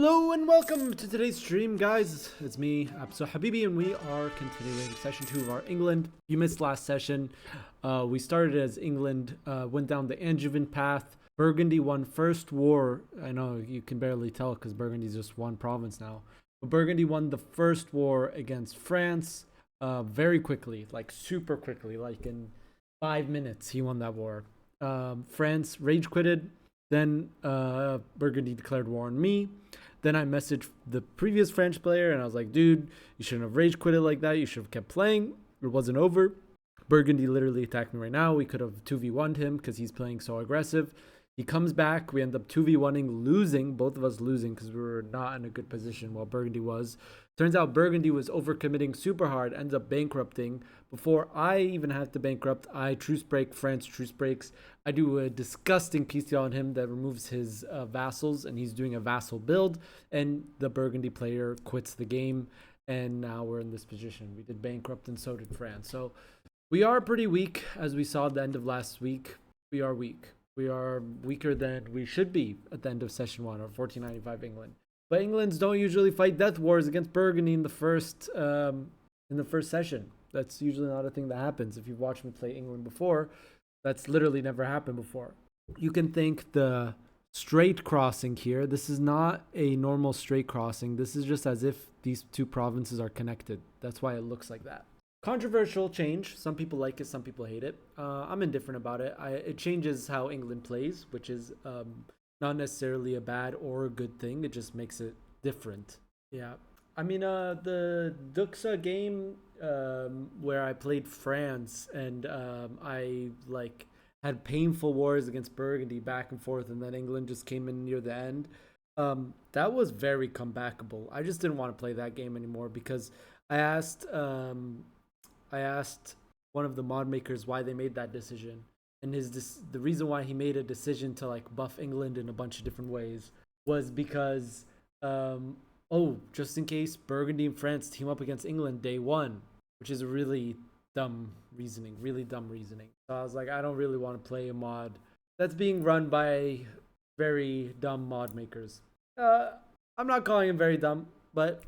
Hello and welcome to today's stream, guys. It's me, AbsoluteHabibi, and we are continuing session 2 of our England. You missed last session. We started as England, went down the Angevin path. Burgundy won first war. I know you can barely tell because Burgundy's just one province now. But Burgundy won the first war against France very quickly, like super quickly, like in 5 minutes he won that war. France rage quitted. Then Burgundy declared war on me. Then I messaged the previous French player and I was like, dude, you shouldn't have rage quitted like that. You should have kept playing. It wasn't over. Burgundy literally attacked me right now. We could have 2v1'd him because he's playing so aggressive. He comes back. We end up 2v1'ing, losing. Both of us losing because we were not in a good position while Burgundy was. Turns out Burgundy was overcommitting super hard, ends up bankrupting. Before I even had to bankrupt, I truce break, France truce breaks. I do a disgusting PCL on him that removes his vassals, and he's doing a vassal build, and the Burgundy player quits the game, and now we're in this position. We did bankrupt, and so did France. So we are pretty weak, as we saw at the end of last week. We are weak. We are weaker than we should be at the end of session 1 or 1495 England. But Englands don't usually fight death wars against Burgundy in the first session. That's usually not a thing that happens. If you've watched me play England before, that's literally never happened before. You can think the straight crossing here. This is not a normal straight crossing. This is just as if these two provinces are connected. That's why it looks like that. Controversial change. Some people like it, some people hate it. I'm indifferent about it. It changes how England plays, which is not necessarily a bad or a good thing. It just makes it different. Yeah. I mean, the Duxa game where I played France and I like had painful wars against Burgundy back and forth, and then England just came in near the end. That was very comebackable. I just didn't want to play that game anymore because I asked one of the mod makers why they made that decision, and the reason why he made a decision to like buff England in a bunch of different ways was because just in case Burgundy and France team up against England day 1, which is a really dumb reasoning. So I was like, I don't really want to play a mod that's being run by very dumb mod makers. I'm not calling him very dumb, but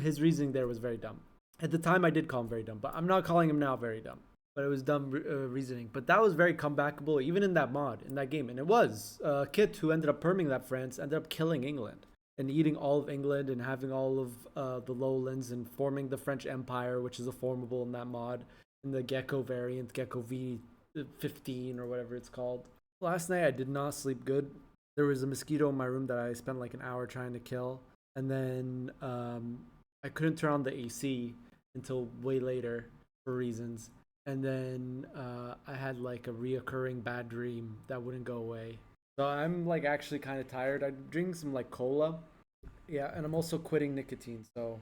his reasoning there was very dumb. At the time, I did call him very dumb, but I'm not calling him now very dumb. But it was dumb reasoning. But that was very comebackable, even in that mod, in that game. And it was. Kit, who ended up perming that France, ended up killing England and eating all of England and having all of the lowlands and forming the French Empire, which is a formable in that mod, in the Gecko variant, Gecko V15 or whatever it's called. Last night, I did not sleep good. There was a mosquito in my room that I spent like an hour trying to kill. And then I couldn't turn on the AC until way later for reasons. And then I had like a reoccurring bad dream that wouldn't go away. So I'm like actually kind of tired. I'm drinking some like cola. Yeah, and I'm also quitting nicotine. So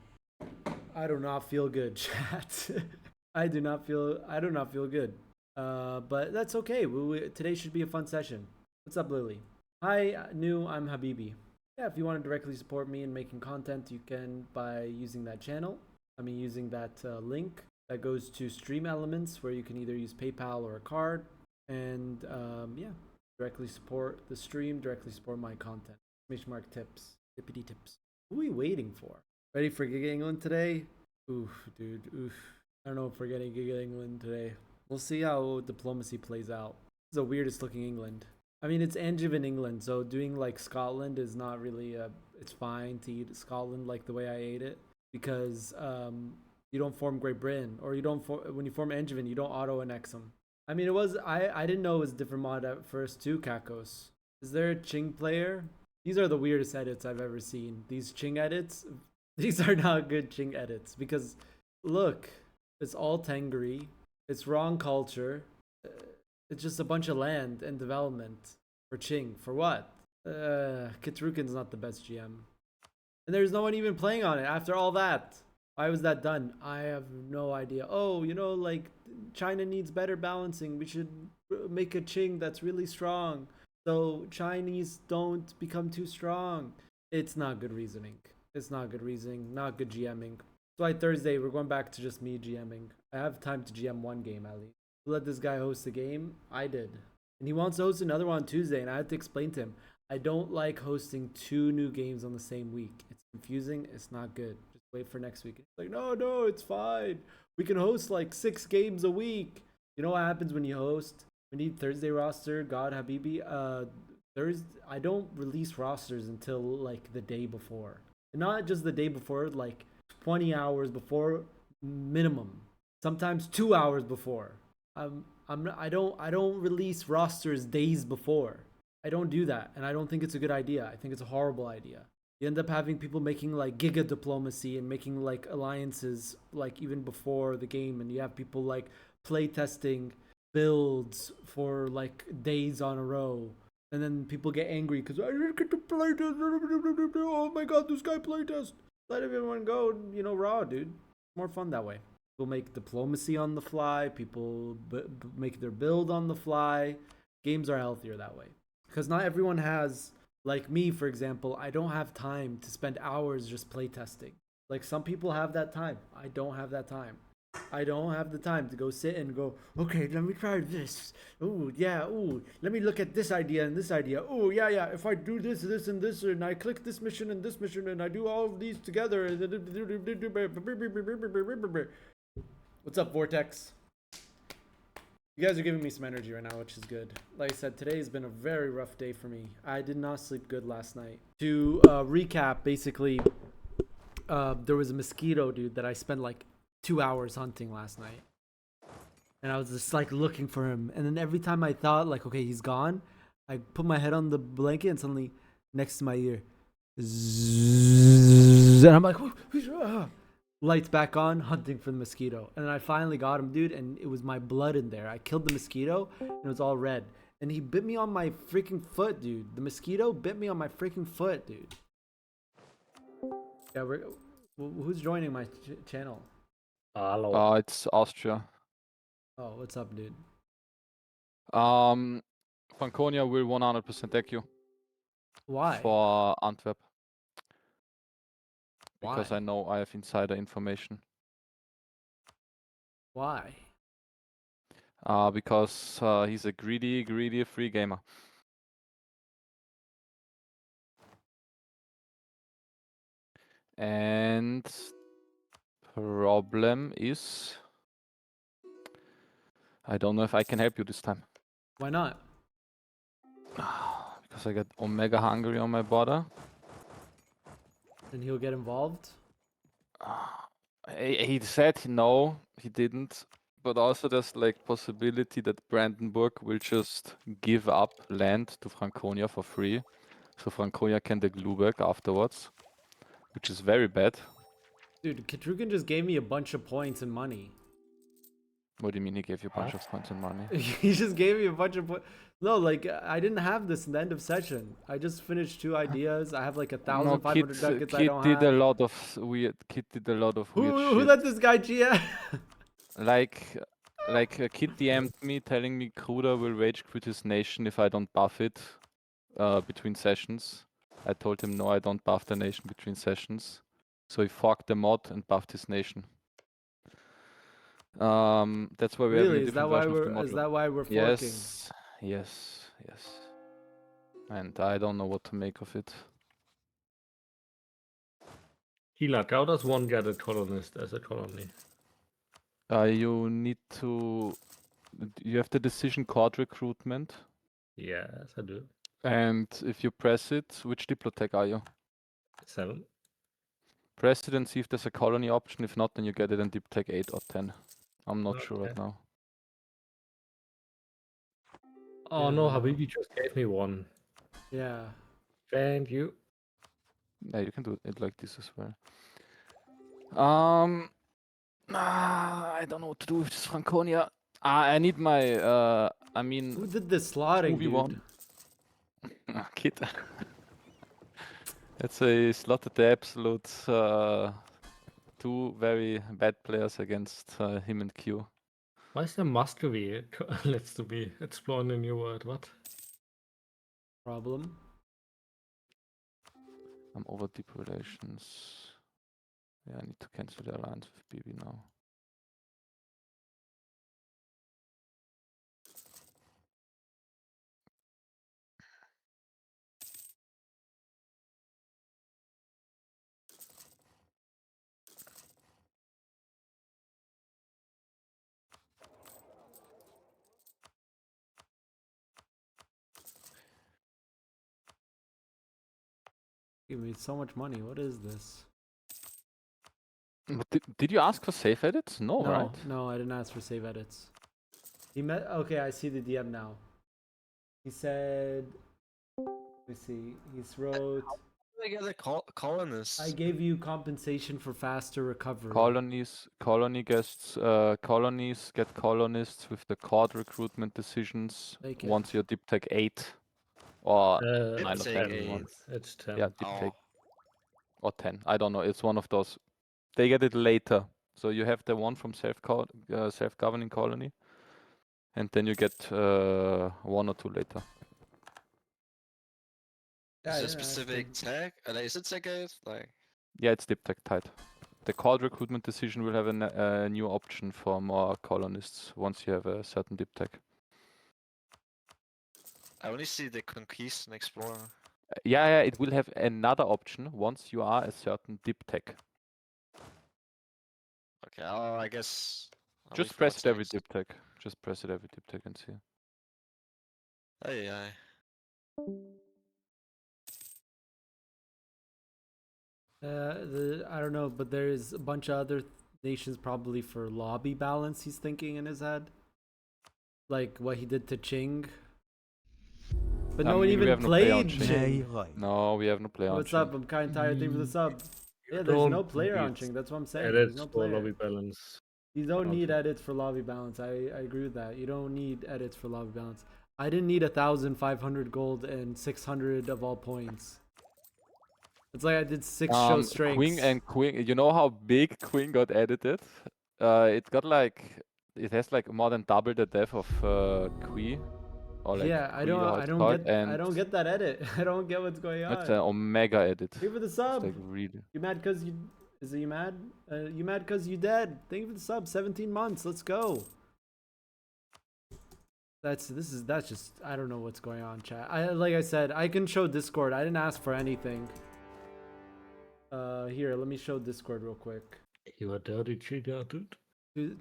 I do not feel good, chat. I do not feel good. But that's okay. Today should be a fun session. What's up, Lily? Hi, I'm Habibi. Yeah, if you want to directly support me in making content, you can by using that channel. Using that link that goes to Stream Elements, where you can either use PayPal or a card. And directly support the stream, directly support my content. !mark tips, tippity tips. Who are we waiting for? Ready for Giga England today? Oof, dude, oof. I don't know if we're getting Giga England today. We'll see how diplomacy plays out. It's the weirdest looking England. I mean, it's Angevin England, so doing like Scotland is not really it's fine to eat Scotland like the way I ate it, because you don't form Great Britain, or when you form Angevin, you don't auto-annex them. I mean, I didn't know it was a different mod at first too, Kakos. Is there a Qing player? These are the weirdest edits I've ever seen. These Qing edits, these are not good Qing edits, because look, it's all Tengri, it's wrong culture, it's just a bunch of land and development for Qing. For what? Kitrukin's not the best GM. And there's no one even playing on it after all that. Why was that done? I have no idea. Oh, like China needs better balancing. We should make a Qing that's really strong, so Chinese don't become too strong. It's not good reasoning. It's not good reasoning. Not good GMing. That's why Thursday we're going back to just me GMing. I have time to GM one game at least. Let this guy host a game. I did. And he wants to host another one on Tuesday, and I had to explain to him, I don't like hosting 2 new games on the same week. It's confusing. It's not good. Just wait for next week. It's like, no, it's fine. We can host like 6 games a week. You know what happens when you host? We need Thursday roster. God Habibi. Thursday. I don't release rosters until like the day before. And not just the day before, like 20 hours before minimum. Sometimes 2 hours before. I don't release rosters days before. I don't do that, and I don't think it's a good idea. I think it's a horrible idea. You end up having people making like giga diplomacy and making like alliances like even before the game, and you have people like play testing builds for like days on a row, and then people get angry because I didn't get to play test. Oh my god, this guy play test. Let everyone go, raw, dude. More fun that way. People make diplomacy on the fly. People make their build on the fly. Games are healthier that way because not everyone has, like me for example, I don't have time to spend hours just playtesting. Like some people have that time. I don't have that time. I don't have the time to go sit and go, okay, let me try this. Oh yeah, oh, let me look at this idea and this idea. Oh yeah, if I do this, this, and this, and I click this mission and this mission, and I do all of these together. What's up, Vortex? You guys are giving me some energy right now, which is good. Like I said, today has been a very rough day for me. I did not sleep good last night. To recap, basically, there was a mosquito, dude, that I spent like 2 hours hunting last night. And I was just like looking for him. And then every time I thought like, okay, he's gone, I put my head on the blanket and suddenly next to my ear, and I'm like, lights back on, hunting for the mosquito. And then I finally got him, dude, and it was my blood in there. I killed the mosquito and it was all red. And he bit me on my freaking foot, dude. The mosquito bit me on my freaking foot, dude. Yeah, who's joining my channel? Hello. It's Austria. Oh, what's up, dude? Franconia will 100% deck you. Why? For Antwerp. Why? Because I know I have insider information. Why? Because he's a greedy free gamer. And problem is, I don't know if I can help you this time. Why not? Because I got Omega Hungary on my border. And he'll get involved? He said no, he didn't. But also there's like possibility that Brandenburg will just give up land to Franconia for free. So Franconia can take Lübeck afterwards. Which is very bad. Dude, Katrugan just gave me a bunch of points and money. What do you mean he gave you a bunch of points and money? He just gave me a bunch of points. No, like, I didn't have this in the end of session. I just finished 2 ideas. I have like 1,500 ducats I don't Kid have. did a lot of weird Who shit. let this guy GM? Like a kid DM'd me telling me Kruder will rage quit his nation if I don't buff it between sessions. I told him no, I don't buff the nation between sessions. So he forked the mod and buffed his nation. That's why we're having a different version of the mod. Is that why we're forking? Yes. And I don't know what to make of it. Hilak, how does one get a colonist as a colony? You have the decision court recruitment. Yes, I do. And if you press it, which diplotech are you? 7. Press it and see if there's a colony option. If not, then you get it in diplotech 8 or 10. I'm not sure right now. Oh Yeah, no, no. Habibi just gave me one. Yeah. Thank you. Yeah, you can do it like this as well. I don't know what to do with this Franconia. I need my, Who did the slotting, dude? Kid. Let's say slotted the absolute 2 very bad players against him and Q. Why is there Muscovy? Let's to be exploring a new world. What? Problem? I'm over deep relations. Yeah, I need to cancel the alliance with BB now. Give me so much money. What is this? But did you ask for save edits? No, No, right? no, I didn't ask for save edits. He met. Okay, I see the DM now. He said. Let me see. He's wrote. They get the colonists. I gave you compensation for faster recovery. Colonies get colonists with the card recruitment decisions Take it. once you're deep tech 8 or Uh, 9 or take 10. eight. One. It's 10. Yeah, deep tech Oh, or 10. I don't know. It's one of those. They get it later. So you have the one from self-governing colony, and then you get 1 or 2 later. Yeah, is I it didn't ask specific him. tag? Is it tag 8? Like, Yeah, it's deep tech tied. The card recruitment decision will have a new option for more colonists once you have a certain deep tech. I only see the conquist and explorer. Yeah, it will have another option once you are a certain deep tech. Okay, I guess. I'll Just wait for press what's it every next. deep tech. Just press it every deep tech and see. Aye. I don't know, but there's a bunch of other nations probably for lobby balance. He's thinking in his head, like what he did to Qing. But no one we even have no play on played Qing. Qing. No, we have no play on What's Qing. up? I'm kind of tired. Thank you for the sub. You Yeah, there's no don't player on need Qing. That's what I'm saying. There's Edits no for player. lobby balance. You don't Okay. need edits for lobby balance. I agree with that. You don't need edits for lobby balance. I didn't need 1,500 gold and 600 of all points. It's like I did 6 show strengths. Queen, you know how big Queen got edited? It got like, it has like more than double the depth of Kui. Or like Yeah, I Kui, how don't it's I don't called, get I and don't get that edit. I don't get what's going on. it's an Omega edit. Thank you for the It's sub. like really. You mad cause you is it you mad? You mad cause you dead. Thank you for the sub. 17 months. Let's go. That's just I don't know what's going on, chat. Like I said, I can show Discord. I didn't ask for anything. Here, let me show Discord real quick. You are dirty cheater, dude.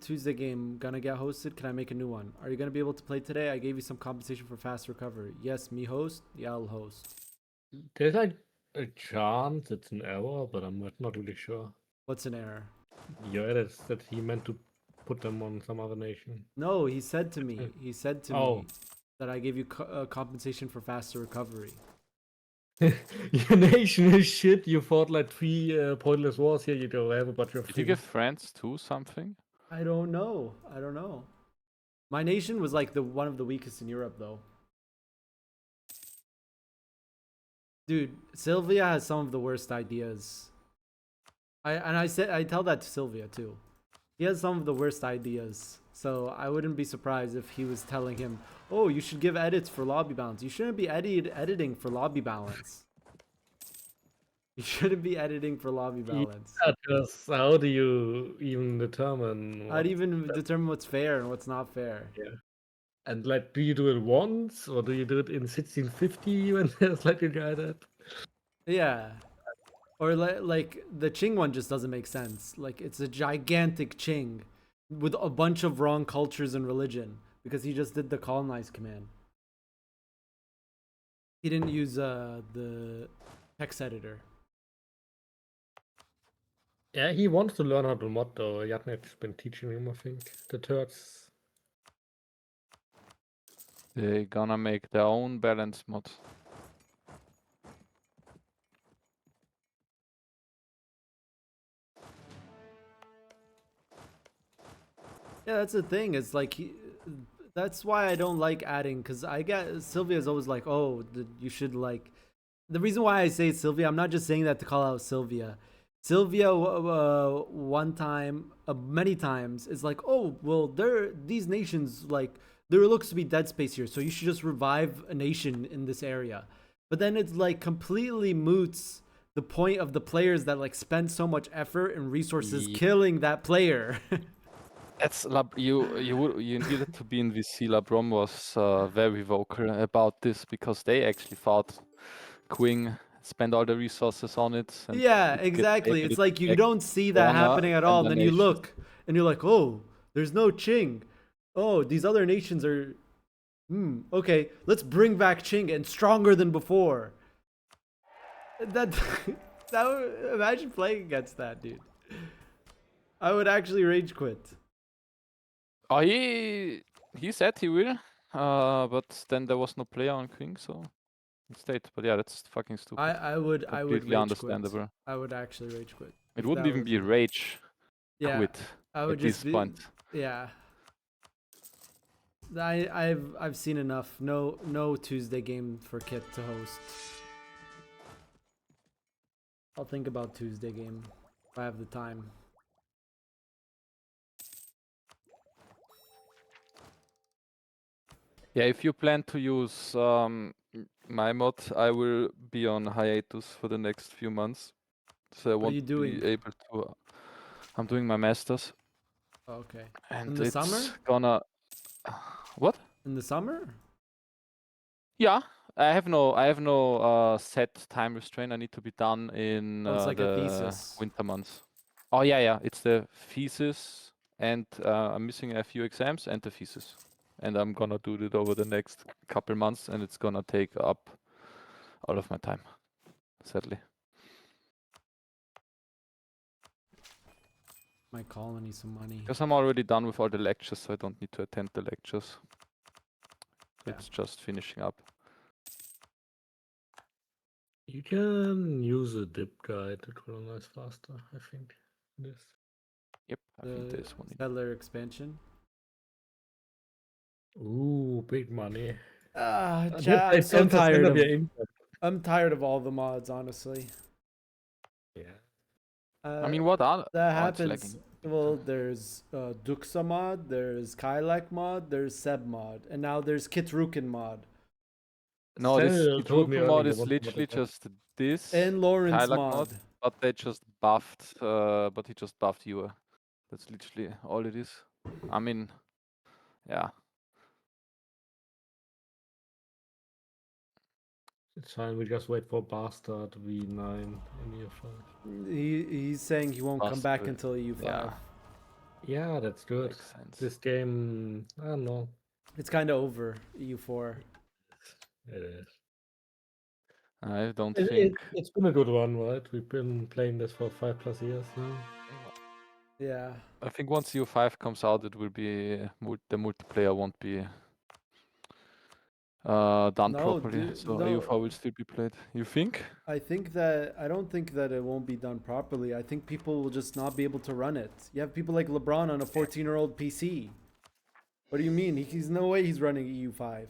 Tuesday game gonna get hosted. Can I make a new one? Are you gonna be able to play today? I gave you some compensation for fast recovery. Yes, me host. Yeah, I'll host. There's like a chance it's an error, but I'm not really sure. What's an error? Your edits that he meant to put them on some other nation. No, he said to me. He said to Oh. me that I gave you compensation for faster recovery. Your nation is shit. You fought like 3 pointless wars here. You don't have a bunch of Did you things. give France too something? I don't know. I don't know. My nation was like one of the weakest in Europe, though. Dude, Sylvia has some of the worst ideas. I tell that to Sylvia too. He has some of the worst ideas. So I wouldn't be surprised if he was telling him, "Oh, you should give edits for lobby balance. You shouldn't be editing for lobby balance. You shouldn't be editing for lobby balance." Yeah, just how do you even determine? How do you even determine what's fair and what's not fair? And like, do you do it once or do you do it in 1650 when there's like a guy that? Yeah. Or like the Qing one just doesn't make sense. Like it's a gigantic Qing with a bunch of wrong cultures and religion because he just did the colonize command. He didn't use the text editor. Yeah, he wants to learn how to mod though. Yatnet's been teaching him, I think. The Turks. They're gonna make their own balance mod. Yeah, that's the thing. It's like that's why I don't like adding because I get Sylvia's always like, oh, you should like. The reason why I say Sylvia, I'm not just saying that to call out Sylvia. Sylvia, one time, many times, is like, oh, well, these nations like there looks to be dead space here, so you should just revive a nation in this area. But then it's like completely moots the point of the players that like spend so much effort and resources killing that player. That's you needed to be in VC. LeBron was very vocal about this because they actually thought Queen spent all the resources on it. And Yeah, it exactly. It's like you back don't see that corner happening at all. And the then you nation. look and you're like, oh, there's no Qing. Oh, these other nations are. Okay, let's bring back Qing and stronger than before. That imagine playing against that, dude. I would actually rage quit. Oh, he said he will, but then there was no player on King, so he stayed. But yeah, that's fucking stupid. I would Completely rage understandable. quit. I would actually rage quit. It if wouldn't that even was be me. rage Yeah, quit I would at just this be, point. yeah. I've seen enough. No Tuesday game for Kit to host. I'll think about Tuesday game if I have the time. Yeah, if you plan to use my mod, I will be on hiatus for the next few months, so I What are won't you doing? be able to. I'm doing my masters, Oh, okay. and In the it's summer? gonna. What? In the summer? Yeah, I have no set time restraint. I need to be done in Oh, it's like a the thesis. winter months. Oh yeah, it's the thesis, and I'm missing a few exams and the thesis, and I'm gonna do it over the next couple months, and it's gonna take up all of my time, sadly. My colony some money. Because I'm already done with all the lectures, so I don't need to attend the lectures. Yeah. It's just finishing up. You can use a dip guide to colonize faster, I think. This. Yep, I think The there's one. settler expansion. Ooh, big money. Chat, I'm so 10% tired of of. your income. I'm tired of all the mods, honestly. Yeah. I mean, what are That oh, it's happens. lagging. Well, there's Duxa mod, there's Kylak mod, there's Seb mod, and now there's Kitrukin mod. No, this Cell told me Drupal mod earlier is what literally about that. just this And Lawrence Kylak mod. mod, but they just buffed, but he just buffed you. That's literally all it is. I mean, yeah. It's fine, we just wait for Bastard V9 in EU5. He's saying he won't come back Bastard, until EU5. yeah. Yeah, that's good. Makes sense. This game, I don't know. It's kind of over EU4. It is. I don't think. It's been a good one, right? We've been playing this for 5+ years now. Yeah. I think once EU5 comes out, it will be the multiplayer won't be done No, properly, dude, so no. EU4 will still be played. You think? I don't think that it won't be done properly. I think people will just not be able to run it. You have people like LeBron on a 14-year-old PC. What do you mean? He's no way he's running EU5.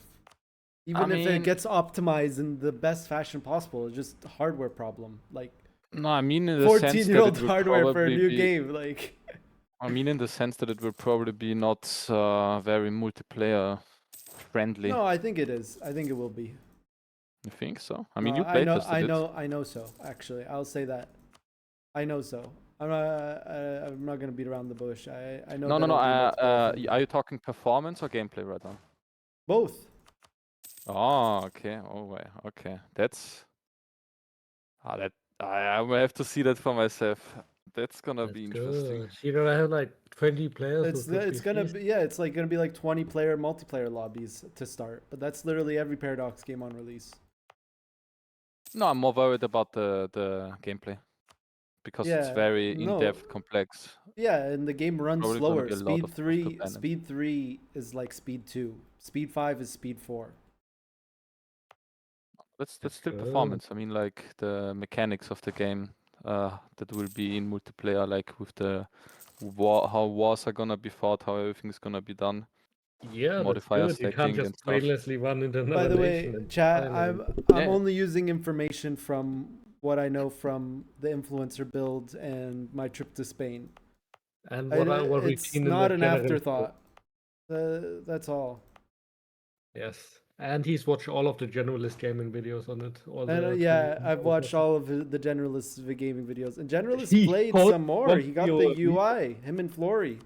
Even if it mean- gets optimized in the best fashion possible, it's just a hardware problem. Like No, I mean in the sense that 14-year-old it will hardware for a probably new be. game. Like I mean in the sense that it will probably be not very multiplayer friendly. no, I think it is. I think it will be. You think so? I mean, No, you I know, playtested it. I know so. Actually, I'll say that. I know so. I'm not gonna beat around the bush. I know. No. that it'll be multiplayer friendly. Are you talking performance or gameplay right now? Both. Oh, okay. Oh, wait. Okay, that's. That I will have to see that for myself. That's gonna be interesting. Good. You're gonna have like 20 players. It's gonna be it's like gonna be like 20-player multiplayer lobbies to start, but that's literally every Paradox game on release. No, I'm more worried about the gameplay because it's Yeah, very no. in-depth, complex. Yeah, and the game runs Probably gonna slower. be a lot Speed of 3 banning. Speed 3 is like Speed 2. Speed 5 is Speed 4. That's still good. performance. I mean, like the mechanics of the game that will be in multiplayer, like with the how wars are gonna be fought, how everything's gonna be done. Yeah, that's Modifier good. You can't stacking and just stuff. brainlessly run into another By the nation way, and chat, finally- I'm Yeah. only using information from what I know from the influencer build and my trip to Spain. And what we've It's seen in not the an general afterthought. That's all. Yes, and he's watched all of the generalist gaming videos on it. All And the yeah, I've watched all of the Generalist gaming videos. And Generalist He played caught some more. one He got your- the UI. Him and Flory.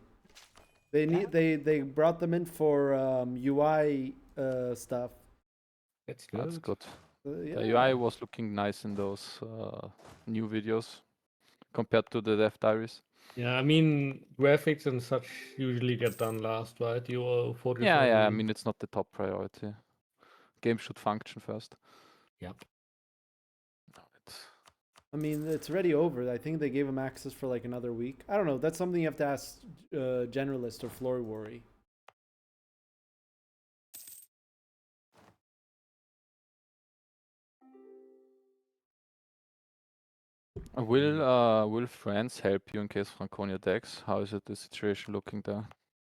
They brought them in for UI stuff. That's good. That's good. Yeah. The UI was looking nice in those new videos compared to the Death Diaries. Yeah, I mean graphics and such usually get done last, right? You focus Yeah. I on- mean, it's not the top priority. Game should function first. Yep. It's I mean, it's already over. I think they gave him access for like another week. I don't know. That's something you have to ask Generalist or Flory Worry. Will friends help you in case Franconia decks? How is it the situation looking there?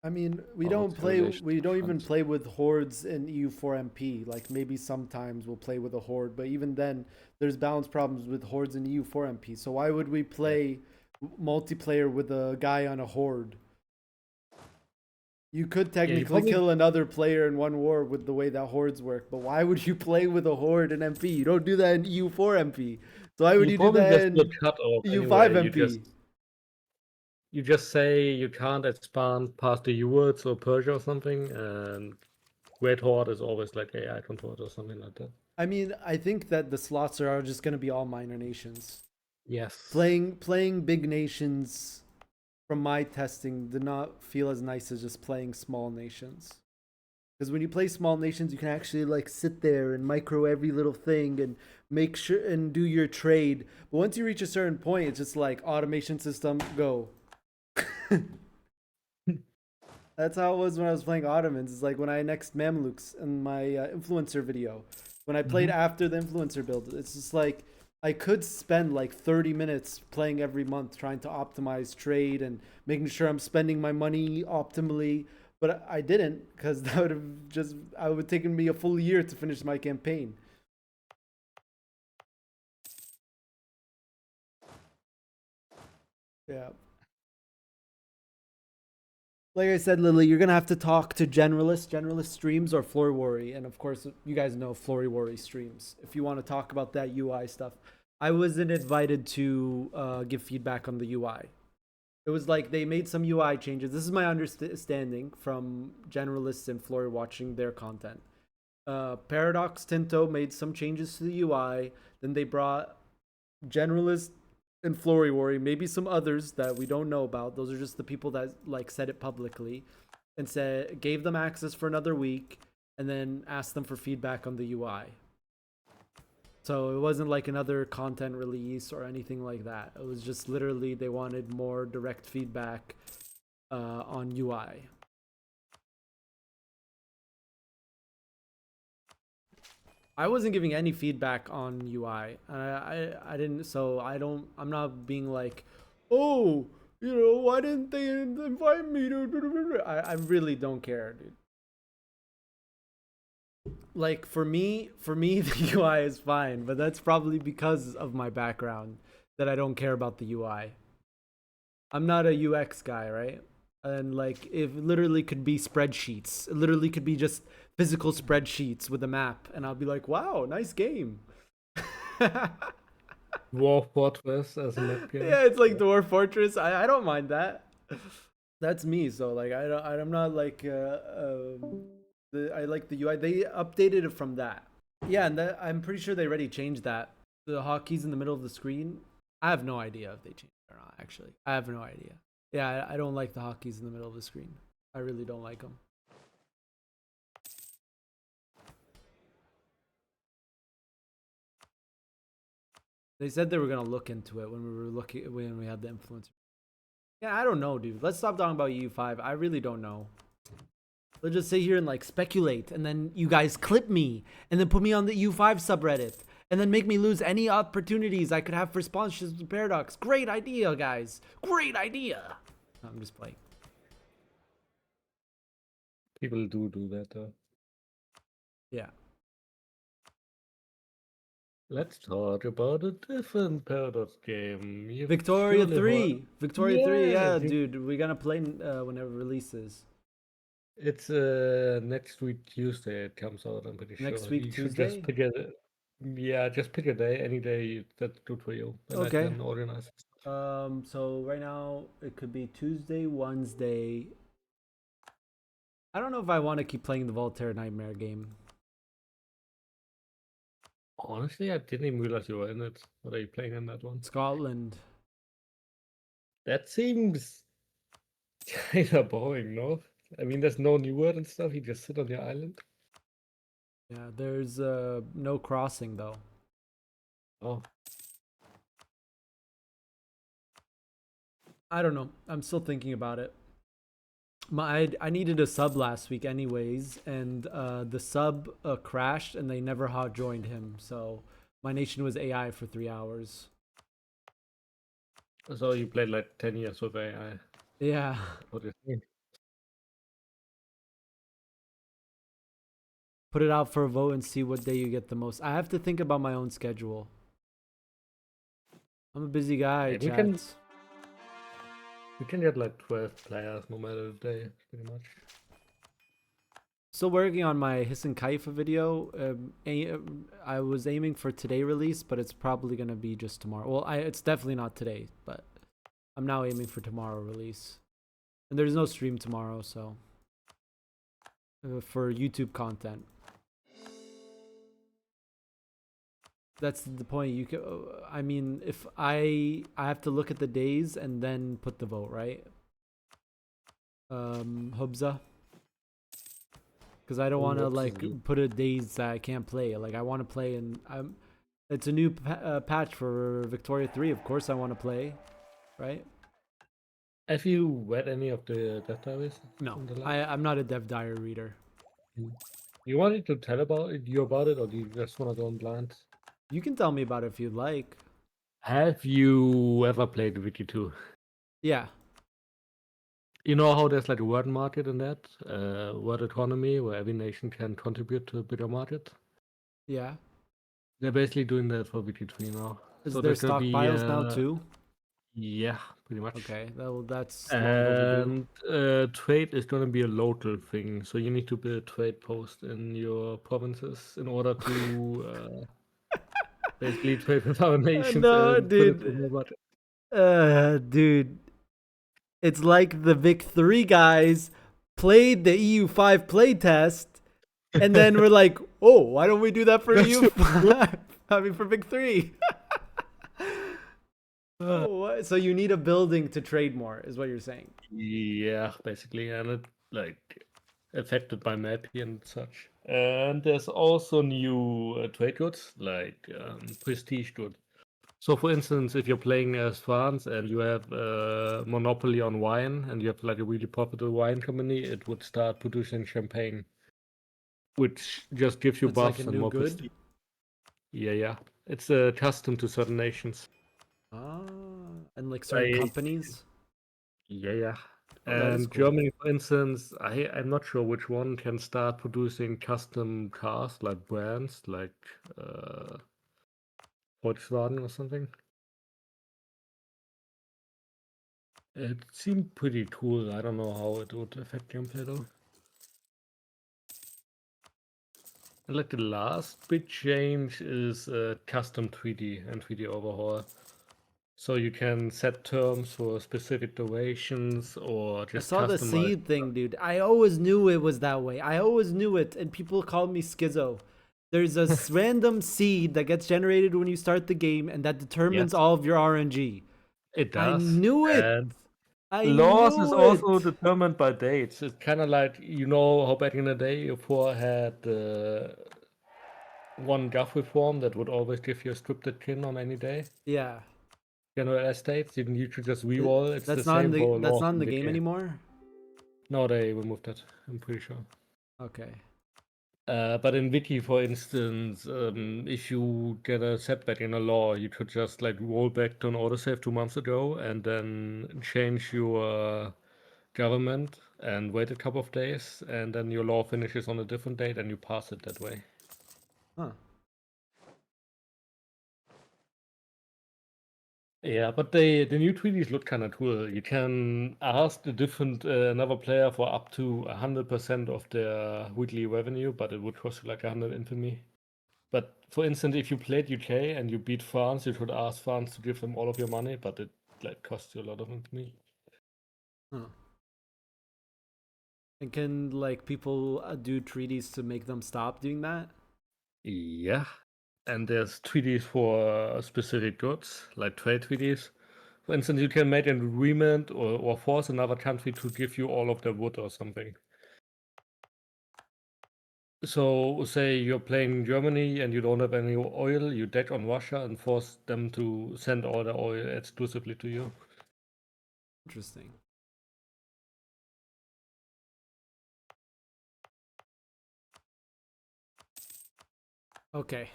I mean, we Or don't what's the play. relation We to don't even friends? play with hordes in EU4 MP. Like maybe sometimes we'll play with a horde, but even then, there's balance problems with hordes in EU4 MP. So why would we play multiplayer with a guy on a horde? You could you technically probably kill another player in one war with the way that hordes work, but why would you play with a horde in MP? You don't do that in EU4 MP. So why would you do probably that just do a in cutoff EU5 anyway. MP? You just say you can't expand past the U-words or Persia or something, and Great Horde is always like AI controlled or something like that. I mean, I think that the slots are just going to be all minor nations. Yes. Playing big nations, from my testing, did not feel as nice as just playing small nations. Because when you play small nations, you can actually like sit there and micro every little thing and make sure and do your trade. But once you reach a certain point, it's just like automation system, go. That's how it was when I was playing Ottomans. It's like when I annexed Mamluks in my influencer video. When I played after the influencer build, it's just like I could spend like 30 minutes playing every month trying to optimize trade and making sure I'm spending my money optimally. But I didn't because that would have just I would have taken me a full year to finish my campaign. Yeah. Like I said, Lily, you're gonna have to talk to generalist streams or Flory Worry, and of course, you guys know Flory Worry streams. If you want to talk about that UI stuff, I wasn't invited to give feedback on the UI. It was like they made some UI changes. This is my understanding from generalists and Flory watching their content. Paradox Tinto made some changes to the UI. Then they brought generalist and Flory Worry, maybe some others that we don't know about. Those are just the people that like said it publicly and said gave them access for another week and then asked them for feedback on the UI. So it wasn't like another content release or anything like that. It was just literally they wanted more direct feedback on UI. I wasn't giving any feedback on UI. I didn't. So I don't. I'm not being like, oh, you know, why didn't they invite me to? I really don't care, dude. Like for me, the UI is fine, but that's probably because of my background that I don't care about the UI. I'm not a UX guy, right? And like, it literally could be spreadsheets. It literally could be just physical spreadsheets with a map, and I'll be like, "Wow, nice game." Dwarf Fortress as a map game. Yeah, it's like Dwarf Fortress. I don't mind that. That's me. So like, I'm not like I like the UI. They updated it from that. Yeah, and that, I'm pretty sure they already changed that. The hotkeys in the middle of the screen. I have no idea if they changed it or not. Actually, I have no idea. Yeah, I don't like the hotkeys in the middle of the screen. I really don't like them. They said they were gonna look into it when we had the influencer. Yeah, I don't know, dude. Let's stop talking about EU5. I really don't know. Let's just sit here and like speculate, and then you guys clip me, and then put me on the EU5 subreddit, and then make me lose any opportunities I could have for sponsorships with Paradox. Great idea, guys. Great idea. I'm just playing. People do that though. Yeah. Let's talk about a different Paradox game. You've Victoria surely 3. heard- Victoria 3, yeah, you- dude. We're gonna play whenever it releases. It's next week Tuesday it comes out, I'm pretty sure. Next week, You should Tuesday? just pick just pick a day, any day that's good for you. And Okay. I can organize it. So right now it could be Tuesday, Wednesday. I don't know if I want to keep playing the Voltaire Nightmare game. Honestly, I didn't even realize you were in it. What are you playing in that one? Scotland. That seems kinda boring, no? I mean, there's no new word and stuff. You just sit on your island. Yeah, there's no crossing though. Oh, I don't know. I'm still thinking about it. I needed a sub last week anyways, and the sub crashed and they never hot joined him. So my nation was AI for 3 hours. So you played like 10 years with AI. Yeah. What do you think? Put it out for a vote and see what day you get the most. I have to think about my own schedule. I'm a busy guy, Yeah, chats. we can get like 12 players no matter the day, pretty much. Still working on my Hissen Kaifa video. I was aiming for today release, but it's probably gonna be just tomorrow. Well, it's definitely not today, but I'm now aiming for tomorrow release. And there's no stream tomorrow, so for YouTube content. That's the point. You can. I mean, if I have to look at the days and then put the vote, right? Hubza. Because I don't want to like put a days that I can't play. Like I want to play, and it's a new patch for Victoria 3. Of course, I want to play, right? Have you read any of the death diaries? No, I'm not a dev diary reader. You wanted to tell you about it, or do you just want to go in blind? You can tell me about it if you'd like. Have you ever played Wiki 2? Yeah. You know how there's like a word market in that? Word economy, where every nation can contribute to a bigger market? Yeah. They're basically doing that for Wiki 3 now. Is So there there's gonna be, stockpiles now too? Yeah, pretty much. Okay, that's long overdue. And trade is going to be a local thing, so you need to build trade posts in your provinces in order to basically trade with other nations No, and put it dude. in the budget. Dude. It's like the Vic 3 guys played the EU5 playtest, and then we're like, oh, why don't we do that for EU5? I mean, for Vic 3. So you need a building to trade more, is what you're saying. Yeah, basically, and it like affected by mapping and such. And there's also new trade goods like prestige goods. So, for instance, if you're playing as France and you have a monopoly on wine and you have like a really profitable wine company, it would start producing champagne, which just gives you It's like buffs a and new more good. prestige. Yeah. It's custom to certain nations. And like certain companies. Yeah. Oh, that is And cool. Germany, for instance, I'm not sure which one can start producing custom cars, like brands, like Volkswagen or something. It seemed pretty cool. I don't know how it would affect gameplay though. And like the last big change is custom 3D and 3D overhaul. So you can set terms for specific durations or just I saw the customize. seed thing, dude. I always knew it was that way. I always knew it, and people called me schizo. There's a random seed that gets generated when you start the game, and that determines Yes. all of your RNG. It does. I knew it. And I laws is knew also it. determined by dates. It's kind of like, you know how back in the day EU4 had one gov reform that would always give you a scripted kin on any day. Yeah. General estates, you should just reroll. It's That's the not in same the for that's laws not in in the game Wiki. anymore. No, they removed that. I'm pretty sure. Okay. But in Wiki, for instance, if you get a setback in a law, you could just like roll back to an autosave 2 months ago and then change your government and wait a couple of days, and then your law finishes on a different date and you pass it that way. Huh. Yeah, but the new 3Ds look kind of cool. You can ask another player for up to 100% of their weekly revenue, but it would cost you like 100 infamy. But for instance, if you played UK and you beat France, you could ask France to give them all of your money, but it like costs you a lot of infamy. Huh. And can like people do treaties to make them stop doing that? Yeah, and there's treaties for specific goods, like trade treaties. For instance, you can make an agreement or force another country to give you all of their wood or something. So, say you're playing Germany and you don't have any oil, you deck on Russia and force them to send all the oil exclusively to you. Interesting. Okay.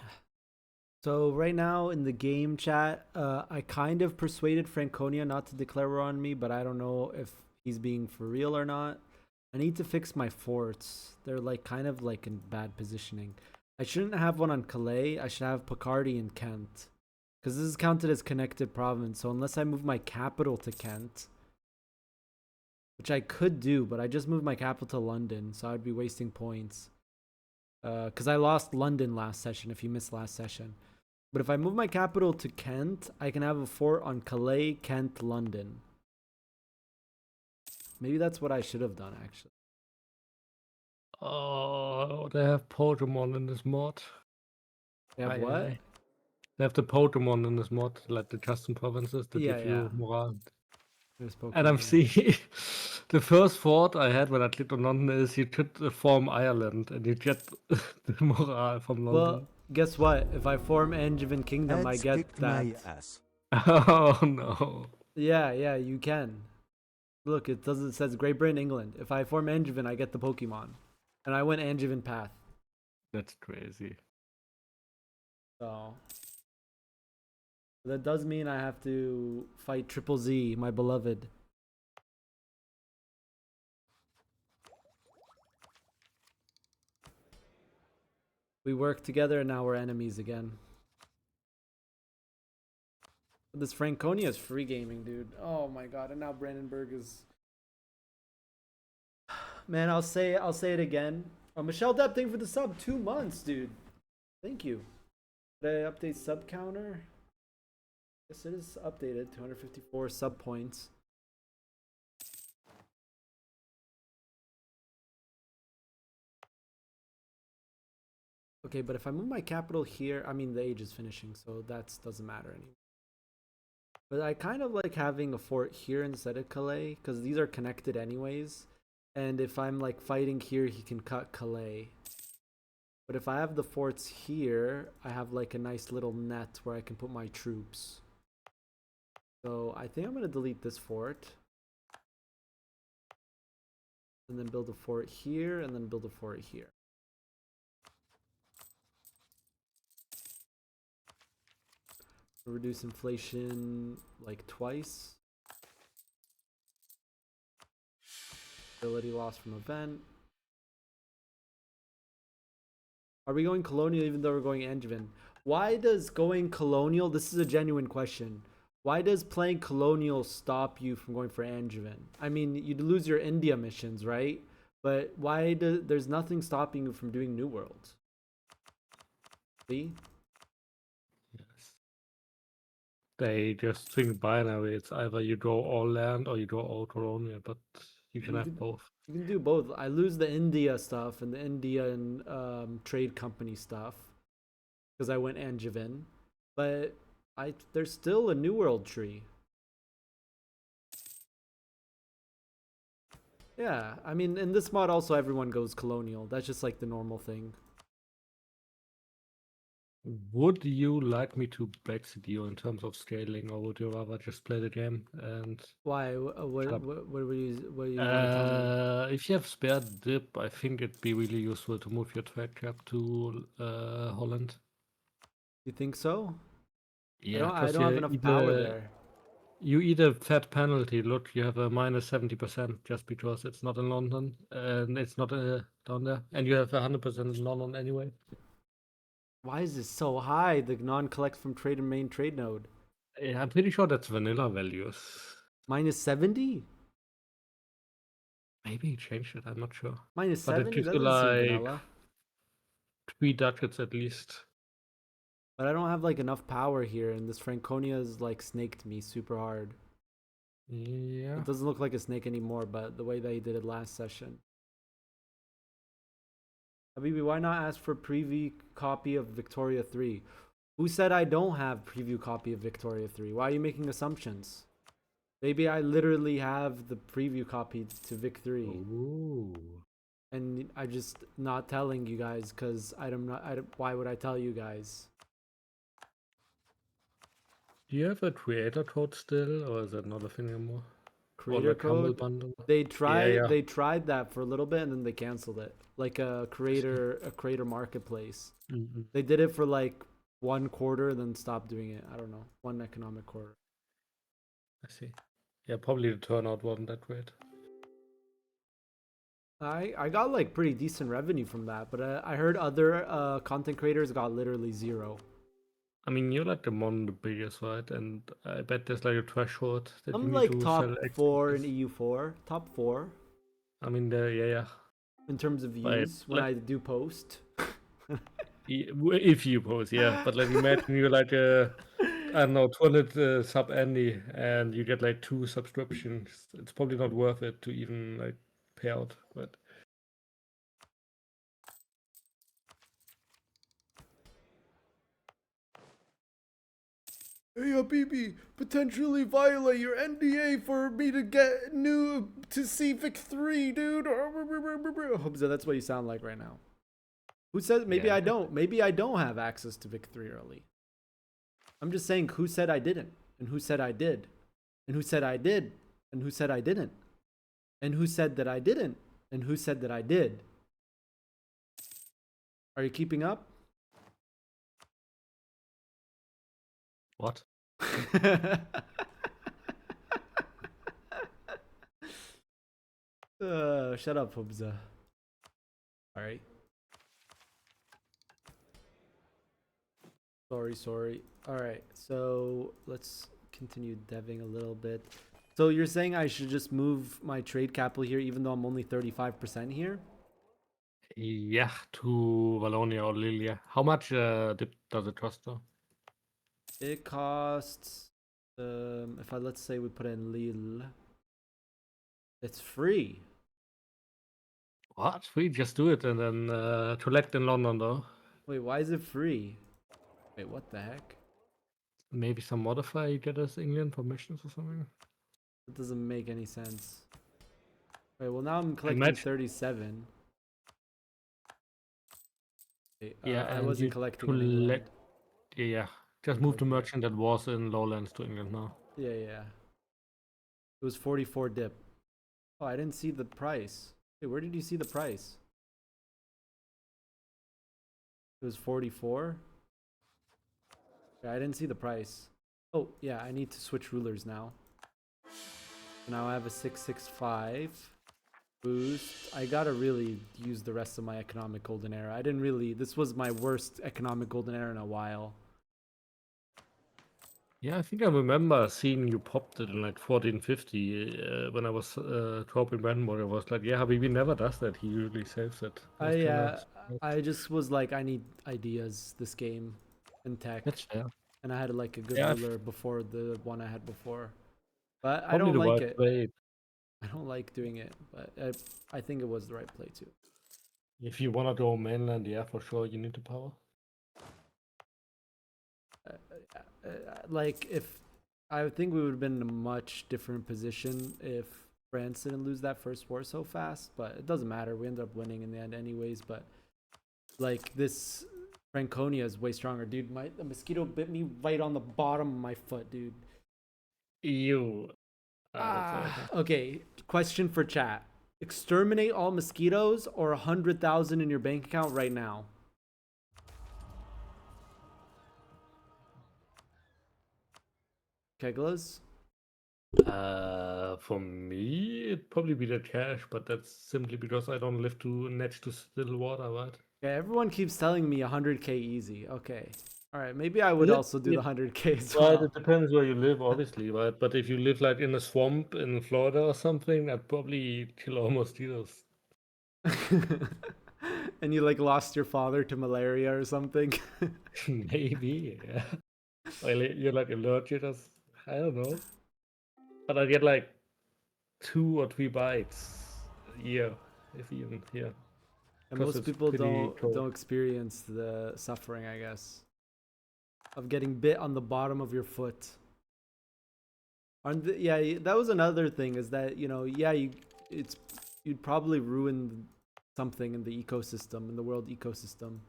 So right now in the game chat, I kind of persuaded Franconia not to declare war on me, but I don't know if he's being for real or not. I need to fix my forts. They're like kind of like in bad positioning. I shouldn't have one on Calais. I should have Picardy and Kent. Because this is counted as connected province. So unless I move my capital to Kent, which I could do, but I just moved my capital to London, so I'd be wasting points. Because I lost London last session, if you missed last session. But if I move my capital to Kent, I can have a fort on Calais, Kent, London. Maybe that's what I should have done, actually. Oh, they have Pokemon in this mod. They have Aye, what? aye. They have the Pokemon in this mod, like the custom provinces that Yeah, give you yeah. morale. There's And I'm Pokemon, yeah. seeing the first thought I had when I clicked on London is you could form Ireland and you get the morale from Well, London. guess what? If I form Angevin Kingdom, I Heads get kicked that. my ass. Oh no. Yeah, yeah, you can. Look, it says Great Britain, England. If I form Angevin, I get the Pokemon. And I went Angevin path. That's crazy. So that does mean I have to fight Triple Z, my beloved. We work together and now we're enemies again. This Franconia is free gaming, dude. Oh my god, and now Brandenburg is. Man, I'll say it again. Michelle Depp, thank you for the sub. 2 months, dude. Thank you. Did I update sub counter? Yes, it is updated. 254 sub points. Okay, but if I move my capital here, I mean the age is finishing, so that doesn't matter anymore. But I kind of like having a fort here instead of Calais, because these are connected anyways. And if I'm like fighting here, he can cut Calais. But if I have the forts here, I have like a nice little net where I can put my troops. So I think I'm going to delete this fort. And then build a fort here, and then build a fort here. Reduce inflation like twice. Ability loss from event. Are we going colonial even though we're going Angevin? Why does going colonial, this is a genuine question. Why does playing colonial stop you from going for Angevin? I mean, you'd lose your India missions, right? But why there's nothing stopping you from doing New World? See? Yes. They just think binary. It's either you draw all land or you draw all colonial, but you can have both. You can do both. I lose the India stuff and the Indian trade company stuff because I went Angevin, but there's still a New World tree. Yeah, I mean, in this mod also everyone goes colonial. That's just like the normal thing. Would you like me to break the deal in terms of scaling, or would you rather just play the game and Why? What Shut up. were you gonna tell me? if you have spare dip, I think it'd be really useful to move your trade cap to Holland. You think so? Yeah, I don't have enough power there. You eat a fat penalty. Look, you have a minus 70% just because it's not in London and it's not down there, and you have 100% in London anyway. Why is this so high? The non-collect from trade and main trade node. Yeah, I'm pretty sure that's vanilla values. Minus 70? Maybe he changed it. I'm not sure. Minus But it 70? gives That you doesn't seem like vanilla. 3 ducats at least. But I don't have like enough power here, and this Franconia's like snaked me super hard. Yeah. It doesn't look like a snake anymore, but the way that he did it last session. Habibi, why not ask for preview copy of Victoria 3? Who said I don't have preview copy of Victoria 3? Why are you making assumptions? Maybe I literally have the preview copy to Vic 3. Ooh. And I'm just not telling you guys because why would I tell you guys? Do you have a creator code still, or is that not a thing anymore? Creator like Humble code. Bundle. They tried yeah. they tried that for a little bit and then they canceled it. Like a creator marketplace. Mm-hmm. They did it for like 1 quarter, then stopped doing it. I don't know. One economic quarter. I see. Yeah, probably the turnout wasn't that great. I got like pretty decent revenue from that, but I heard other content creators got literally zero. I mean, you're like among the biggest, right? And I bet there's like a threshold that you I'm need like to top sell X 4 in tickets. EU4, top 4 I mean, yeah. in terms of But views when I do post. if you post, yeah. But like, imagine you're like a, I don't know, 200 sub Andy, and you get like 2 subscriptions. It's probably not worth it to even like pay out. But Hey, Habibi, potentially violate your NDA for me to get to see Vic 3, dude. That's what you sound like right now. Who says maybe Yeah. I don't? Maybe I don't have access to Vic 3 early. I'm just saying who said I didn't, and who said I did, and who said I did, and who said I didn't, and who said that I didn't, and who said that I did. Are you keeping up? what? Shut up, Hubza. All right. Sorry. All right. So let's continue deving a little bit. So you're saying I should just move my trade capital here, even though I'm only 35% here? Yeah, to Wallonia or Lilia. How much does it cost though? It costs, if let's say we put in Lille, it's free. What? We just do it and then collect in London though. Wait, why is it free? Wait, what the heck? Maybe some modifier you get as England for missions or something. That doesn't make any sense. Wait, well now I'm collecting Imagine- 37. Wait, Yeah, I and wasn't you collecting in England. Yeah. Just move the merchant that was in Lowlands to England now. Yeah. It was 44 dip. Oh, I didn't see the price. Wait, where did you see the price? It was 44? Yeah, I didn't see the price. Oh, yeah, I need to switch rulers now. Now I have a 665 boost. I gotta really use the rest of my economic golden era. I didn't really... This was my worst economic golden era in a while. Yeah, I think I remember seeing you popped it in like 1450 when I was dropping Brandenburg. I was like, yeah, Habibi never does that. He usually saves it. I just was like, I need ideas this game in tech. That's fair. And I had like a good Yeah, ruler before the one I had before. But I Probably don't the like right it. way. I don't like doing it, but I think it was the right play too. If you want to go mainland, yeah, for sure, you need the power. Like if I think we would have been in a much different position if France didn't lose that first war so fast, but it doesn't matter. We ended up winning in the end anyways, but like this Franconia is way stronger, dude. The mosquito bit me right on the bottom of my foot, dude. You. Okay, question for chat. Exterminate all mosquitoes or 100,000 in your bank account right now? Keglas? For me, it'd probably be the cash, but that's simply because I don't live next to still water, right? Yeah, everyone keeps telling me 100k easy. Okay. All right, maybe I would also do the 100k as Right, well. it depends where you live, obviously, right? But if you live like in a swamp in Florida or something, I'd probably kill all mosquitoes. And you like lost your father to malaria or something? Maybe, yeah. Or you're like allergic or I don't know. But I get like 2 or 3 bites a year, if even here. And 'Cause most it's people pretty cold. don't experience the suffering, I guess, of getting bit on the bottom of your foot. Yeah, that was another thing, is that, you know, yeah, you'd probably ruin something in the ecosystem, in the world ecosystem.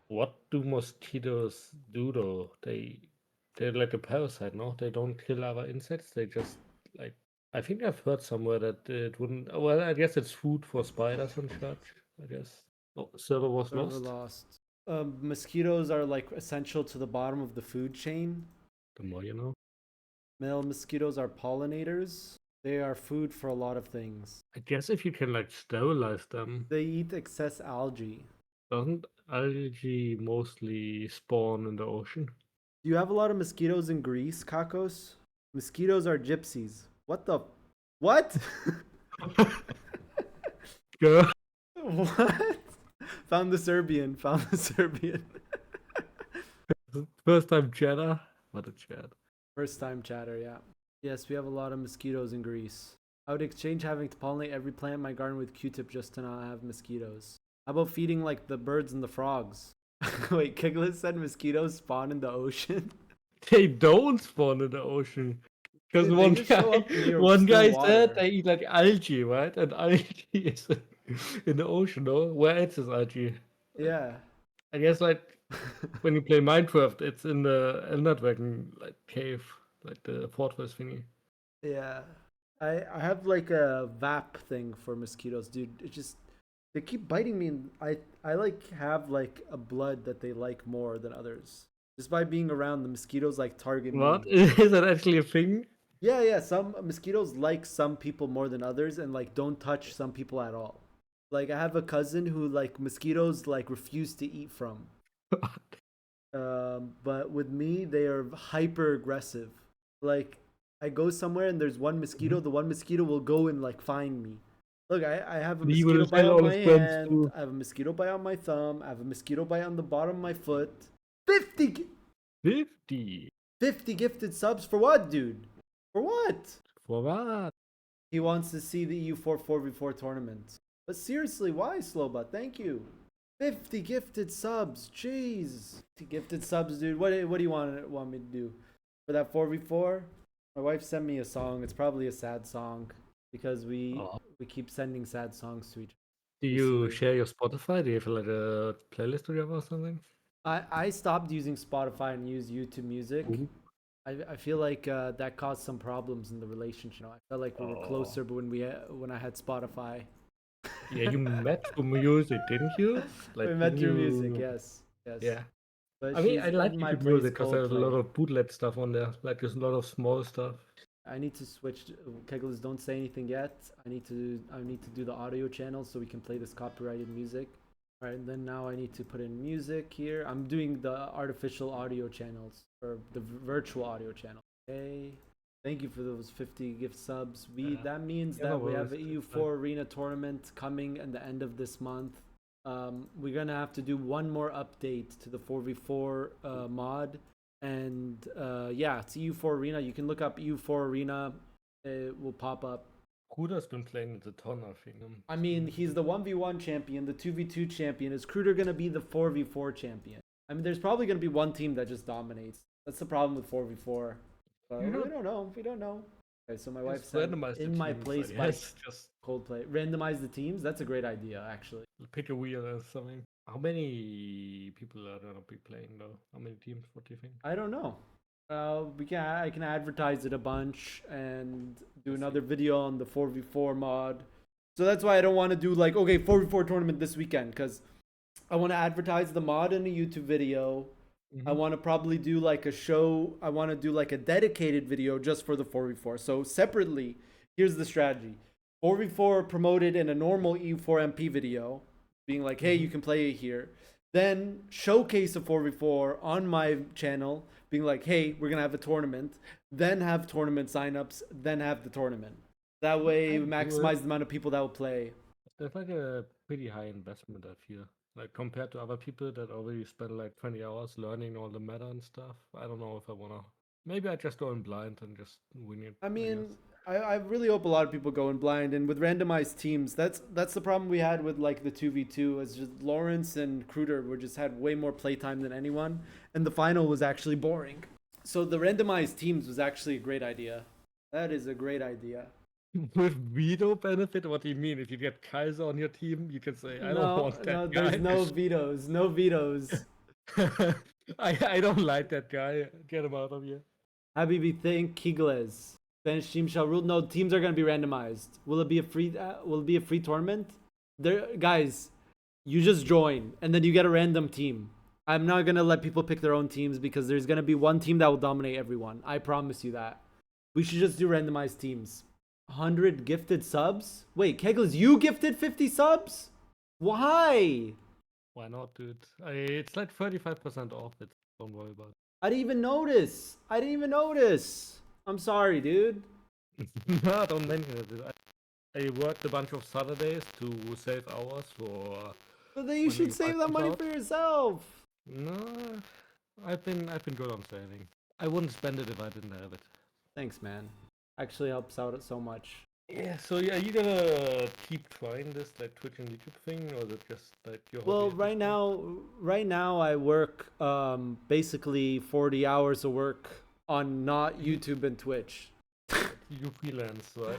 What do mosquitoes do though? They they're like a parasite, no? They don't kill other insects. They just like. I think I've heard somewhere that it wouldn't. Well, I guess it's food for spiders and such. I guess. Oh, server was Server lost. lost. Mosquitoes are like essential to the bottom of the food chain. The more you know. Male mosquitoes are pollinators. They are food for a lot of things. I guess if you can like sterilize them, They eat excess algae. doesn't algae mostly spawn in the ocean? Do you have a lot of mosquitoes in Greece, Kakos? Mosquitoes are gypsies. What the? What? Girl. What? Found the Serbian. Found the Serbian. First time chatter. What a chat. First time chatter, yeah. Yes, we have a lot of mosquitoes in Greece. I would exchange having to pollinate every plant in my garden with Q-tip just to not have mosquitoes. How about feeding like the birds and the frogs? Wait, Kiglet said mosquitoes spawn in the ocean? They don't spawn in the ocean. Because They one just show up near one still guy water. said they eat like algae, right? And algae is in the ocean, no? Where else is algae? Yeah. I guess like when you play Minecraft, it's in the Ender Dragon like cave, like the fortress thingy. Yeah. I have like a VAP thing for mosquitoes, dude. It just they keep biting me and I like have like a blood that they like more than others. Just by being around the mosquitoes like target What? me. Is that actually a thing? Yeah, some mosquitoes like some people more than others and like don't touch some people at all. Like I have a cousin who like mosquitoes like refuse to eat from. But with me they are hyper aggressive. Like I go somewhere and there's one mosquito, the one mosquito will go and like find me. Look, I have a He will mosquito bite tell on all my his friends hand, too. I have a mosquito bite on my thumb, I have a mosquito bite on the bottom of my foot. 50 50. 50 gifted subs for what, dude? For what? For what? He wants to see the EU4 4v4 tournament. But seriously, why, Slowbot? Thank you. 50 gifted subs. Jeez. 50 gifted subs, dude. What do you want me to do? For that 4v4? My wife sent me a song. It's probably a sad song. Because we keep sending sad songs to each Do you Recently. share your Spotify? Do you have like a playlist together or something? other. I stopped using Spotify and use YouTube Music. Ooh. I feel like that caused some problems in the relationship. I felt like we were closer, but when I had Spotify. Yeah, you met through music, didn't you? Like, We met didn't through music, you- yes. Yeah. But I mean, I she's like in my YouTube music place because there's a lot Coldplay. of bootleg stuff on there. Like, there's a lot of small stuff. I need to switch. Kegels, don't say anything yet. I need to do the audio channel so we can play this copyrighted music. All right, and then now I need to put in music here. I'm doing the artificial audio channels or the virtual audio channel. Okay. Thank you for those 50 gift subs. That means Yeah, no that we have worries. an EU4 Arena tournament coming at the end of this month. We're gonna have to do one more update to the 4v4 mod, and yeah, it's EU4 Arena. You can look up EU4 Arena; it will pop up. Kuda's been playing it a ton, I think. I mean, he's the 1v1 champion, the 2v2 champion. Is Kruder gonna be the 4v4 champion? I mean, there's probably gonna be one team that just dominates. That's the problem with 4v4. But You know- we don't know. We don't know. Okay, so my wife Just said randomize the in my teams, place I by guess. Just Coldplay. Randomize the teams. That's a great idea, actually. pick a wheel or something. How many people are gonna be playing though? How many teams? What do you think? I don't know. I can advertise it a bunch and do another video on the 4v4 mod. So that's why I don't want to do like, okay, 4v4 tournament this weekend, because I want to advertise the mod in a YouTube video. I want to probably do like a show. I want to do like a dedicated video just for the 4v4. So separately, here's the strategy. 4v4 promoted in a normal EU4 MP video, being like, hey, you can play it here. Then showcase a 4v4 on my channel, being like, hey, we're going to have a tournament. Then have tournament signups, then have the tournament. That way, we maximize the amount of people that will play. There's like a pretty high investment, I feel. Like compared to other people that already spend like 20 hours learning all the meta and stuff. I don't know if I wanna. Maybe I just go in blind and just wing it. I mean, guess. I really hope a lot of people go in blind, and with randomized teams, that's the problem we had with like the 2v2. Is just Lawrence and Kruder were just had way more playtime than anyone, and the final was actually boring. So the randomized teams was actually a great idea. That is a great idea. With veto benefit, what do you mean? If you get Kaiser on your team, you can say, I don't want that no, guy. there's no vetoes. No vetoes. I don't like that guy. Get him out of here. Habibi, think Kigles. Spanish team shall rule. No, teams are gonna be randomized. Will it be a free? Will it be a free tournament? There, guys, you just join and then you get a random team. I'm not gonna let people pick their own teams because there's gonna be one team that will dominate everyone. I promise you that. We should just do randomized teams. 100 gifted subs? Wait, Kegels, you gifted 50 subs? Why? Why not, dude? It's like 35% off it. Don't worry about I didn't even notice. I'm sorry, dude. it. No, don't mention it. I worked a bunch of Saturdays to save hours for. But then you When should you save find that them money out? for yourself. No, I've been good on saving. I wouldn't spend it if I didn't have it. Thanks, man. Actually helps out so much. Yeah. So are you gonna keep trying this like Twitch and YouTube thing, or is it just like your? Well, hobby at this right now I work basically 40 hours of work on not YouTube and Twitch. point? You freelance, right?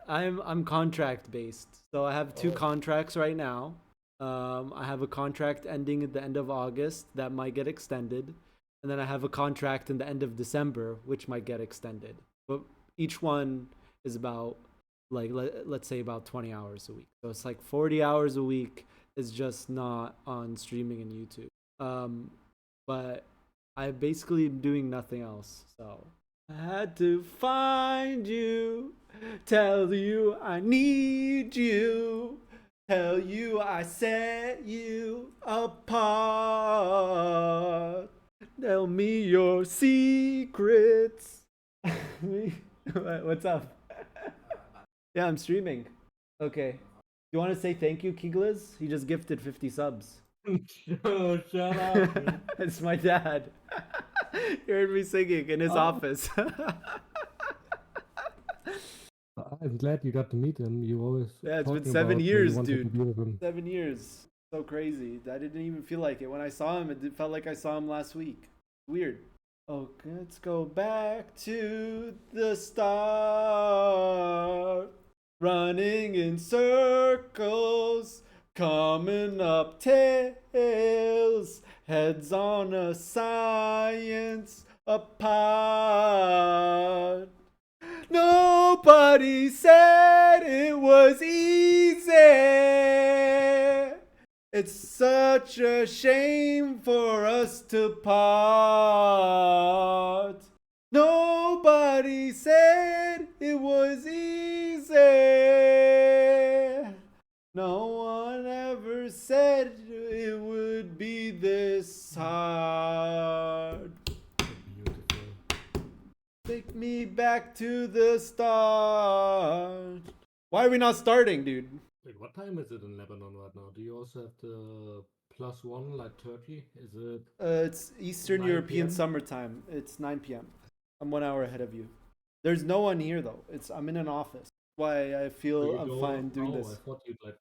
I'm contract based. So I have two Oh. contracts right now. I have a contract ending at the end of August that might get extended, and then I have a contract in the end of December which might get extended. But each one is about like let's say about 20 hours a week. So it's like 40 hours a week is just not on streaming and YouTube. But I basically am doing nothing else. So I had to find you, tell you I need you, tell you I set you apart. Tell me your secrets. What's up? Yeah, I'm streaming. Okay. You want to say thank you, Kiglas? He just gifted 50 subs. Oh, shut up. man. It's my dad. You heard me singing in his office. I'm glad you got to meet him. You always. Yeah, it's been talking 7 about you years, wanted to dude. be with him. 7 years. So crazy. I didn't even feel like it. When I saw him, it felt like I saw him last week. Weird. Okay, let's go back to the start. Running in circles, coming up tails, heads on a science apart. Nobody said it was easy. It's such a shame for us to part. Nobody said it was easy. No one ever said it would be this hard. Beautiful. Take me back to the start. Why are we not starting, dude? Wait, what time is it in Lebanon right now? Do you also have the +1 like Turkey? Is it? It's Eastern 9 European PM? summertime. It's 9 p.m. I'm 1 hour ahead of you. There's no one here though. I'm in an office. Why I Do feel you I'm go- fine doing oh, this. I thought you'd like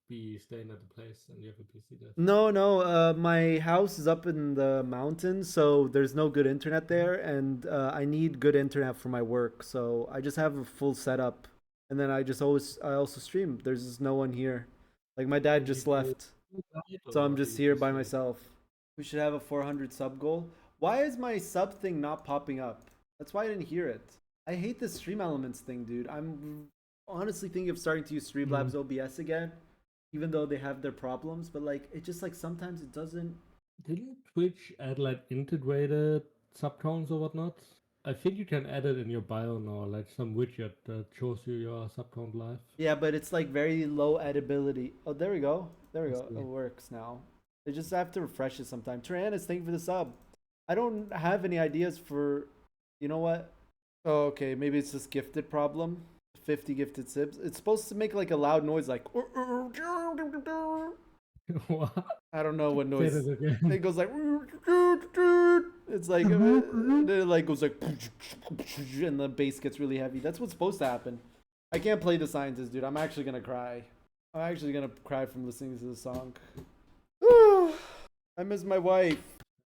be staying at the place and you have a PC there. No, my house is up in the mountains, so there's no good internet there, and I need good internet for my work. So I just have a full setup, and then I also stream. There's just no one here. Like my dad just left, so I'm just here by myself. We should have a 400 sub goal. Why is my sub thing not popping up? That's why I didn't hear it. I hate this Stream Elements thing, dude. I'm honestly thinking of starting to use Streamlabs OBS again, even though they have their problems. But like, it just like sometimes it doesn't. Didn't Twitch add like integrated subcounts or whatnot? I think you can add it in your bio now, like some widget that shows you your subcount live. Yeah, but it's like very low editability. Oh, there we go. There we I go. see. It works now. They just have to refresh it sometime. Tyrannis, thank you for the sub. I don't have any ideas for. You know what? Oh, okay. Maybe it's this gifted problem. 50 gifted subs. It's supposed to make like a loud noise, like. What? I don't know what Say noise. that again. It goes like. It's like. It like goes like. And the bass gets really heavy. That's what's supposed to happen. I can't play the scientist, dude. I'm actually gonna cry. I'm actually gonna cry from listening to this song. I miss my wife.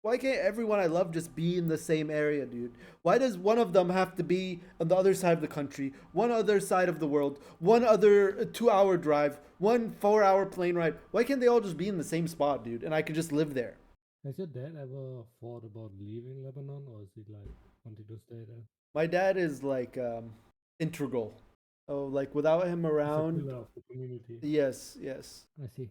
Why can't everyone I love just be in the same area, dude? Why does one of them have to be on the other side of the country, one other side of the world, one other 2-hour drive, one 4-hour plane ride? Why can't they all just be in the same spot, dude? And I could just live there. Has your dad ever thought about leaving Lebanon, or is he like wanting to stay there? My dad is like integral. Oh, like without him He's a around, pillar of the community. yes, yes. I see.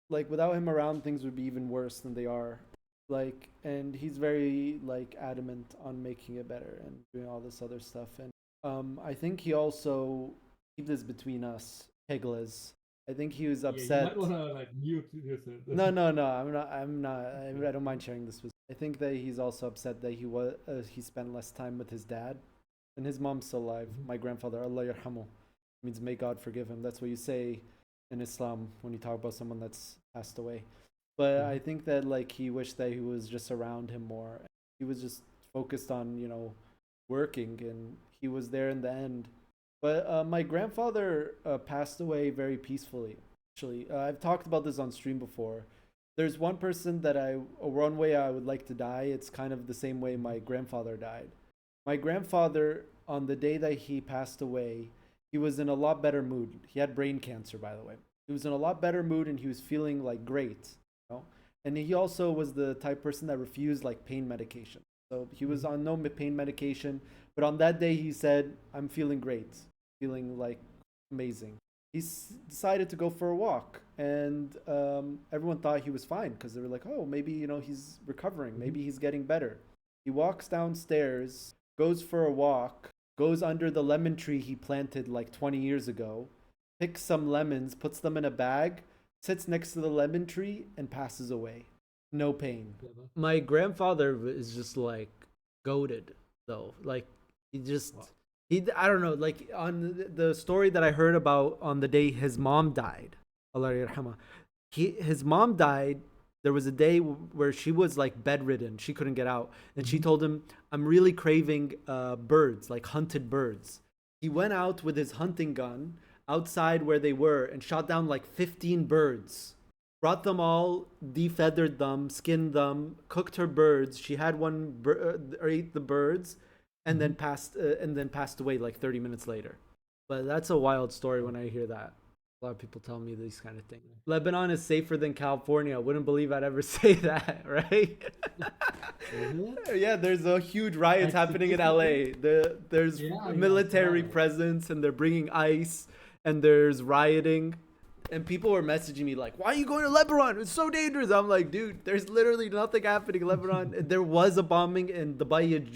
Like without him around, things would be even worse than they are. Like, and he's very like adamant on making it better and doing all this other stuff. And I think he also, keep this between us, Hegles. I think he was Yeah, upset. you might wanna like mute yourself. No, no, no. I'm not. I don't mind sharing this with. I think that he's also upset that he spent less time with his dad, and his mom's still alive. My grandfather, Allah yarhamu, means may God forgive him. That's what you say in Islam when you talk about someone that's passed away. But I think that like he wished that he was just around him more. He was just focused on working, and he was there in the end. But my grandfather passed away very peacefully. Actually, I've talked about this on stream before. There's one person that one way I would like to die. It's kind of the same way my grandfather died. My grandfather, on the day that he passed away, he was in a lot better mood. He had brain cancer, by the way. He was in a lot better mood and he was feeling like great, you know. And he also was the type person that refused like pain medication. So he was on no pain medication, but on that day he said, "I'm feeling great, feeling like amazing." He decided to go for a walk, and everyone thought he was fine because they were like, "Oh, maybe he's recovering, maybe he's getting better." He walks downstairs, goes for a walk, goes under the lemon tree he planted like 20 years ago, picks some lemons, puts them in a bag, sits next to the lemon tree, and passes away. No pain. My grandfather is just like goated though. Like he just I don't know, like on the story that I heard about on the day his mom died, Allah yarhamah. His mom died. There was a day where she was like bedridden. She couldn't get out. And she told him, "I'm really craving birds, like hunted birds." He went out with his hunting gun outside where they were and shot down like 15 birds. Brought them all, defeathered them, skinned them, cooked her birds. She had one ate the birds, and then passed away like 30 minutes later. But that's a wild story when I hear that. A lot of people tell me these kind of things. Lebanon is safer than California. I wouldn't believe I'd ever say that, right? Yeah, there's a huge riots happening in LA. There's military presence, and they're bringing ICE, and there's rioting. And people were messaging me like, "Why are you going to Lebanon? It's so dangerous." I'm like, dude, there's literally nothing happening in Lebanon. There was a bombing in in Dahiyah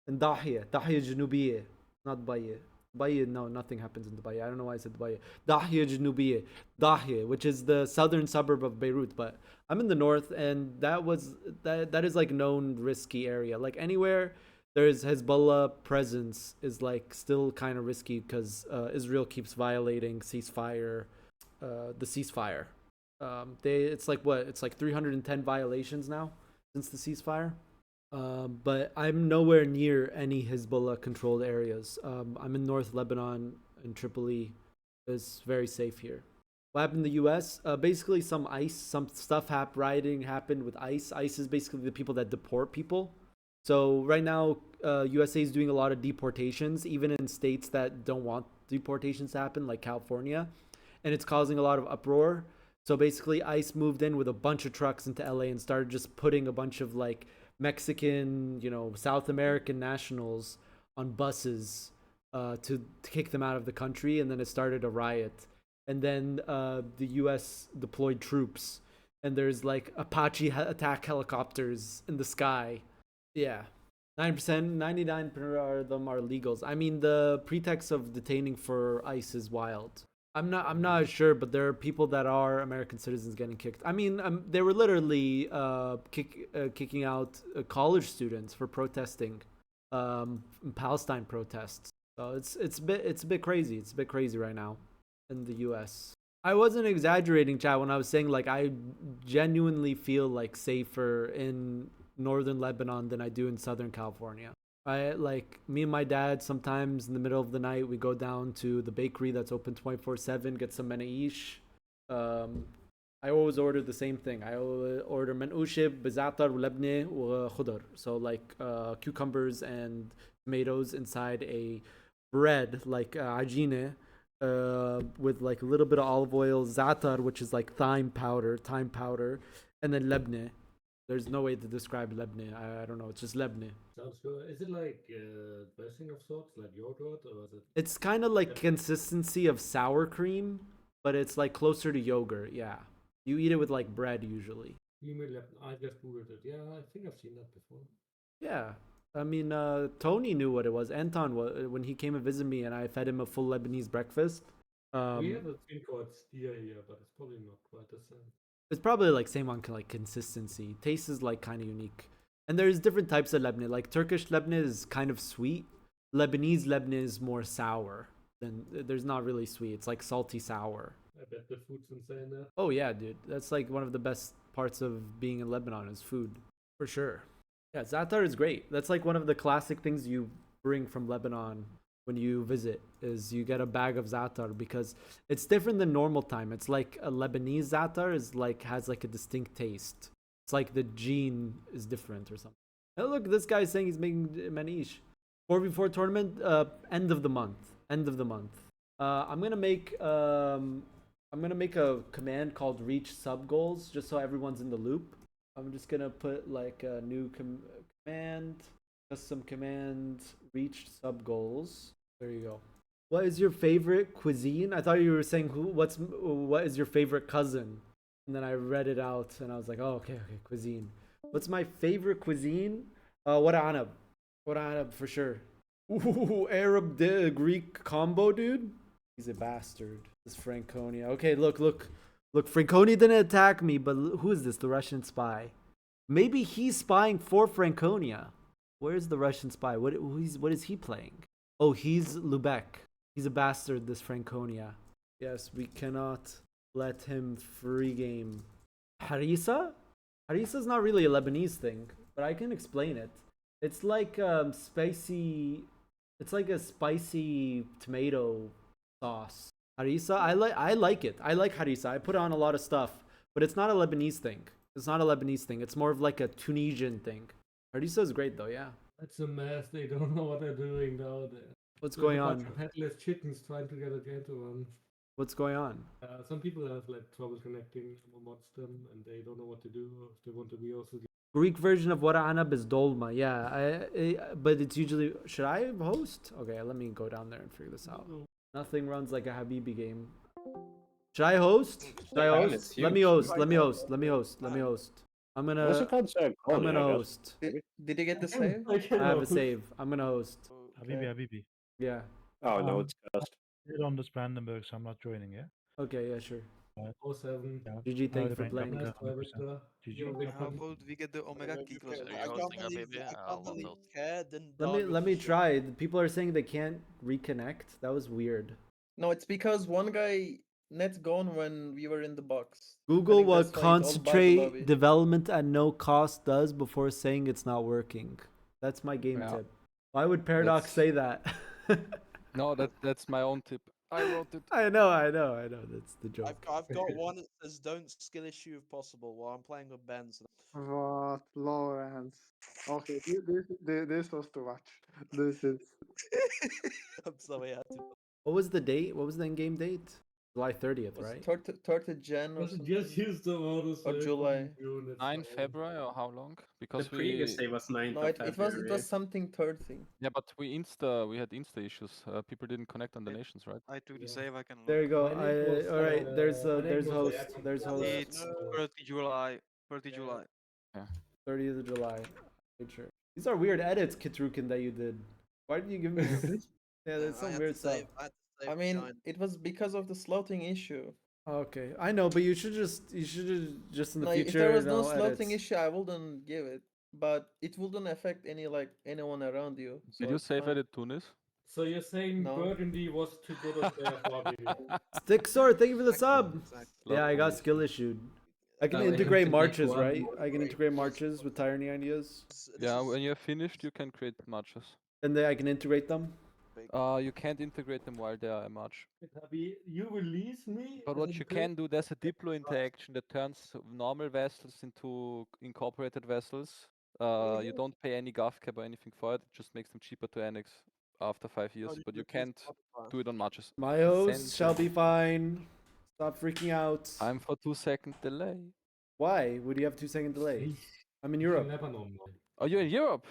Janubiyah, not Bayah. Bayah, no, nothing happens in Dubai. I don't know why I said Dubai. Dahiyah Janubiyah, Dahiyah, which is the southern suburb of Beirut. But I'm in the north, and that is like known risky area. Like anywhere there's Hezbollah presence is like still kind of risky because Israel keeps violating the ceasefire. It's like 310 violations now since the ceasefire. But I'm nowhere near any Hezbollah controlled areas. I'm in North Lebanon, in Tripoli. It's very safe here. What happened in the U.S.? Basically, some stuff rioting happened with ICE. ICE is basically the people that deport people. So right now, USA is doing a lot of deportations, even in states that don't want deportations to happen, like California, and it's causing a lot of uproar. So basically, ICE moved in with a bunch of trucks into LA and started just putting a bunch of like Mexican, South American nationals on buses to kick them out of the country, and then it started a riot. And then the U.S. deployed troops, and there's like Apache attack helicopters in the sky. Yeah, 9%, 99% of them are legals. I mean, the pretext of detaining for ICE is wild. I'm not sure, but there are people that are American citizens getting kicked. I mean, they were literally kicking out college students for protesting, Palestine protests. So it's a bit crazy. It's a bit crazy right now in the U.S. I wasn't exaggerating, Chad, when I was saying like I genuinely feel like safer in northern Lebanon than I do in Southern California. Like me and my dad, sometimes in the middle of the night, we go down to the bakery that's open 24/7, get some menaish. I always order the same thing. I order menushib, bizatar, lebne, khudar. So like cucumbers and tomatoes inside a bread like ajine, with like a little bit of olive oil, zatar, which is like thyme powder, and then lebne. There's no way to describe lebne. I don't know. It's just lebne. Sounds good. Is it like dressing of sorts, like yogurt, or is it? It's kind of like consistency of sour cream, but it's like closer to yogurt. Yeah, you eat it with like bread usually. I just googled it. Yeah, I think I've seen that before. Yeah, I mean, Tony knew what it was. Anton, when he came and visited me, and I fed him a full Lebanese breakfast. We have a thing called steer here, but it's probably not quite the same. It's probably like same on like consistency. Taste is like kind of unique, and there's different types of lebne. Like Turkish lebne is kind of sweet. Lebanese lebne is more sour. Then there's not really sweet. It's like salty sour. I bet the food's insane there. Oh yeah, dude. That's like one of the best parts of being in Lebanon is food, for sure. Yeah, za'atar is great. That's like one of the classic things you bring from Lebanon when you visit is you get a bag of za'atar because it's different than normal time. It's like a Lebanese za'atar is like has like a distinct taste. It's like the gene is different or something. Oh, look, this guy's saying he's making manish. 4v4 tournament, end of the month. End of the month. I'm gonna make a command called reach sub goals just so everyone's in the loop. I'm just gonna put like a new command, custom command, reach sub goals. There you go. What is your favorite cuisine? I thought you were saying what is your favorite cousin? And then I read it out and I was like, oh, okay, cuisine. What's my favorite cuisine? What anab for sure. Ooh, Arab Greek combo, dude. He's a bastard. This Franconia. Okay, look. Franconia didn't attack me, but who is this? The Russian spy. Maybe he's spying for Franconia. Where's the Russian spy? What is he playing? Oh, he's Lubeck. He's a bastard, this Franconia. Yes, we cannot let him free game. Harissa? Harissa's not really a Lebanese thing, but I can explain it. It's like spicy. It's like a spicy tomato sauce. Harissa, I like it. I like harissa. I put on a lot of stuff, but it's not a Lebanese thing. It's not a Lebanese thing. It's more of like a Tunisian thing. Harissa is great though, yeah. It's a mess. They don't know what they're doing now. What's going on? Headless chickens trying to get a game to run. What's going on? Some people have like trouble connecting mods them, and they don't know what to do if they want to be also. Greek version of what anab is dolma. Yeah, but it's usually. Should I host? Okay, let me go down there and figure this out. Nothing runs like a Habibi game. Should I host? Let me host. I'm gonna host. Did you get the save? I have a save. I'm gonna host. Habibi. Yeah. Oh, no, it's cast. Still on this Brandenburg, so I'm not joining, yeah? Okay, yeah, sure. 07. Yeah. GG, thank you for Thank playing. you. How about we get the Omega key closer? I can't believe Care didn't Let me try. People are saying they can't reconnect. That was weird. No, it's because one guy net's gone when we were in the box. Google think what that's why it's all bug lobby. concentrate development at no cost does before saying it's not working. That's my game tip. Why would Paradox say that? No, that's my own tip. I wrote it. I know. That's the joke. I've got one that says don't skill issue if possible while I'm playing with Ben. So What, Lawrence? Okay, this was too much. This is. I'm sorry, I had to. What was the date? What was the in-game date? July 30th, right? 30th Jan or Just something. use the modus Or July. 9 February or how long? Because The previous day was 9th No, of it February. was something 30. Yeah, but we had Insta issues. People didn't connect on the nations, right? I took the save. I can. There you go. All right. There's was host. the There's host. It's 30 July. 30 July. 30th of July. Made sure. These are weird edits, Kitrukin, that you did. Why did you give me? Yeah, there's some weird stuff. I mean, it was because of the slotting issue. Okay, I know, but you should just in the No, future. if there was no edits. slotting issue, I wouldn't give it. But it wouldn't affect anyone around you. Did so you it's save fine. edit Tunis? So you're saying No. Burgundy was too good of their hobby? Stick sword, thank you for the sub. Exactly. Yeah, I got skill issued. I can integrate marches, right? I can integrate marches with Tyranny ideas, Yeah, when you're finished, you can create matches. and then I can integrate them. You can't integrate them while they are a match. Habi, you release me? But what you can do, there's a Diplo interaction that turns normal vessels into incorporated vessels. You don't pay any GAF cap or anything for it, it just makes them cheaper to annex. after 5 years, but you can't do it on matches. My host Send shall it. be fine. Stop freaking out. I'm for 2-second delay. Why would you have 2-second delay? I'm in Europe. Lebanon, man. Oh, you're in Europe?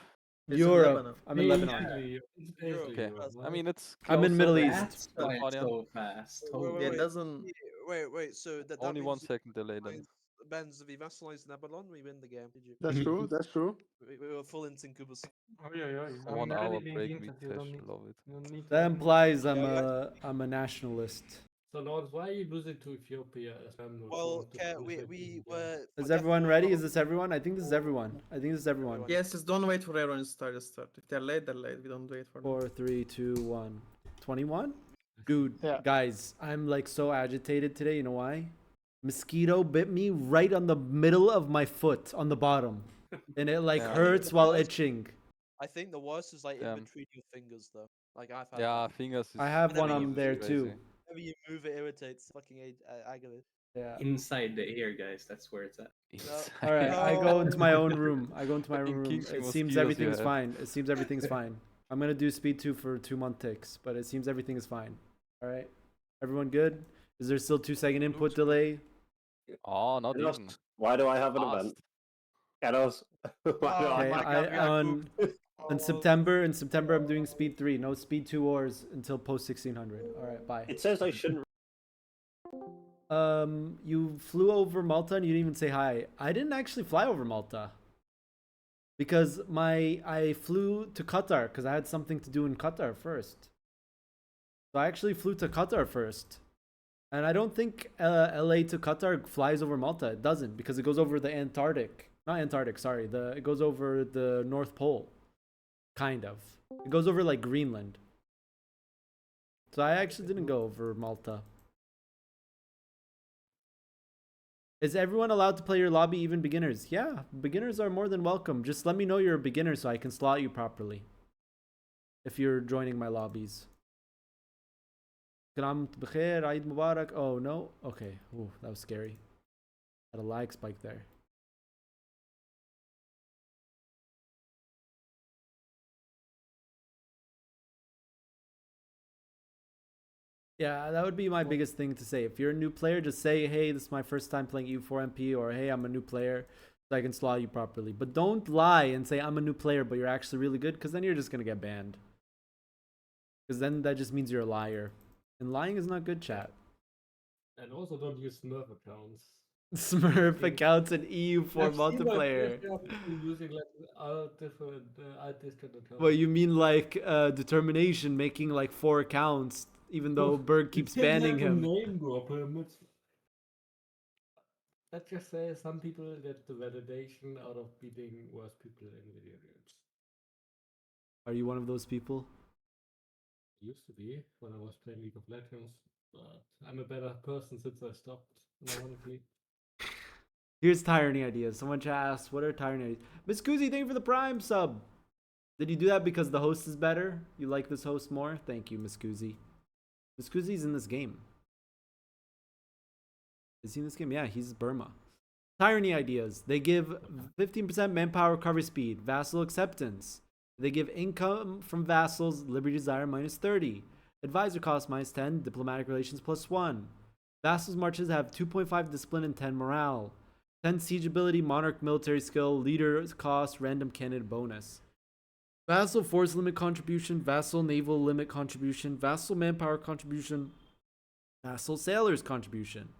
It's in Europe. Lebanon. I'm in Lebanon. Basically, it's basically Okay. Europe, I right? mean, it's I'm in closer Middle than East. That's why it's California. so fast. Yeah, it doesn't. Wait. So that Only means 1 second delay then. Benz, if you vassalized Lebanon, we win the game. Did you? That's true. That's true. We were full in Incubus. Oh, yeah. I 1 mean, hour everything break means week that you don't cash. need- Love it. you don't need to That have more- implies Yeah, I'm a nationalist. So, Lord, why are you losing to Ethiopia? Well, we were. Is everyone ready? Is this everyone? I think this is everyone. Yes, just don't wait for everyone to start. Just start. If they're late, they're late. We don't wait for them. 4, 3, 2, 1. 21? Dude, Yeah. guys, I'm like so agitated today. You know why? Mosquito bit me right on the middle of my foot on the bottom. And it like Yeah. hurts while itching. I think the worst is like in Damn. between your fingers, though. Like I've had. Yeah, that. fingers is I have one Whenever on you there crazy. too. Whenever you move, it irritates. Fucking agony. Yeah. Inside the ear, guys. That's where it's at. All right, I go into my own room. Fucking It kinky seems mosquitoes you everything's have. fine. I'm gonna do speed 2 for 2-month ticks, but it seems everything is fine. All right, everyone good? Is there still 2-second input Looks good. delay? Oh, not even. Why do I have an Fast. event? Shadows. Why do Okay, my God, we are on in September I'm doing speed 3. No speed 2 wars until post 1600. All right, bye. It says I shouldn't. You flew over Malta and you didn't even say hi. I didn't actually fly over Malta because I flew to Qatar because I had something to do in Qatar first. So I actually flew to Qatar first, and I don't think LA to Qatar flies over Malta. It doesn't because it goes over the Antarctic. Not Antarctic, sorry. It goes over the North Pole, kind of. It goes over like Greenland. So I actually didn't go over Malta. Is everyone allowed to play your lobby, even beginners? Yeah, beginners are more than welcome. Just let me know you're a beginner so I can slot you properly. If you're joining my lobbies. Kram bkhair, Eid Mubarak. Oh no? Okay. Ooh, that was scary. Had a lag spike there. Yeah, that would be my biggest thing to say. If you're a new player, just say, hey, this is my first time playing EU4 MP, or hey, I'm a new player, so I can slot you properly. But don't lie and say, I'm a new player, but you're actually really good, because then you're just going to get banned. Because then that just means you're a liar. And lying is not good, chat. And also don't use Smurf accounts. Smurf accounts in EU4 multiplayer. Using like different accounts. Well, you mean like determination, making like 4 accounts, even though Berg keeps banning him. Name drop him. Let's just say some people get the validation out of beating worse people in video games. Are you one of those people? Used to be when I was playing League of Legends, but I'm a better person since I stopped, ironically. Here's tyranny ideas. Someone asked, what are tyranny ideas? Miss Kuzi, thank you for the Prime sub. Did you do that because the host is better? You like this host more? Thank you, Miss Kuzi. Miss Kuzi's in this game. Is he in this game? Yeah, he's Burma. Tyranny ideas. They give 15% manpower recovery speed, vassal acceptance. They give income from vassals, liberty desire -30, advisor cost -10, diplomatic relations +1. Vassals marches have 2.5 discipline and 10 morale. 10 siege ability, monarch military skill, leader cost, random candidate bonus. Vassal force limit contribution, vassal naval limit contribution, vassal manpower contribution, vassal sailors contribution.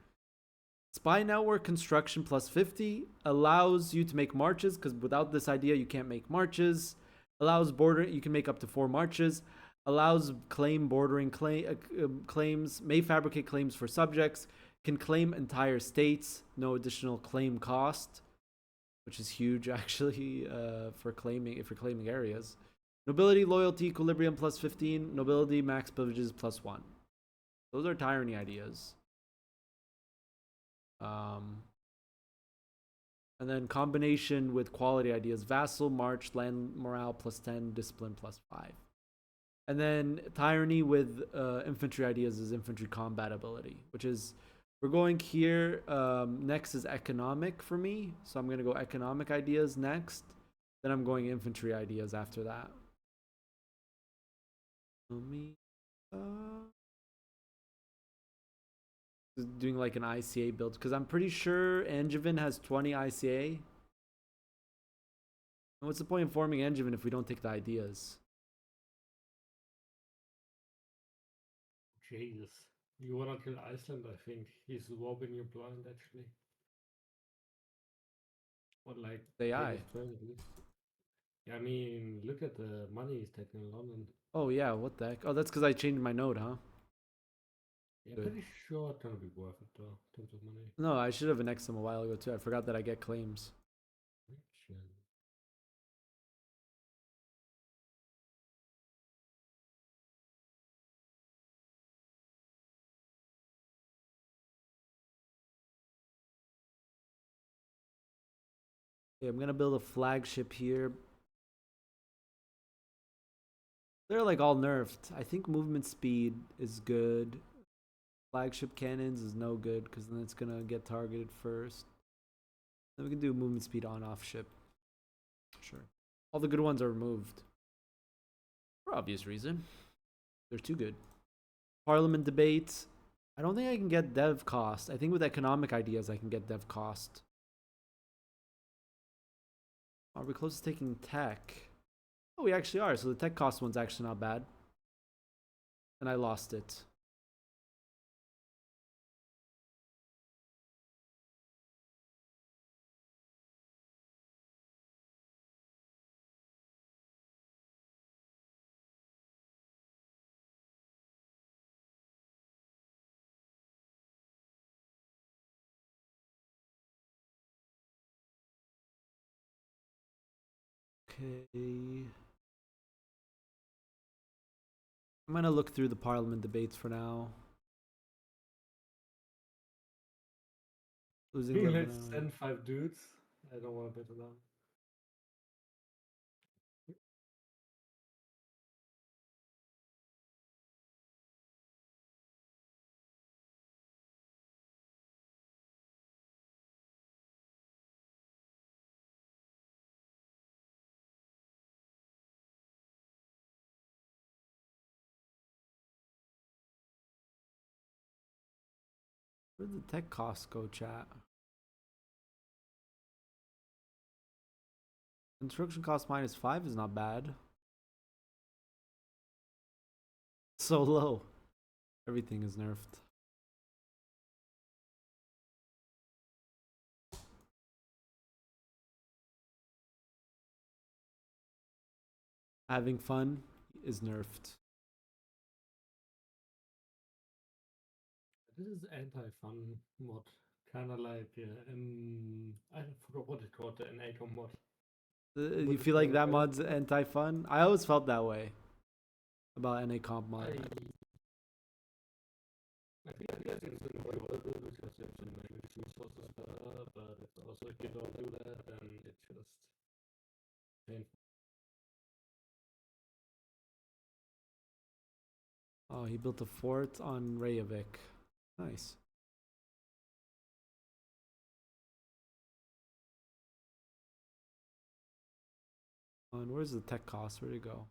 Spy network construction +50 allows you to make marches, because without this idea you can't make marches. Allows border, you can make up to 4 marches. Allows claim bordering claims, may fabricate claims for subjects, can claim entire states, no additional claim cost, which is huge actually for claiming, if you're claiming areas. Nobility, loyalty, equilibrium +15, nobility, max privileges +1. Those are tyranny ideas. And then combination with quality ideas, vassal, march, land morale +10, discipline +5. And then tyranny with infantry ideas is infantry combat ability, which is, we're going here, next is economic for me. So I'm going to go economic ideas next. Then I'm going infantry ideas after that. Let me doing like an ICA build because I'm pretty sure Angevin has 20 ICA. And what's the point of forming Angevin if we don't take the ideas? Jesus. You wanna kill Iceland, I think. He's robbing you blind, actually. Or like, AI. take his turn at least. Yeah, I mean, look at the money he's taking in London. Oh yeah, what the heck? Oh, that's because I changed my node, huh? Yeah, Good. pretty sure it's gonna be worth it though, in terms of money. No, I should have annexed them a while ago too. I forgot that I get claims. Okay, I'm gonna build a flagship here. They're like all nerfed. I think movement speed is good. Flagship cannons is no good because then it's gonna get targeted first. Then we can do movement speed on off ship. Sure. All the good ones are removed. For obvious reason. They're too good. Parliament debate. I don't think I can get dev cost. I think with economic ideas I can get dev cost. Are we close to taking tech? Oh, we actually are. So the tech cost one's actually not bad. And I lost it. Okay. I'm gonna look through the parliament debates for now. Losing Let's Lebanon. send 5 dudes. I don't want to bet on them. Where did the tech costs go, chat? Construction cost -5 is not bad. So low. Everything is nerfed. Having fun is nerfed. This is anti-fun mod. Kinda like, I forgot what it's called, an ACOM mod. You feel like that mod's anti-fun? I always felt that way about NA comp mod. I think it's enjoyable because it's in language resources better, but it's also if you don't do that, then it's just painful. Oh, he built a fort on Reykjavik. Nice. And where's the tech cost? Where'd it go?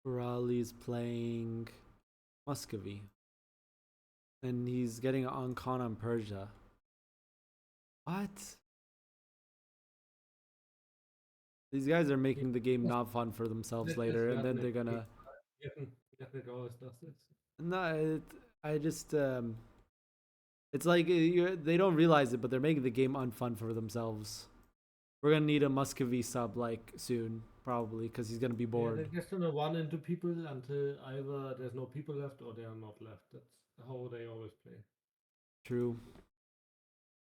Raleigh's playing Muscovy. And he's getting an Khan on Persia. What? These guys are making the game not fun for themselves later, and then they're gonna. No, I just it's like they don't realize it, but they're making the game unfun for themselves. We're gonna need a Muscovy sub like soon, probably, because he's gonna be bored. Yeah, they're just gonna run into people until either there's no people left or they are not left. That's how they always play. True.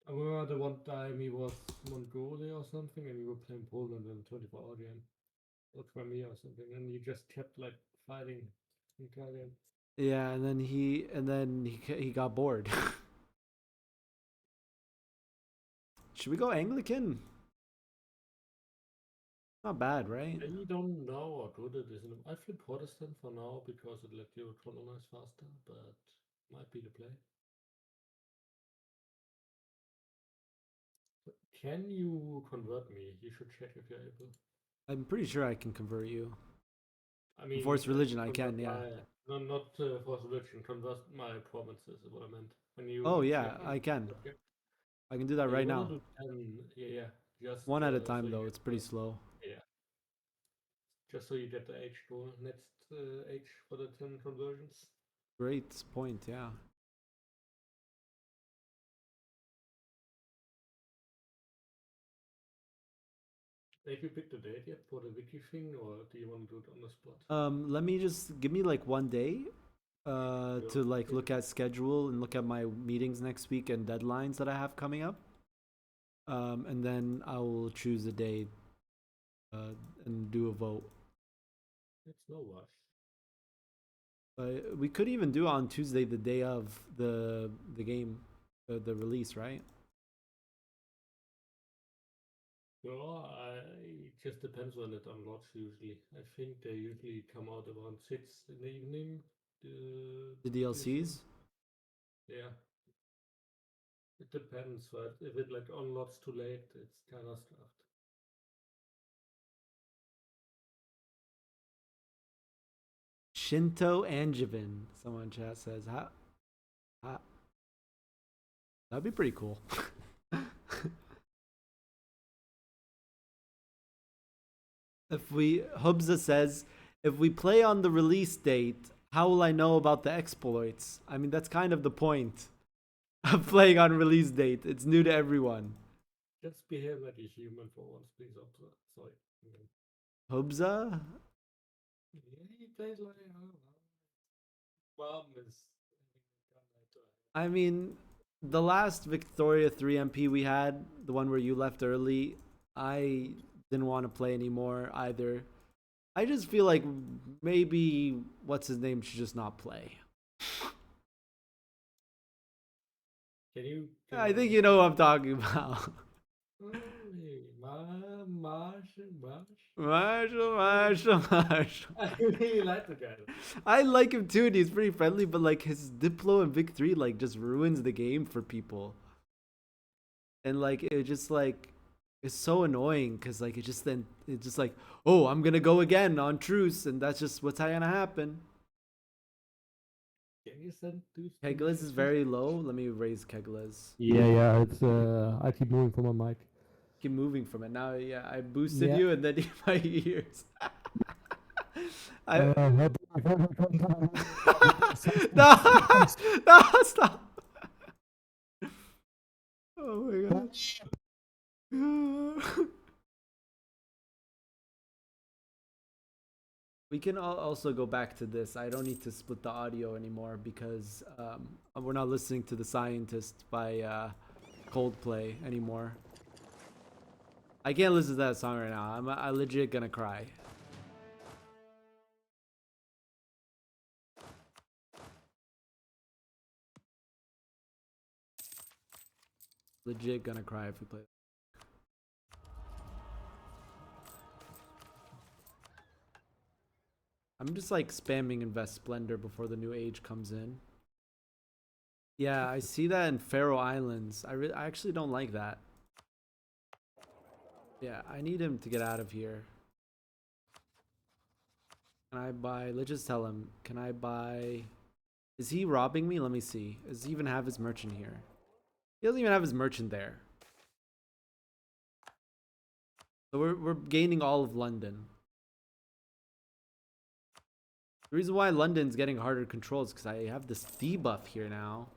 I remember the one time he was Mongolia or something, and we were playing Poland in 24-hour game, or Crimea or something, and you just kept like fighting Italian. Yeah, and then he got bored. Should we go Anglican? Not bad, right? I don't know how good it is. I flip Protestant for now because it let you colonize faster, but might be the play. But can you convert me? You should check if you're able. I'm pretty sure I can convert you. I mean, Force religion, I convert can, yeah. not force religion. Convert my provinces is what I meant. When you Oh yeah, check I can. okay. I can do that Yeah, right you now. wanna do 10, yeah. Just One at a so time you though. get It's pretty the- slow. Yeah. Just so you get the age goal, next age for the 10 conversions. Great point. Yeah. Have you picked a date yet for the wiki thing, or do you want to do it on the spot? Let me just give me like one day to like look at schedule and look at my meetings next week and deadlines that I have coming up. And then I will choose a day and do a vote. It's no rush. We could even do it on Tuesday, the day of the game, the release, right? Well, it just depends when it unlocks usually. I think they usually come out around 6 in the evening. The DLCs? Yeah. It depends, right? If it like unlocks too late, it's kind of stuffed. Shinto Angevin, someone in chat says. That'd be pretty cool. Hubza says, if we play on the release date, how will I know about the exploits? I mean, that's kind of the point of playing on release date. It's new to everyone. Just behave like a human for once, please. Sorry. Hubza? Yeah, he plays like, I don't know. Mom is. I mean, the last Victoria 3 MP we had, the one where you left early, I didn't want to play anymore either. I just feel like maybe what's his name should just not play. I think you know what I'm talking about. Marshall. I really like the guy. I like him too, and he's pretty friendly, but like his Diplo and Vic 3 like just ruins the game for people. And like it just like it's so annoying because like it's just like, oh, I'm gonna go again on truce, and that's just what's gonna happen. Can you send Kegles is very low. Let me raise Kegles. Yeah, it's I keep moving from my mic. Keep moving from it. Now, yeah, I boosted Yeah. you and then my ears. No, stop. Oh my gosh. We can also go back to this. I don't need to split the audio anymore because we're not listening to The Scientist by Coldplay anymore. I can't listen to that song right now. I'm legit gonna cry. Legit gonna cry if we play. I'm just like spamming Invest Splendor before the new age comes in. Yeah, I see that in Faroe Islands. I actually don't like that. Yeah, I need him to get out of here. Can I buy? Let's just tell him. Can I buy? Is he robbing me? Let me see. Does he even have his merchant here? He doesn't even have his merchant there. So we're gaining all of London. The reason why London's getting harder to control is because I have this debuff here now.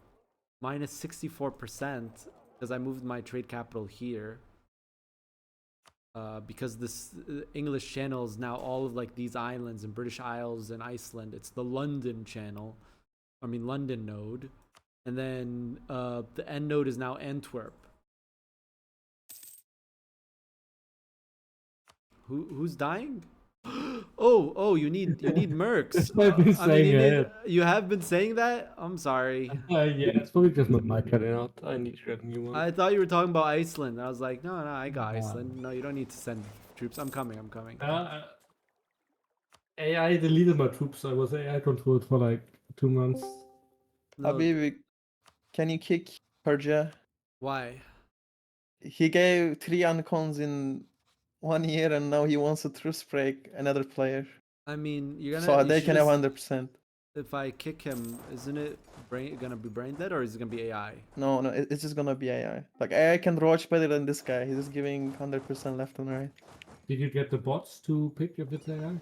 Minus 64% because I moved my trade capital here. Because this English channel is now all of like these islands and British Isles and Iceland. It's the London channel. I mean London node. And then the end node is now Antwerp. Who's dying? Oh, you need mercs. That's what I've been I mean, saying, you have been saying that. I'm sorry. Yeah, it's probably just not my cutting out. I need to get a new one. I thought you were talking about Iceland. I was like, no, I got Nah. Iceland. No, you don't need to send troops. I'm coming. AI deleted my troops. I was AI controlled for like 2 months. No, Habibi, can you kick Perja? why? He gave 3 uncons in 1 year, and now he wants to truce break another player. I mean, you're So gonna. they can have 100%. If I kick him, isn't it gonna be brain dead, or is it gonna be AI? No, it's just gonna be AI. Like AI can roach better than this guy. He's just giving 100% left and right. Did you get the bots to pick if it's AI?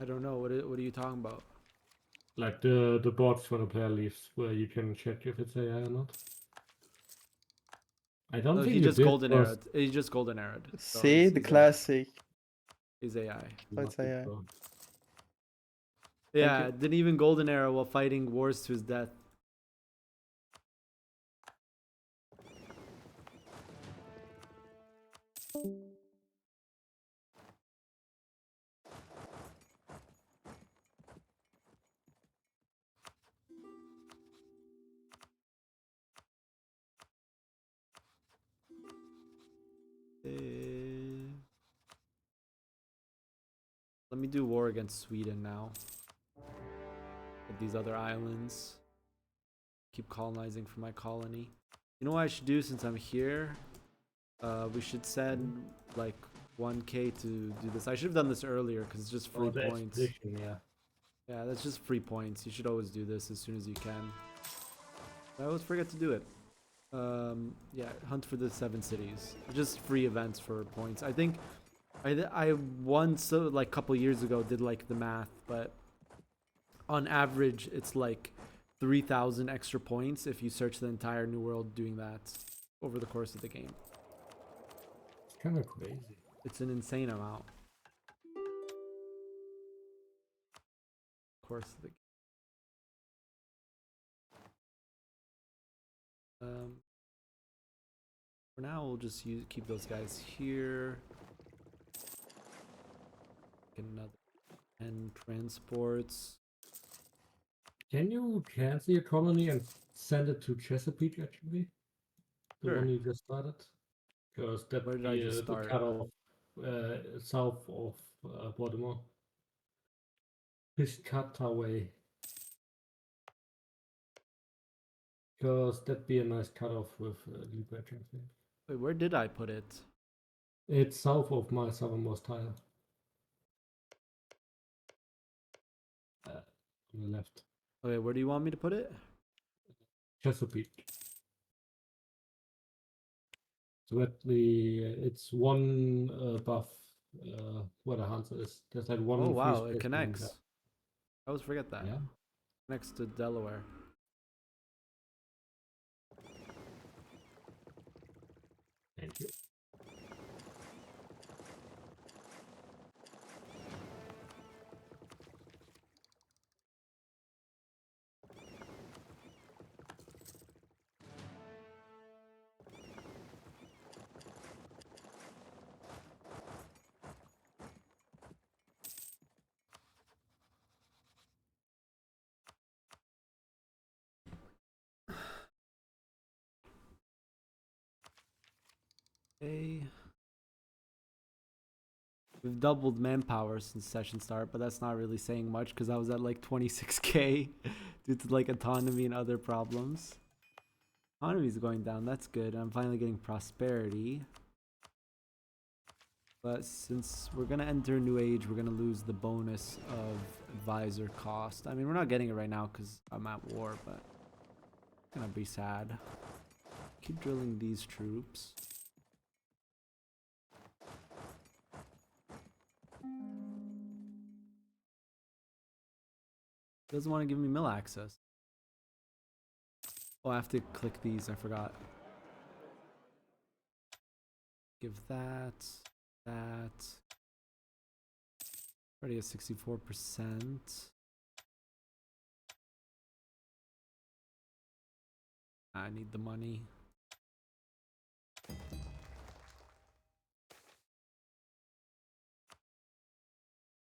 I don't know. What are you talking about? Like the bots when a player leaves, where you can check if it's AI or not. I don't think he you just did golden first. arrowed. He just golden arrowed. So See he's the AI. classic. He's AI. That's AI. Yeah, you. didn't even golden arrow while fighting wars to his death. Let me do war against Sweden now. With these other islands. Keep colonizing for my colony. You know what I should do since I'm here? We should send like 1k to do this. I should have done this earlier because it's just free points. Yeah. Yeah, that's just free points. You should always do this as soon as you can. I always forget to do it. Yeah, hunt for the 7 cities. Just free events for points. I think I once like a couple years ago did like the math, but on average it's like 3,000 extra points if you search the entire New World doing that over the course of the game. It's kind of crazy. It's an insane amount. Course of the game. For now, we'll just keep those guys here. Get another 10 transports. Can you cancel your colony and send it to Chesapeake actually? The Sure. one you just started? Because that Where did I just the start? cutoff south of Baltimore. Piscataway. Because that'd be a nice cutoff with Libra transfer. Wait, where did I put it? It's south of my southernmost tile. On the left. Okay, where do you want me to put it? Chesapeake. So at it's one above where the Hansa is. There's like one. Oh wow, free it space connects. there. I always forget that. Yeah. Next to Delaware. Thank you. Okay. We've doubled manpower since session start, but that's not really saying much because I was at like 26k due to like autonomy and other problems. Autonomy is going down, that's good. I'm finally getting prosperity. But since we're gonna enter a new age, we're gonna lose the bonus of advisor cost. I mean, we're not getting it right now because I'm at war, but it's gonna be sad. Keep drilling these troops. Doesn't want to give me mill access. Oh, I have to click these. I forgot. Give that. Already at 64%. I need the money.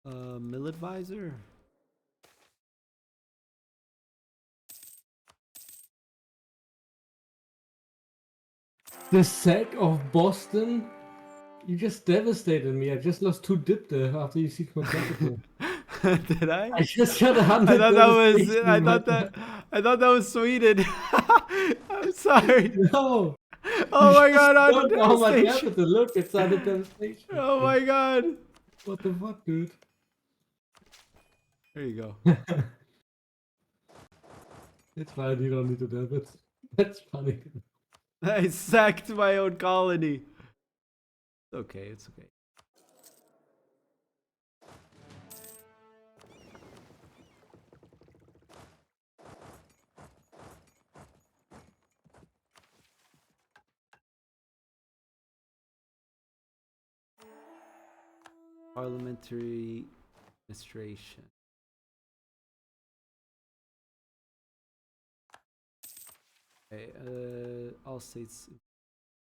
Mill advisor. The sack of Boston? You just devastated me. I just lost 2 dip there after you seek my capital. Did I? I just got 100 I thought that was. devastation, I man. thought that. I thought that was Sweden. I'm sorry. No! Oh You my just god! On got down my devastation. capital. Look, it's under devastation. Oh my god. What the fuck, dude? There you go. It's fine, you don't need to debit. That's funny. I sacked my own colony. It's okay. It's okay. Parliamentary administration. Okay, all states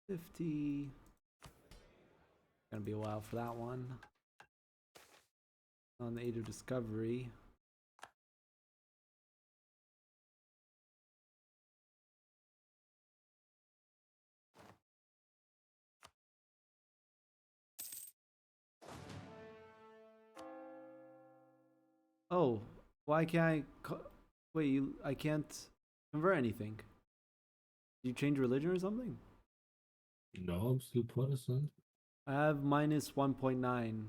50. Gonna be a while for that one. On the Age of Discovery. Oh, why can't I? Wait, I can't convert anything. Did you change religion or something? No, I'm still Protestant. I have minus 1.9.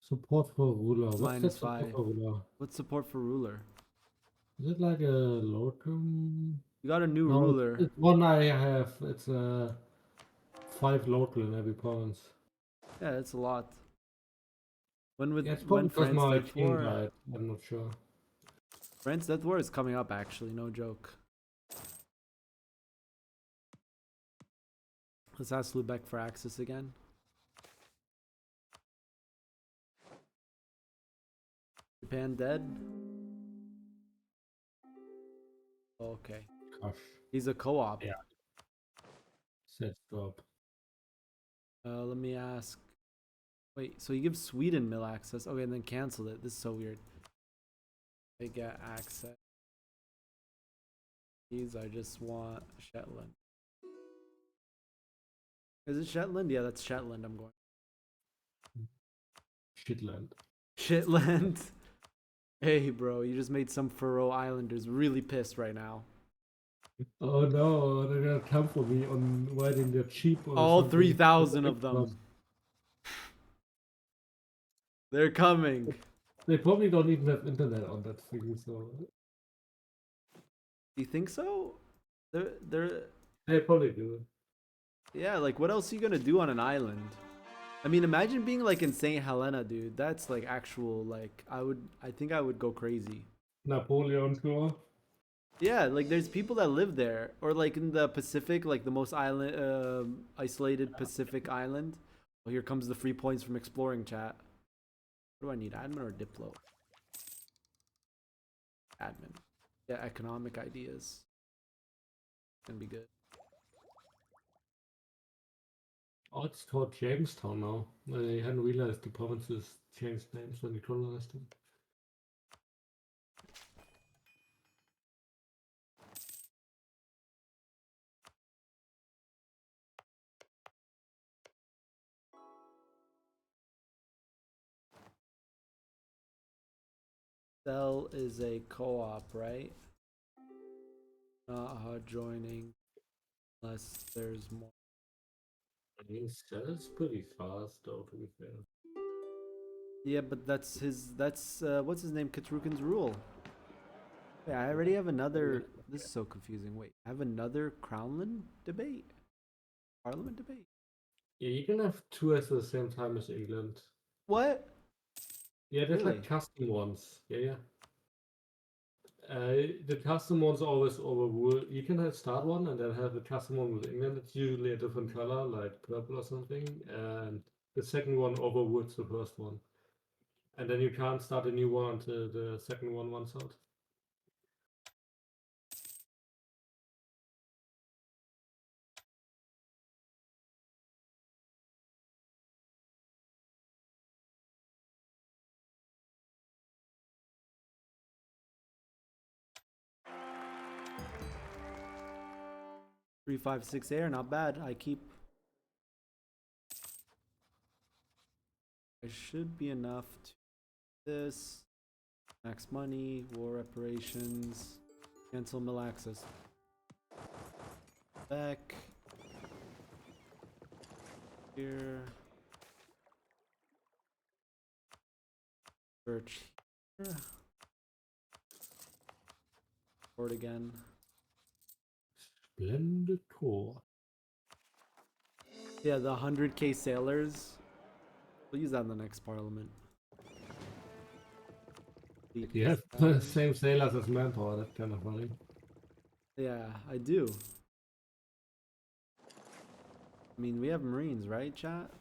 Support for ruler. What's Minus that support 5. for ruler? What's support for ruler? Is it like a locum? You got a new No, ruler. it's one I have. It's 5 local in every province. Yeah, that's a lot. When Yeah, it's probably because France my Death king War? died. I'm not sure. France Death War is coming up actually, no joke. Let's ask Lubeck for access again. Japan dead? Okay. Gosh. He's a co-op. Yeah. Set stop. Let me ask. Wait, so you give Sweden mill access? Okay, and then cancel it. This is so weird. They get access. These I just want Shetland. Is it Shetland? Yeah, that's Shetland. I'm going. Shitland. Shetland. Hey, bro, you just made some Faroe Islanders really pissed right now. Oh no, they're gonna come for me on riding their cheap or All something. 3,000 of them. They're coming. They probably don't even have internet on that thing, so Do you think so? They're they probably do. yeah, like what else are you gonna do on an island? I mean, imagine being like in St. Helena, dude. That's like actual like I think I would go crazy. Napoleon tour. Yeah, like there's people that live there, or like in the Pacific, like the most isolated Pacific island. Well, here comes the free points from exploring chat. What do I need, admin or Diplo? Admin. Yeah, economic ideas. Gonna be good. Oh, it's called Jamestown now. I hadn't realized the provinces changed names when you colonized them. Cell is a co-op, right? Not hard joining unless there's more. I mean, Cell's pretty fast though, to be fair. Yeah, but that's what's his name? Katrukin's rule. Wait, I already have another. This is so confusing. Wait, I have another Crownland debate, Parliament debate. Yeah, you can have 2 at the same time as England. What? Yeah, there's Really? like custom ones. Yeah. The custom ones always overrule. You can start one and then have the custom one with England. It's usually a different color, like purple or something. And the second one overrules the first one. And then you can't start a new one until the second one runs out. 356 air, not bad. I keep. I should be enough to this. Max money, war reparations, cancel mill access. Back. Here. Search here. Port again. Splendid core. Yeah, the 100k sailors. We'll use that in the next parliament. You have the same sailors as manpower, that's kind of funny. Yeah, I do. I mean, we have Marines, right, chat?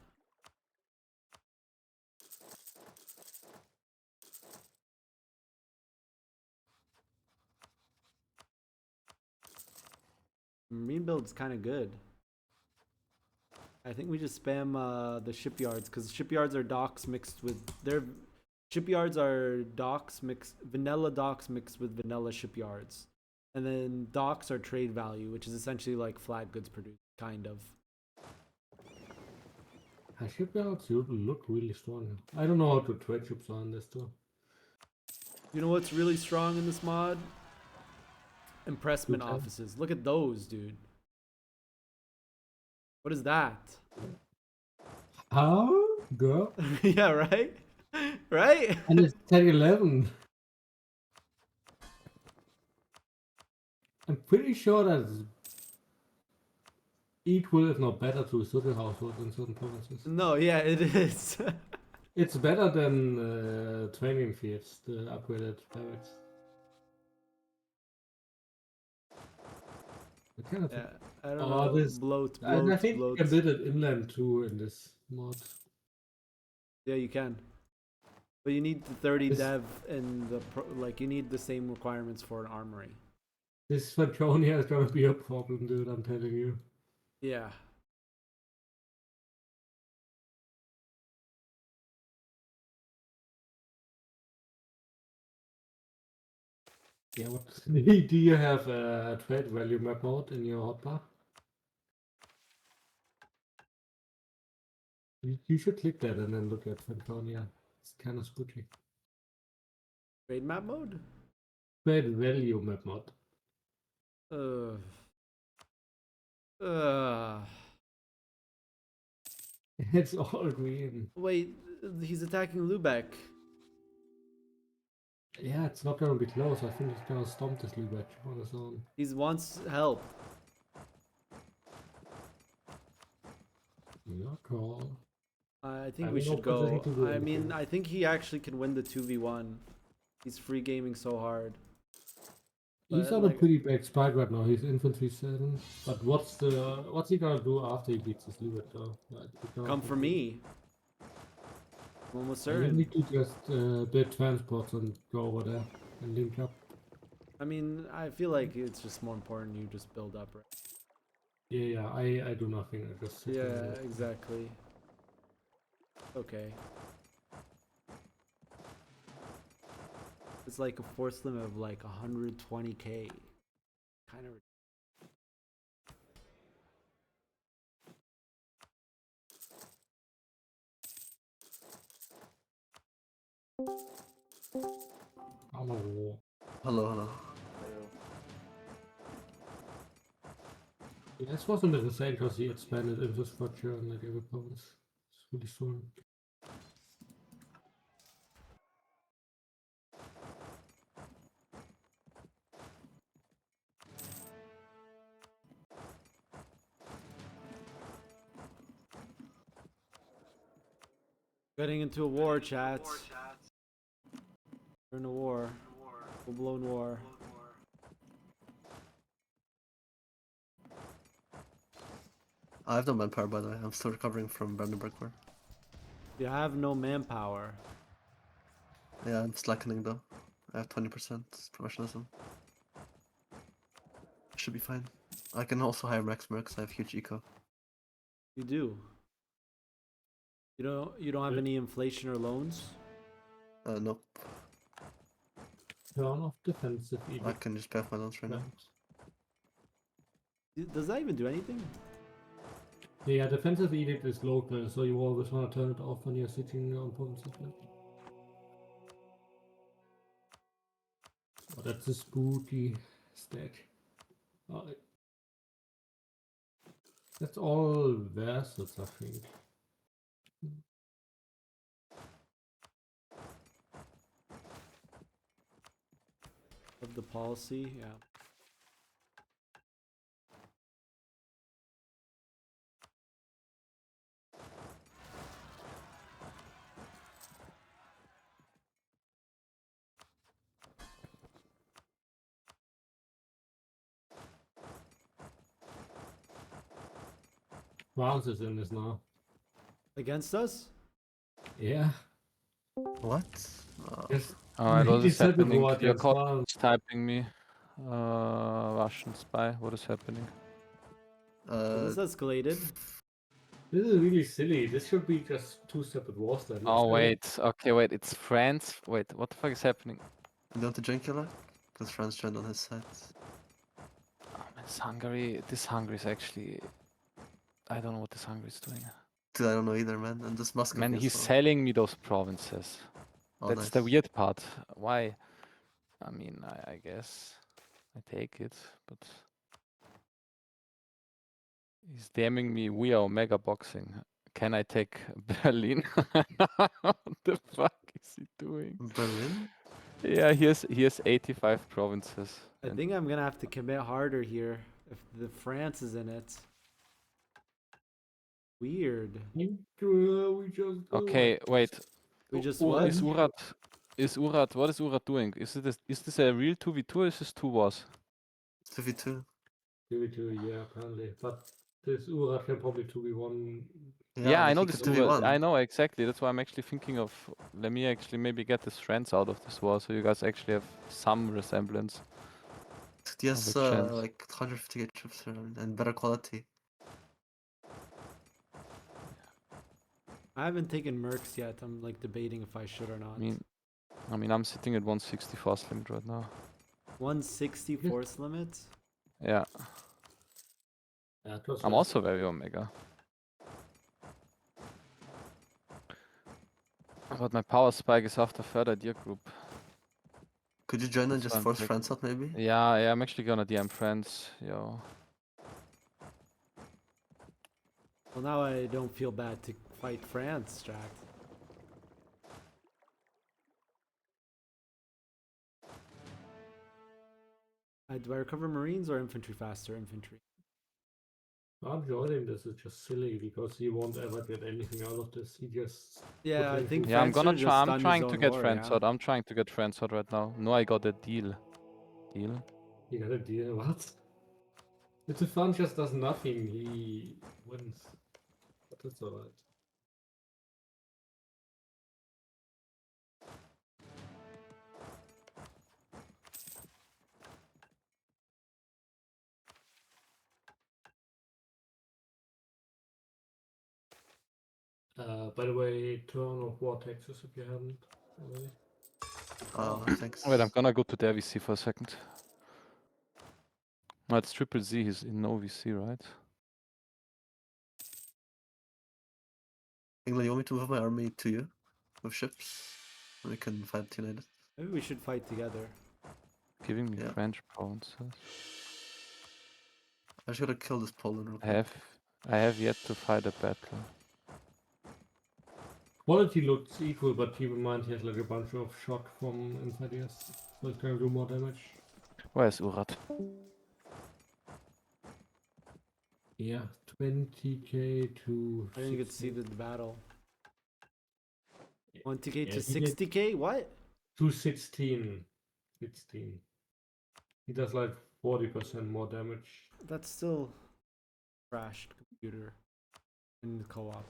Marine build's kind of good. I think we just spam the shipyards because shipyards are docks mixed with their shipyards are docks mixed vanilla docks mixed with vanilla shipyards, and then docks are trade value, which is essentially like flat goods produced, kind of. Shipyards look really strong. I don't know how to trade ships on this too. You know what's really strong in this mod? Impressment offices. Look at those, dude. What is that? How? Girl? Yeah, right? Right? And it's 10-11. I'm pretty sure that's equal, if not better, to a certain household in certain provinces. No, yeah, it is. It's better than training fields, the upgraded barracks. Yeah, I don't Oh, know. this Bloat, I think bloat. you can build it inland too in this mod. Yeah, you can. But you need the 30 This- dev and the like. You need the same requirements for an armory. This Franconia is gonna be a problem, dude. I'm telling you. Yeah. Yeah, what do you have a trade value map mode in your hotbar? You should click that and then look at Franconia. It's kind of spooky. Trade map mode. Trade value map mode. It's all green. Wait, he's attacking Lubeck. Yeah, it's not gonna be close. I think it's gonna stomp this Lübeck on his own. He wants help. Your call. I think I'm we in no should go. position to do I mean, anything. I think he actually can win the 2v1. He's free gaming so hard. He's But, on a like, pretty bad spike right now. He's infantry 7. But what's he gonna do after he beats this Lübeck though? Like, he come can't for compete. me. I'm almost You certain. need to just build transports and go over there and link up. I mean, I feel like it's just more important you just build up, right? Yeah, I do nothing. I just sit Yeah, there and wait. exactly. Okay. It's like a force limit of like 120k. Kind of. Hello. Hello. Yeah, this wasn't insane because he expanded infrastructure in like every province. It's really strong. Getting into a war, chat. We're in a war. Full-blown war. I have no manpower, by the way. I'm still recovering from Brandenburg War. You have no manpower. Yeah, I'm slackening though. I have 20% professionalism. Should be fine. I can also hire Max Mercs. I have huge eco. You do. You don't have any inflation or loans? Nope. Turn off defensive I can just pay off my loans right now. Does that even do anything? Yeah, defensive edict is local, so you always want to turn it off when you're sitting on provinces. Oh, that's a spooky stack. Alright. That's all versus, I think. Of the policy, yeah. France is in this now. Against us? Yeah. What? Yes. Alright, what Really is said happening? before Your against call France. is typing me. Russian spy, what is happening? This escalated. This is really silly. This should be just 2 separate wars then. Oh wait, okay, wait, it's France. Wait, what the fuck is happening? You want to drink your luck? Because France joined on his side. Oh man, this Hungary is actually... I don't know what this Hungary is doing. Dude, I don't know either, man. And this Muscovy Man, as he's well. selling me those provinces. Oh, That's nice. the weird part. Why? I mean, I guess I take it, but... He's DMing me, we are Omega Boxing. Can I take Berlin? What the fuck is he doing? Berlin? Yeah, he has 85 provinces. I think I'm gonna have to commit harder here if the France is in it. Weird. We just Okay, wait. We just Is what? Urat, what is Urat doing? Is this a real 2v2 or is this 2 wars? 2v2. 2v2, yeah, apparently. But this Ura can probably 2v1. Yeah, I like know he this could Urat. 2v1. I know exactly. That's why I'm actually thinking of, let me actually maybe get his friends out of this war so you guys actually have some resemblance. He has of a chance. like 150k troops and better quality. I haven't taken Mercs yet. I'm like debating if I should or not. I mean, I'm sitting at 160 fast limit right now. 160 force limit? Yeah. Yeah, I'm also very Omega. But my power spike is after further deer group. Could you join and That's just why I'm force taking- France out maybe? Yeah, I'm actually gonna DM friends, yo. Well, now I don't feel bad to fight France, Strat. Do I recover Marines or infantry faster? Infantry. I'm joining this is just silly because he won't ever get anything out of this. He just Yeah, I think Yeah, I'm France gonna should try. just I'm stun his trying to own get war, friends yeah. out. I'm trying to get friends out right now. No, I got a deal. Deal? You got a deal, what? If the fun just does nothing, he wins. But that's alright. By the way, turn off War Texas if you haven't already. Oh, thanks. Wait, I'm gonna go to their VC for a second. No, it's Triple Z. He's in no VC, right? England, you want me to move my army to you? With ships? We can fight united. Maybe we should fight together. Giving me Yeah. French provinces. I just gotta kill this Poland real quick. I have yet to fight a battle. Quality looks equal, but keep in mind he has like a bunch of shock from inside US, so it's gonna do more damage. Where's Urat? Yeah, 20k to. I didn't get to see 60. the battle. 20k Yeah, to he did 60k? What? to 16. 16. He does like 40% more damage. That's still crashed computer in the co-op.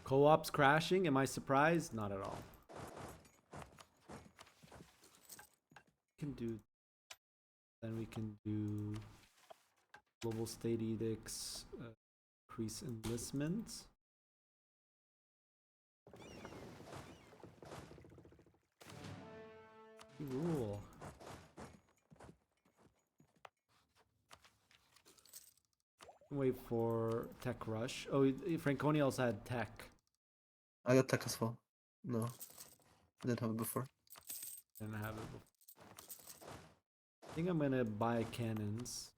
Co-op's crashing? Am I surprised? Not at all. We can do. Then we can do global state edicts, increase enlistment. Rule. Wait for tech rush. Oh, Franconia also had tech. I got tech as well. No, I didn't have it before. Didn't have it before. I think I'm gonna buy cannons.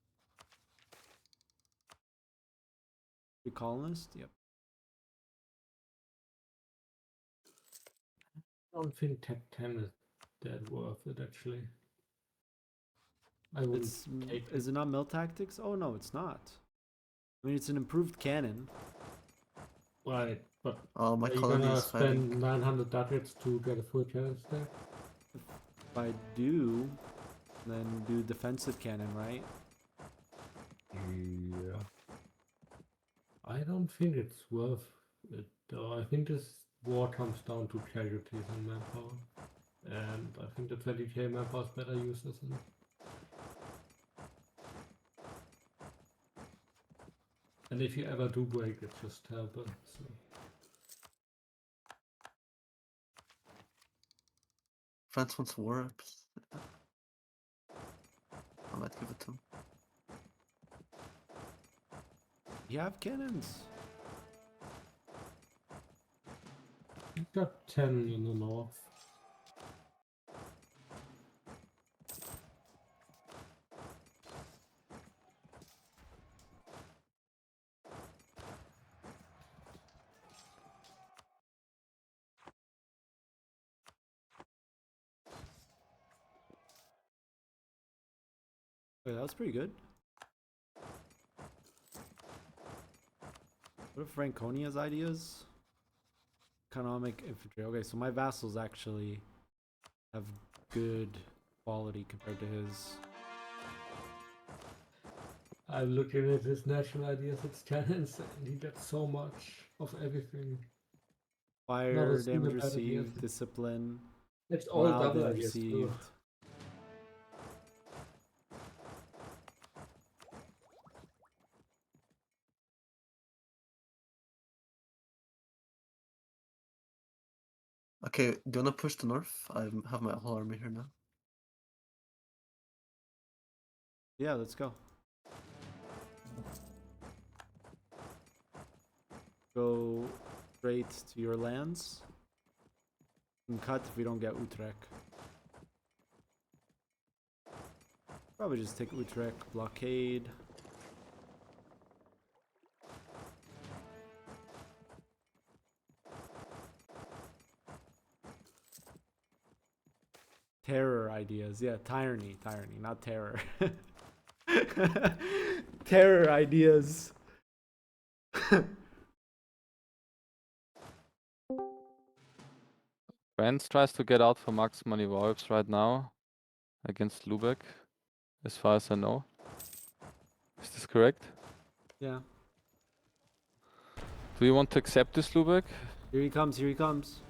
You colonist? Yep. I don't think Tech 10 is that worth it actually. I wouldn't It's take is it not mill tactics? Oh no, it's not. I mean, it's an improved cannon. Right, but Oh, my are you colony gonna is spend fighting. 900 ducats to get a full cannon stack? If I do, then do defensive cannon, right? Yeah. I don't think it's worth it though. I think this war comes down to casualties and manpower. And I think the 20k manpower is better used as an. And if you ever do break, it's just terrible. So. France wants warps. I might give it to him. You have cannons. You've got 10 in the north. Wait, that was pretty good. What are Franconia's ideas? Economic infantry. Okay, so my vassals actually have good quality compared to his. I'm looking at his national ideas, it's cannons, and he gets so much of everything. Not Fire a single damage bad idea. received, discipline, It's all morale double damage ideas too. received. Okay, do you wanna push the north? I have my whole army here now. Yeah, let's go. Go straight to your lands. And cut if we don't get Utrecht. Probably just take Utrecht, blockade. Terror ideas. Yeah, tyranny, not terror. Terror ideas. France tries to get out for max money warps right now against Lubeck, as far as I know. Is this correct? Yeah. Do you want to accept this, Lubeck? Here he comes, here he comes.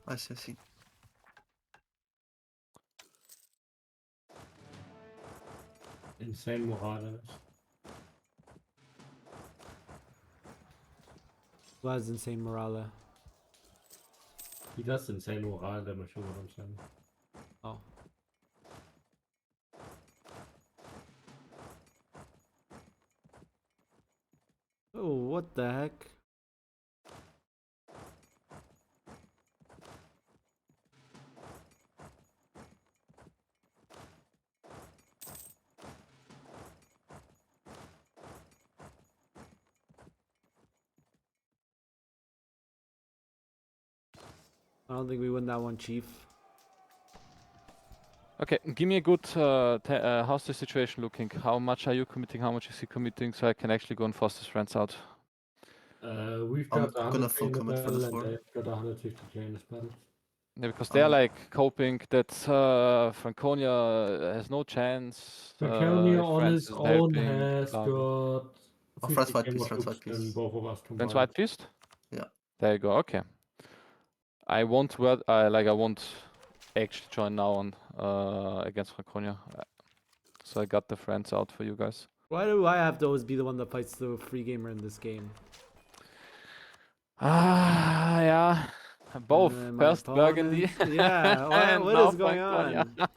I see. Insane morale. Who has insane morale? He does insane morale damage, you know what I'm saying. Oh. Oh, what the heck? I don't think we win that one, Chief. Okay, give me a good, how's the situation looking? How much are you committing? How much is he committing? So I can actually go and force his friends out. We've I'm got gonna 100k full in the commit for this battle and war. they've got 150k in this battle. Yeah, because they're like hoping that Franconia has no chance. Franconia if on France his isn't own helping, has blah, got blah. Oh, France 50k white piece, more France troops white than piece. both of us combined. France white piece? Yeah. There you go. Okay. I won't I won't actually join now on against Franconia. So I got the friends out for you guys. Why do I have to always be the one that fights the free gamer in this game? Ah, yeah. Both. My First Burgundy. opponent. Yeah, and what now is going Franconia. on?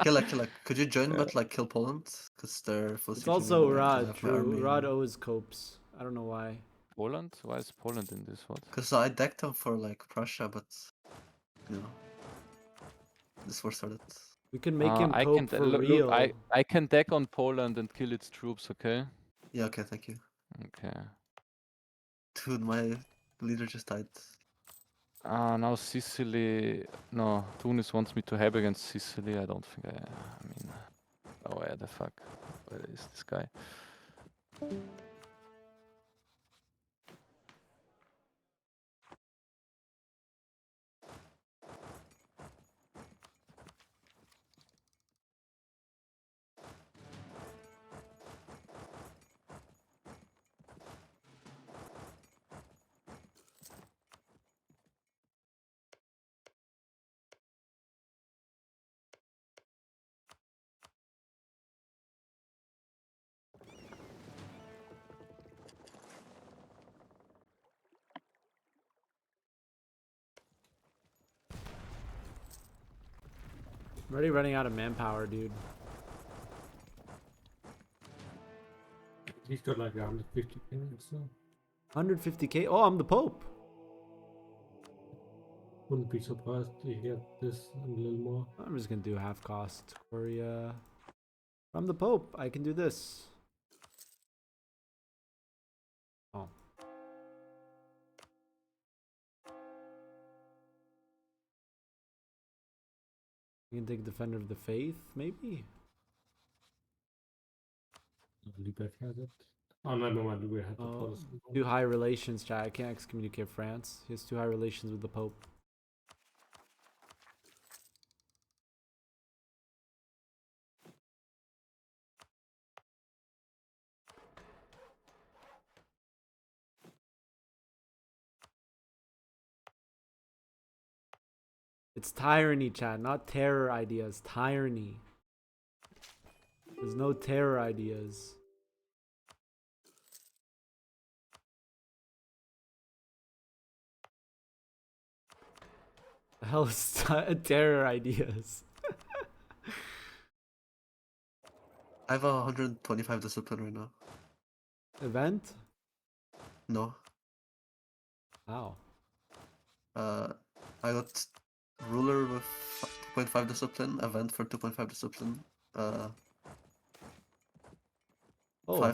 Killa, could you join but like kill Poland? Because they're full It's sieging also and I Rod, have my true. army. Rod owes copes. I don't know why. Poland? Why is Poland in this one? Because I decked them for like Prussia, but you know, this war started. We can make him I cope can for look, real. I can deck on Poland and kill its troops, okay? Yeah, okay, thank you. Okay. Dude, my leader just died. Now Sicily. No, Tunis wants me to have against Sicily. I don't think I mean. Oh, where the fuck? Where is this guy? I'm already running out of manpower, dude. He's got like 150 minutes, so 150k? Oh, I'm the Pope. wouldn't be surprised to get this and a little more. I'm just gonna do half cost. Korea. I'm the Pope. I can do this. Oh. You can take Defender of the Faith, maybe? Lübeck has it. Oh, never mind, we have the Oh, Protestant one. too high relations, chat. I can't excommunicate France. He has too high relations with the Pope. It's tyranny, chat, not terror ideas. Tyranny. There's no terror ideas. The hell is terror ideas? I have 125 discipline right now. Event? No. How? I got ruler with 2.5 discipline, event for 2.5 discipline, 5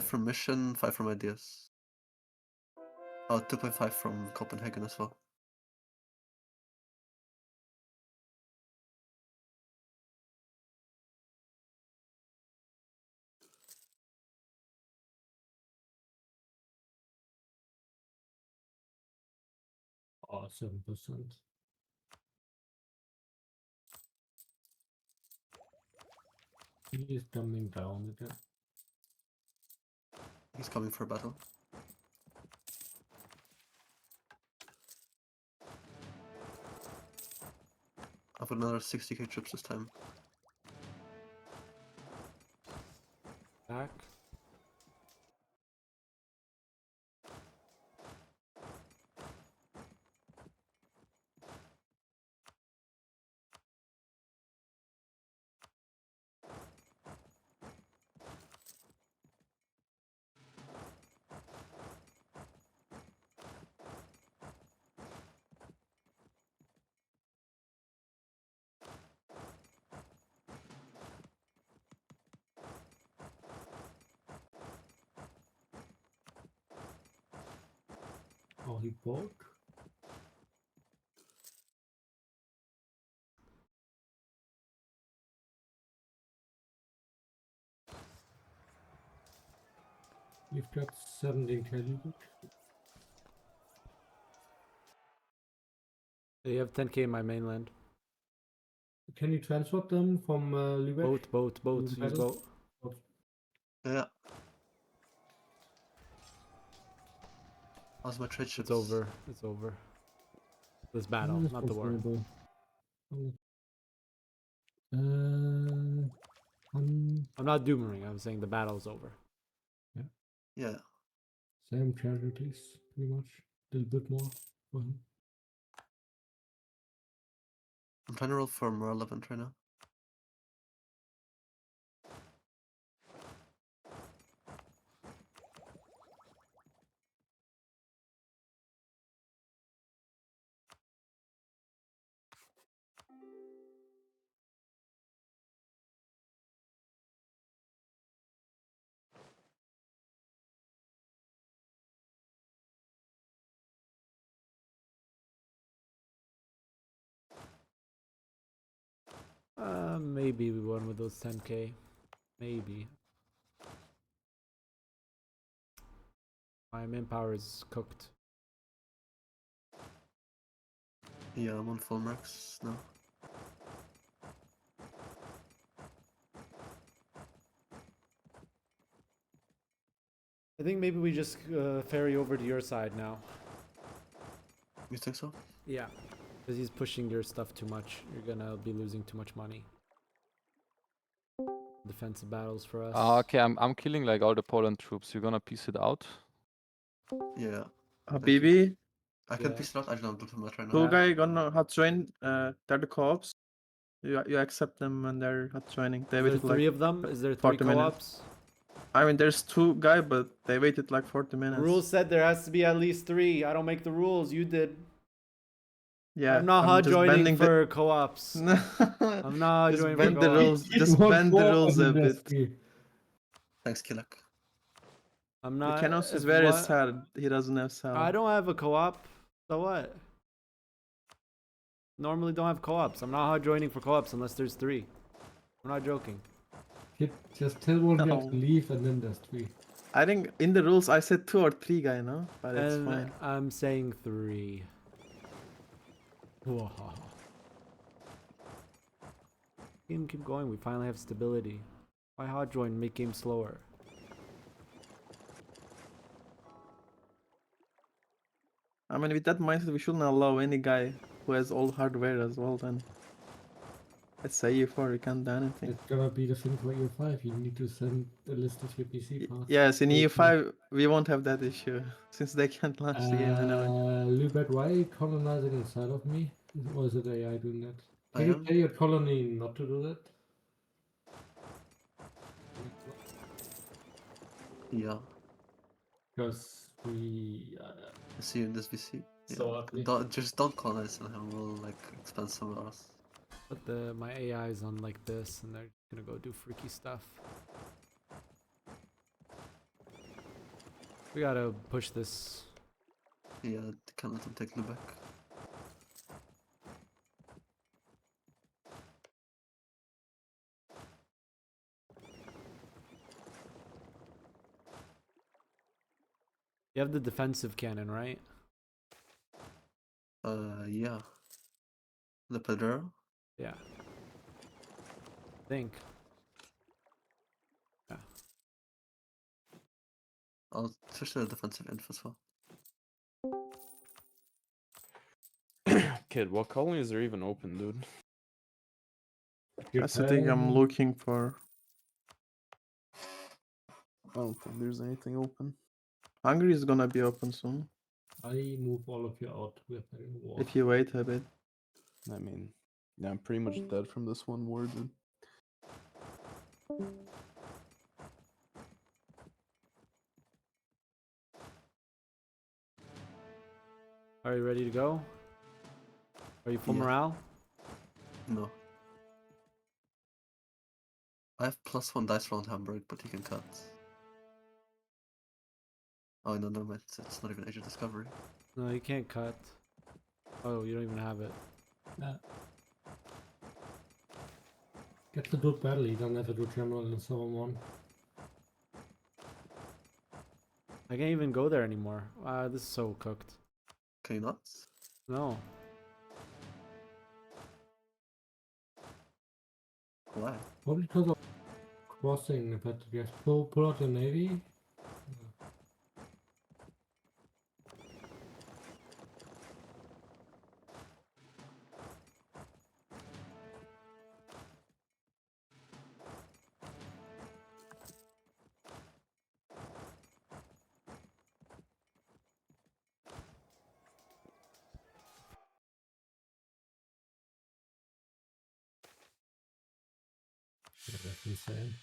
from mission, 5 from ideas. Oh, 2.5 from Copenhagen as well. Oh, 7%. He is coming down again. He's coming for battle. I've got another 60k troops this time. Back. Oh, he broke? You've got 17k Lübeck. You have 10k in my mainland. Can you transfer them from Lübeck? Boat. Use battle? boat. Yeah. How's my trade ships? It's over. This battle, not the war. I'm not doomering. I'm saying the battle's over. Yeah. Yeah. Same casualties, pretty much. A little bit more for him. I'm trying to roll for more 11 right now. Maybe we won with those 10k. Maybe. My manpower is cooked. Yeah, I'm on full max now. I think maybe we just ferry over to your side now. You think so? Yeah, because he's pushing your stuff too much. You're gonna be losing too much money. Defensive battles for us. Okay, I'm killing like all the Poland troops. You're gonna piece it out? Yeah. Habibi, I can Yeah. piece it out. I don't do too much right now. two guy gonna hot join. They're the co-ops. You accept them when they're hot joining. They Is there waited 3 like of them? Is there 3 40 minutes. co-ops? I mean, there's 2 guy, but they waited like 40 minutes. Rules said there has to be at least 3. I don't make the rules. You did. Yeah, I'm not hot just joining bending the- for co-ops. I'm not Just joining bend for the co-ops. rules. Just bend the rules a bit. Thanks, Kilak. I'm The not. Kenos is if very what- sad. He doesn't have sad. I don't have a co-op. So what? Normally don't have co-ops. I'm not hot joining for co-ops unless there's 3. I'm not joking. Just tell one guy No. to leave and then there's 3. I think in the rules I said 2 or 3 guy, no? But it's And fine. I'm saying 3. Whoa. Game keep going. We finally have stability. Why hot join? Make game slower. I mean, with that mindset, we shouldn't allow any guy who has all hardware as well. Then let's say EU4, you can't do anything. It's gonna be the thing for EU5. You need to send a list of your PC parts. Yes, in EU5 we won't have that issue since they can't launch the game anyway. Lubet, why are you colonizing inside of me? Or is it AI doing that? I Can you am. tell your colony not to do that? Yeah. Because we... I see you in this VC. Yeah. So ugly. Just don't colonize and we'll like expand somewhere else. But my AI is on like this, and they're gonna go do freaky stuff. We gotta push this. Yeah, can't let them take Lubeck. You have the defensive cannon, right? Yeah. The Pedro? Yeah. Think. Yeah. I'll switch to the defensive inf as well. Kid, what colonies are even open, dude? That's the thing I'm looking for. I don't think there's anything open. Hungary is gonna be open soon. I move all of you out. We're playing war. If you wait a bit. I mean, yeah, I'm pretty much dead from this one war, dude. Are you ready to go? Are you full Yeah. morale? No. I have +1 dice roll on Hamburg, but he can cut. Oh no, never mind. It's not even Age of Discovery. No, you can't cut. Oh, you don't even have it. Get the good battle, you don't have to do general and so on. I can't even go there anymore. This is so cooked. Can you not? No. Why? Probably because of crossing, but yes, pull out your navy. Yeah, that's insane.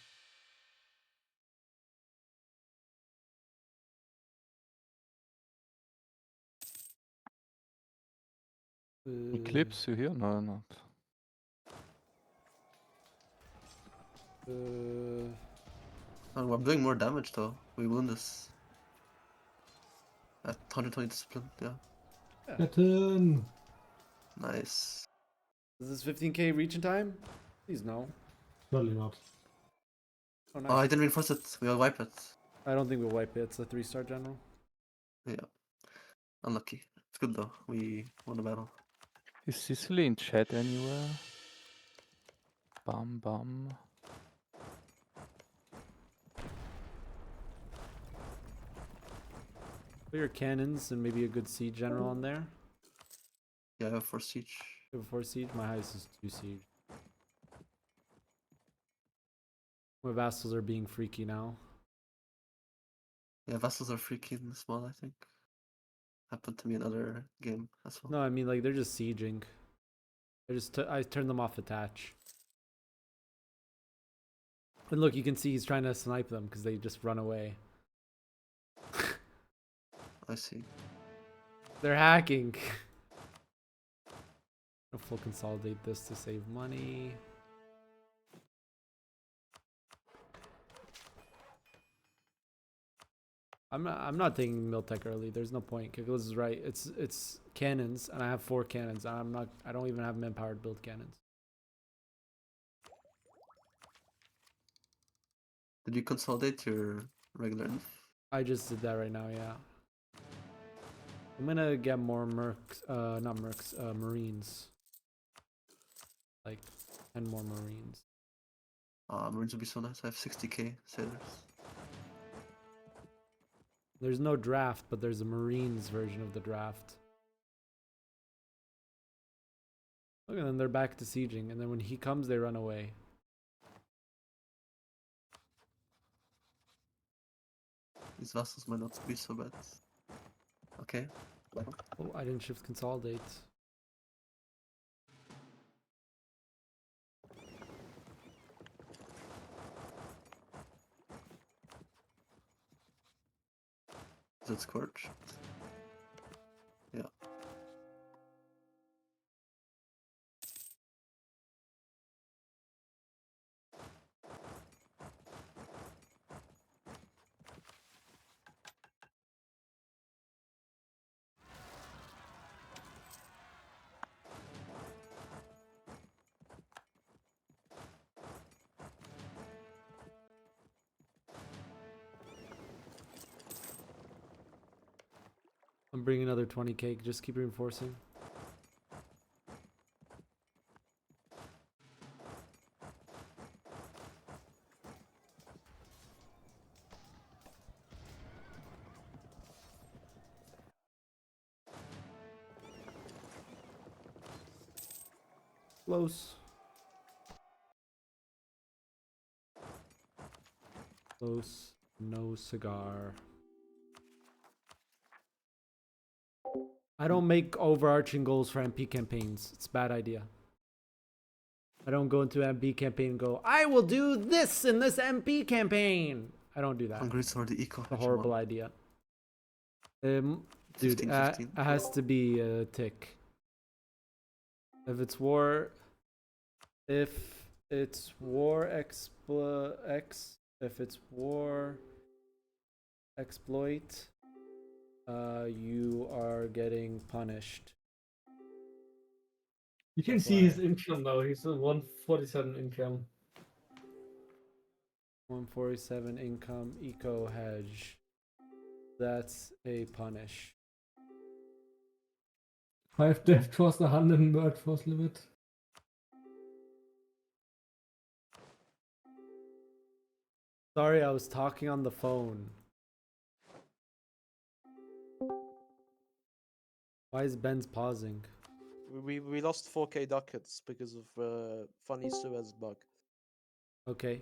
Eclipse, you here? No, not. Oh, I'm doing more damage though. We won this. At 120 discipline, yeah. Pattern! Nice. Is this 15k reach in time? Please no. Certainly not. Oh, Oh, I nice. didn't reinforce it. We'll wipe it. I don't think we'll wipe it. It's a 3-star general. Yeah. Unlucky. It's good though. We won the battle. Is Sicily in chat anywhere? Bum bum. Put your cannons and maybe a good siege general on there. Yeah, I have 4 siege. Before siege, my highest is 2 siege. My vassals are being freaky now. Yeah, vassals are freaky in small, I think. Happened to me another game as well. No, I mean like they're just sieging. I turned them off attach. And look, you can see he's trying to snipe them because they just run away. I see. They're hacking. I'll full consolidate this to save money. I'm not taking Miltech early. There's no point. Kikos is right. It's cannons, and I have 4 cannons. And I don't even have manpower to build cannons. Did you consolidate your regular inf? I just did that right now, yeah. I'm gonna get more mercs, not mercs, marines. Like 10 more marines. Marines would be so nice. I have 60k sailors. There's no draft, but there's a marines version of the draft. Look, and then they're back to sieging, and then when he comes, they run away. These vassals might not be so bad. Okay. Oh, I didn't shift consolidate. Is it Scorch? Yeah. I'm bringing another 20k. Just keep reinforcing. Close. Close. No cigar. I don't make overarching goals for MP campaigns. It's a bad idea. I don't go into MP campaign and go, I will do this in this MP campaign. I don't do that. Hungary's already eco. It's a horrible idea. Dude, 15, it has to be a tick. If it's war, if it's war exploit, you are getting punished. You can see his income now. He's a 147 income. 147 income eco hedge. That's a punish. 5 death cost 100 workforce limit. Sorry, I was talking on the phone. Why is Ben's pausing? We lost 4k ducats because of funny Suez bug. Okay,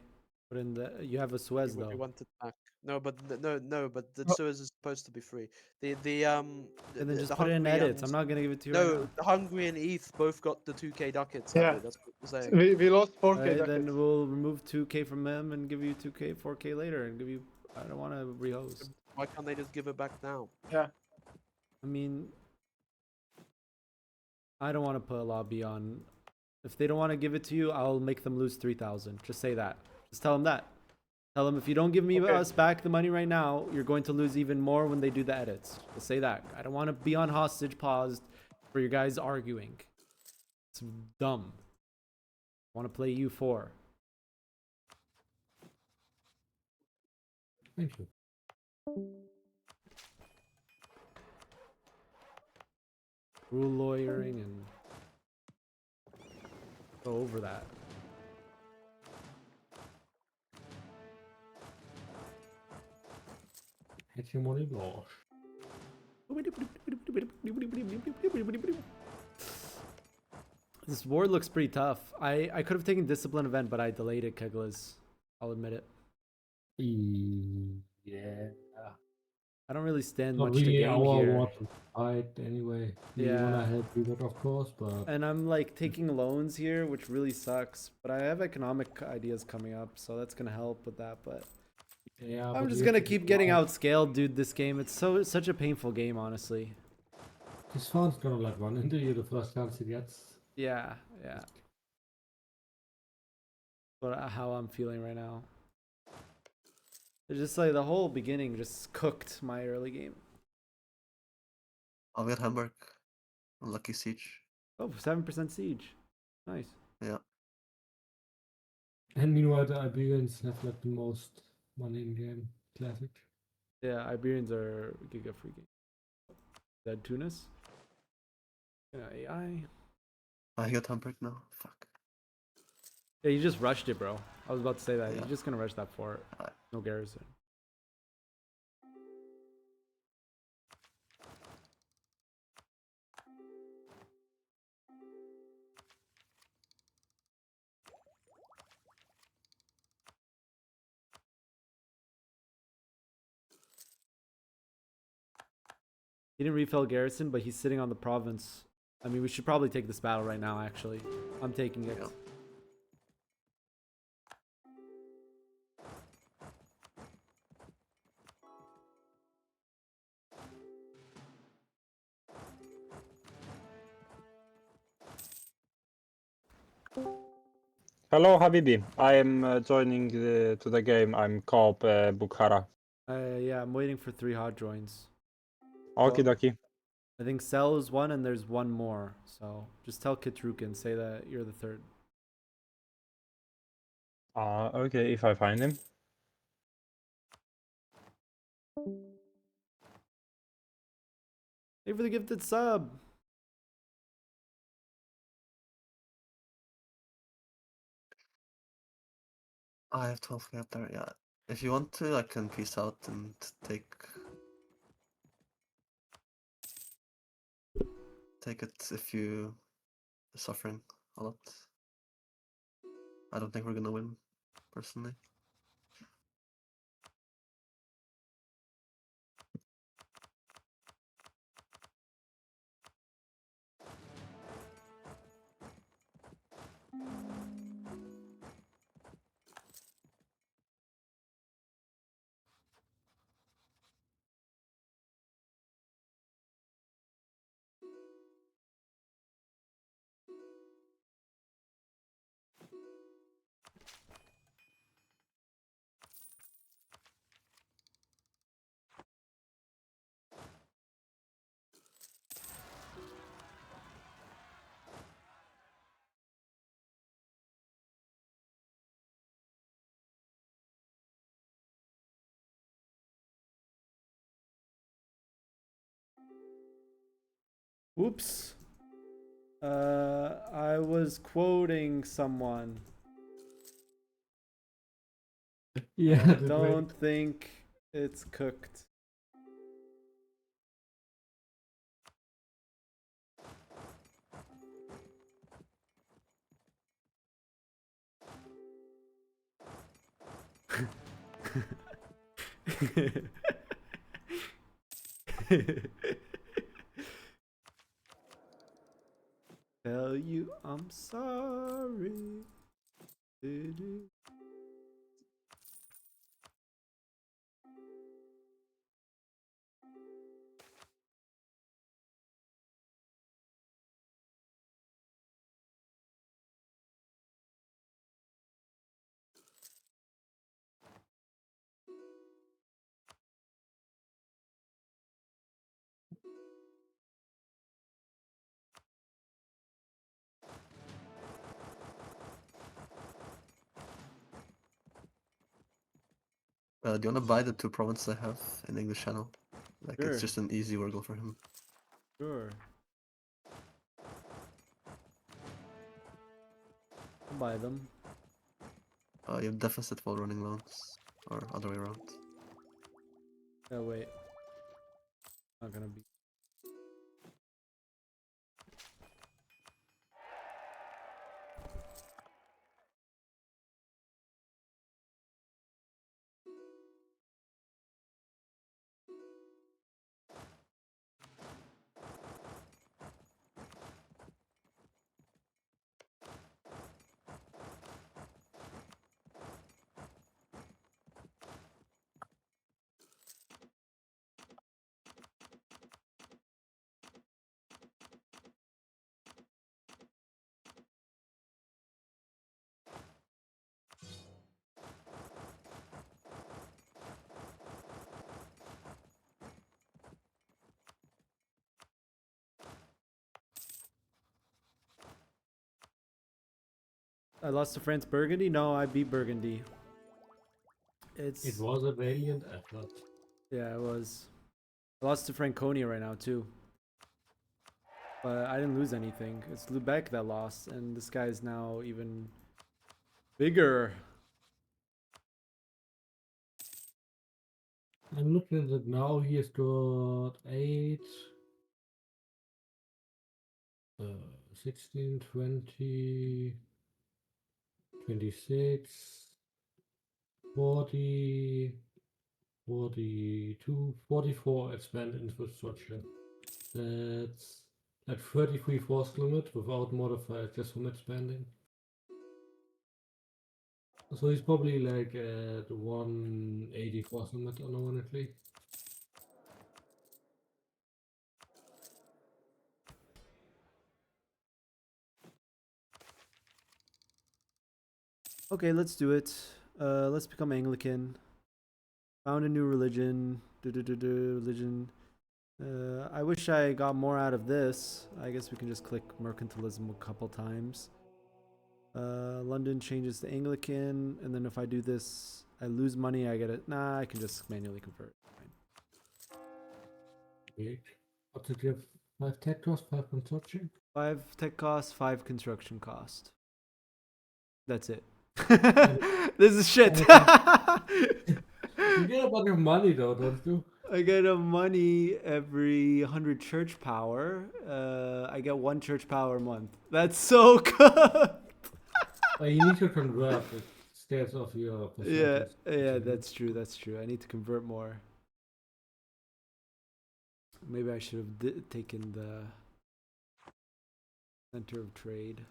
but in the you have a Suez We though. wanted back. No, but but the Oh. Suez is supposed to be free. And then just the put it in Hungary edits. and- I'm not gonna give it to you No, right now. the Hungary and ETH both got the 2k ducats. Yeah. Happy, that's what we're saying. We lost 4k Alright, ducats. then we'll remove 2k from them and give you 2k, 4k later, and give you. I don't want to rehost. Why can't they just give it back now? Yeah. I mean, I don't want to put a lobby on. If they don't want to give it to you, I'll make them lose 3,000. Just say that. Just tell them that. Tell them if you don't give me us back the money right now, you're going to lose even more when they do the edits. Just say that. I don't want to be on hostage paused for you guys arguing. It's dumb. Want to play EU4? Thank you. Rule lawyering and go over that. Hegemony law. This war looks pretty tough. I could have taken discipline event, but I delayed it, Keglas. I'll admit it. Yeah. I don't really stand Not much to really gain our here. war to fight anyway. We Yeah. wanna help Europe, of course, but And I'm like taking loans here, which really sucks. But I have economic ideas coming up, so that's gonna help with that. But yeah, I'm but just we gonna have to keep be getting quiet. outscaled, dude. This game, it's such a painful game, honestly. This one's gonna like run into you the first chance he gets. Yeah, yeah. But how I'm feeling right now. It's just like the whole beginning just cooked my early game. I'll get Hamburg. Unlucky siege. Oh, 7% siege. Nice. Yeah. And meanwhile, the Iberians have like the most money in game. Classic. Yeah, Iberians are giga free game. Dead Tunis. AI. I got Hamburg now. Fuck. Yeah, you just rushed it, bro. I was about to say that. Yeah. You're just gonna rush that fort. No garrison. He didn't refill garrison, but he's sitting on the province. I mean, we should probably take this battle right now, actually. I'm taking it. Yeah. Hello, Habibi. I am joining to the game. I'm co-op Bukhara. Yeah, I'm waiting for 3 hot joins. Okie dokie. I think Cell is one and there's one more. So just tell Kitrukin, say that you're the third. Okay, if I find him. Hey for the gifted sub. I have 12k up there, yeah. If you want to, I can peace out and take it if you are suffering a lot. I don't think we're gonna win, personally. Oops. I was quoting someone. Yeah, I the don't think it's cooked. Tell you I'm sorry. Do you wanna buy the 2 provinces I have in English channel? Like Sure. it's just an easy wiggle for him. Sure. I'll buy them. You have deficit while running loans, or other way around. Oh wait. Not gonna be. I lost to France Burgundy? No, I beat Burgundy. It was a valiant effort. Yeah, it was. I lost to Franconia right now too. But I didn't lose anything. It's Lubeck that lost, and this guy is now even bigger. I'm looking at it now. He has got 8, 16, 20, 26, 40, 42, 44 expand infrastructure. That's like 33 force limit without modifiers, just from expanding. So he's probably like at 180 force limit unironically. Okay, let's do it. Let's become Anglican. Found a new religion. Religion. I wish I got more out of this. I guess we can just click mercantilism a couple times. London changes to Anglican, and then if I do this, I lose money. I get it. Nah, I can just manually convert. Fine. Okay. What did you have? 5 tech cost, 5 construction? 5 tech cost, 5 construction cost. That's it. This is shit. You get a bunch of money though, don't you? I get a money every 100 church power. I get 1 church power a month. That's so good. Well, you need to convert it instead of your Yeah, percentage. yeah, that's true. That's true. I need to convert more. Maybe I should have taken the center of trade.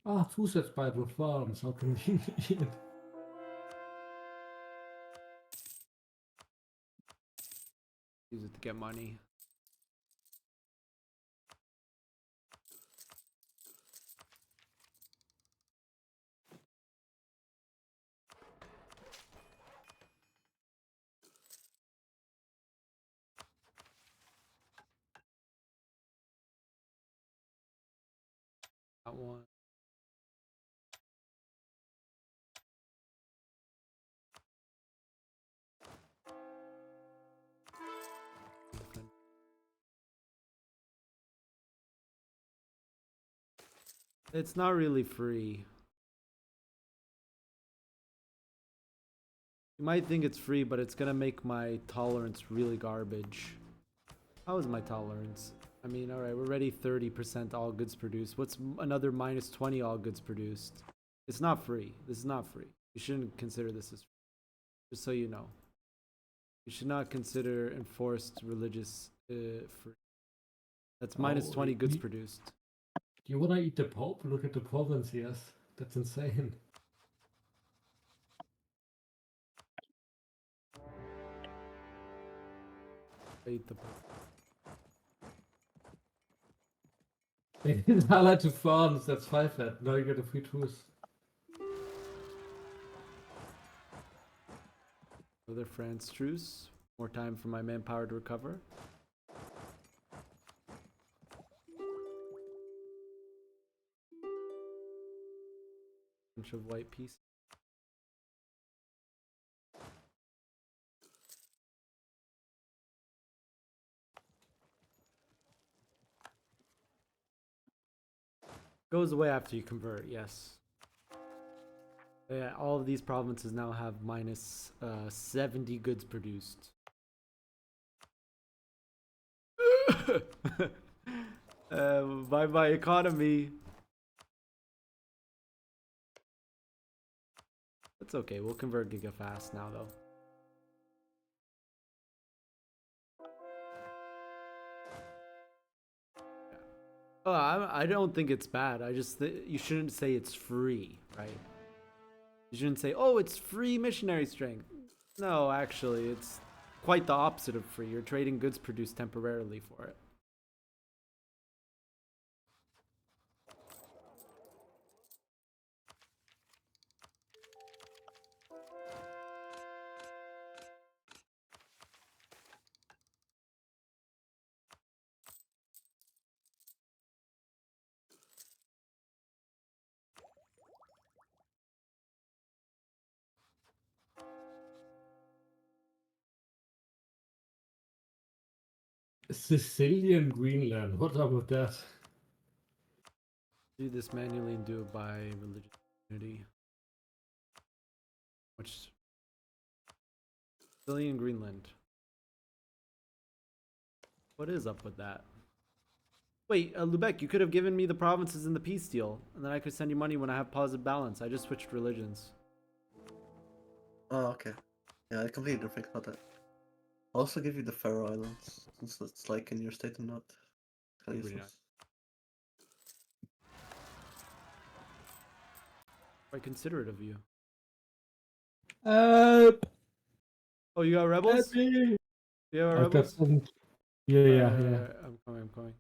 Ah, Zusatzbeitrag farms, how convenient. Use it to get money. That one. It's not really free. You might think it's free, but it's gonna make my tolerance really garbage. How is my tolerance? I mean, alright, we're already 30% all goods produced. What's another minus 20 all goods produced? It's not free. This is not free. You shouldn't consider this as free. Just so you know. You should not consider enforced religious free. That's minus 20 goods produced. You wanna eat the Pope? Look at the province, yes. That's insane. Eat the Pope. They didn't highlight to France, that's 5 that. Now you get a free truce. Other France truce. More time for my manpower to recover. Bunch of white pieces. Goes away after you convert, yes. Yeah, all of these provinces now have minus 70 goods produced. Bye bye economy. That's okay, we'll convert giga fast now though. Oh, I don't think it's bad. I just you shouldn't say it's free, right? You shouldn't say, oh, it's free missionary strength. No, actually, it's quite the opposite of free. You're trading goods produced temporarily for it. Sicilian Greenland. What's up with that? Do this manually and do it by religious community. Which Sicilian Greenland. What is up with that? Wait, Lubeck, you could have given me the provinces in the peace deal, and then I could send you money when I have positive balance. I just switched religions. Oh, okay. Yeah, I completely didn't think about that. I'll also give you the Faroe Islands, since it's like in your state and not. Kind of Really useless. Quite considerate of you. Uh, Oh, you got rebels? Happy. You have I've got rebels? some. Yeah. I'm coming.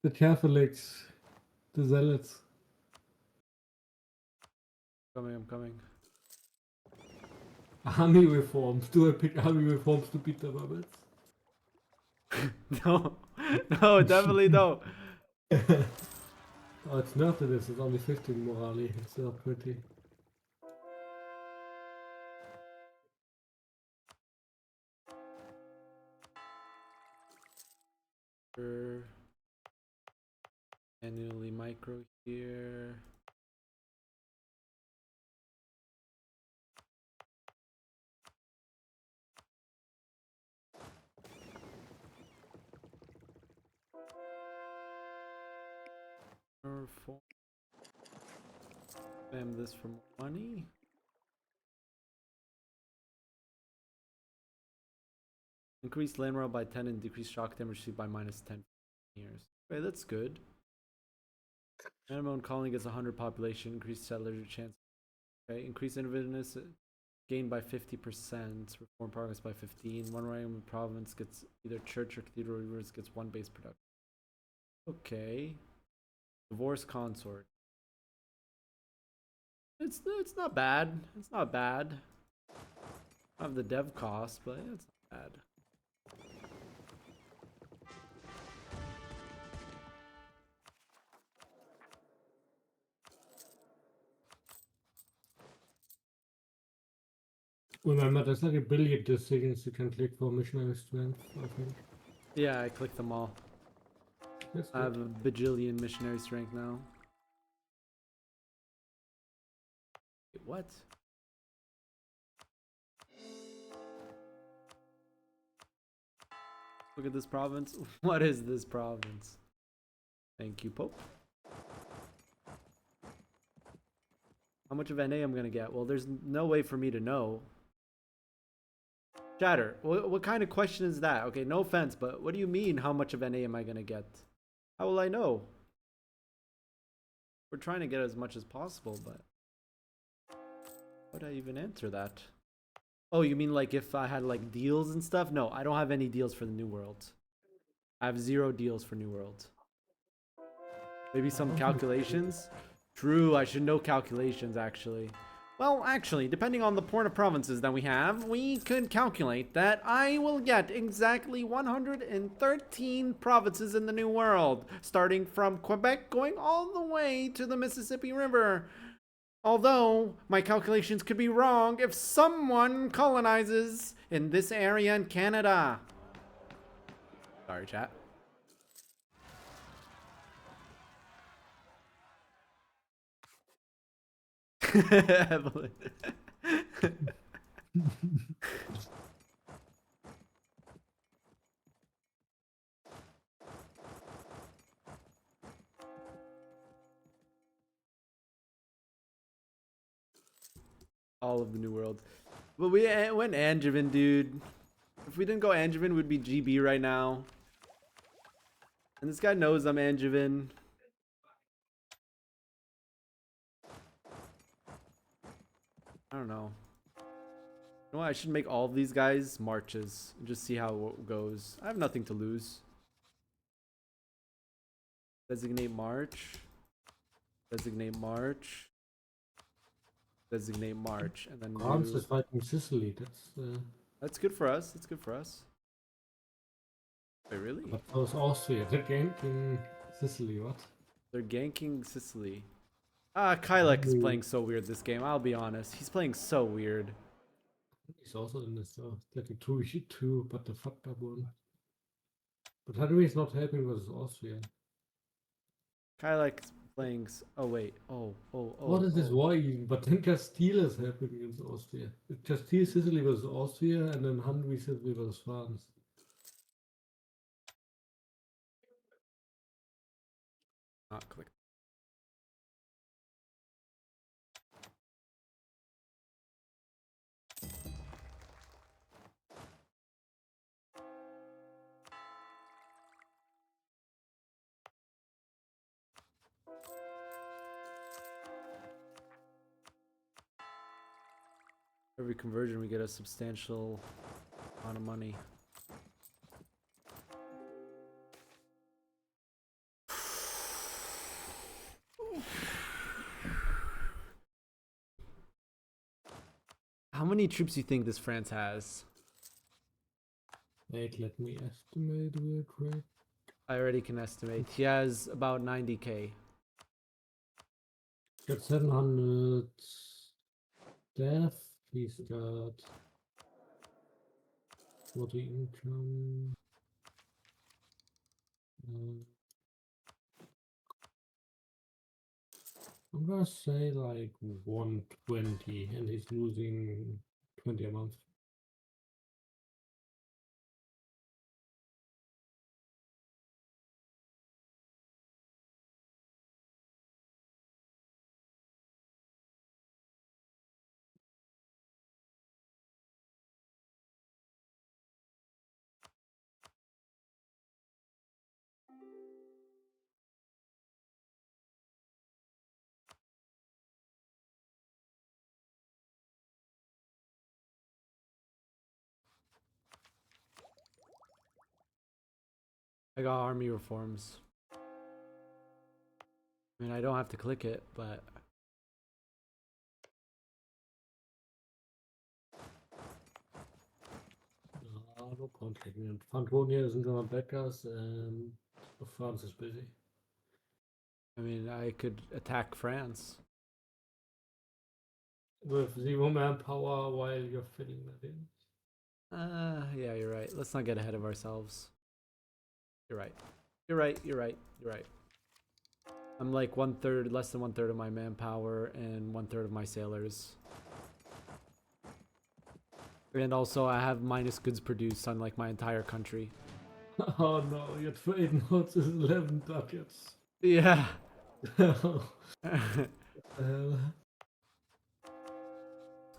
The Catholics, the Zealots. I'm coming. Army reforms. Do I pick army reforms to beat the rabbits? No, definitely don't. Oh, it's not this. It's only 15 morale. It's not pretty. Manually micro here. Spam this for money. Increase land morale by 10 and decrease shock damage by minus 10 years. Okay, that's good. Minimum colony gets 100 population. Increase settler chance. Okay, increase innovativeness gained by 50%. Reform progress by 15. One random province gets either church or cathedral rivers gets 1 base production. Okay. Divorce consort. It's not bad. It's not bad. I have the dev cost, but it's not bad. Remember, there's like a billion decisions you can click for missionary strength, I think. Yeah, I clicked them all. That's I have good. a bajillion missionary strength now. Wait, what? Look at this province. What is this province? Thank you, Pope. How much of NA I'm gonna get? Well, there's no way for me to know. Chatter, what kind of question is that? Okay, no offense, but what do you mean, how much of NA am I gonna get? How will I know? We're trying to get as much as possible, but how would I even answer that? Oh, you mean like if I had like deals and stuff? No, I don't have any deals for the New World. I have 0 deals for New World. Maybe some calculations? True, I should know calculations actually. Well, actually, depending on the port of provinces that we have, we could calculate that I will get exactly 113 provinces in the New World, starting from Quebec going all the way to the Mississippi River. Although, my calculations could be wrong if someone colonizes in this area in Canada. Sorry, chat. All of the New World. But we went Angevin, dude. If we didn't go Angevin, we'd be GB right now. And this guy knows I'm Angevin. I don't know. You know what? I should make all of these guys marches and just see how it goes. I have nothing to lose. Designate march. Designate march. Designate march. And then France is fighting Sicily. That's good for us. That's good for us. Wait, really? But that was Austria. They're ganking Sicily, what? They're ganking Sicily. Kylek is playing so weird this game, I'll be honest. He's playing so weird. He's also in this like a 2v2, but the fucked up one. But Hungary is not helping with Austria. Kylek is playing... Oh, wait. Oh. What is this war even? But then Castile is helping against Austria. Castile, Sicily versus Austria, and then Hungary, Sicily versus France. Not click. Every conversion we get a substantial amount of money. How many troops do you think this France has? Wait, let me estimate real quick. I already can estimate. He has about 90k. Got 700 death. He's got 40 income. I'm gonna say like 120, and he's losing 20 a month. I got army reforms. I mean, I don't have to click it, but... No point clicking it. Franconia isn't gonna back us, and France is busy. I mean, I could attack France. With 0 manpower while you're filling that in. Yeah, you're right. Let's not get ahead of ourselves. You're right. You're right. You're right. You're right. I'm like less than 1/3 of my manpower and 1/3 of my sailors. And also, I have minus goods produced on like my entire country. Oh no, your trade notes is 11 ducats. Yeah.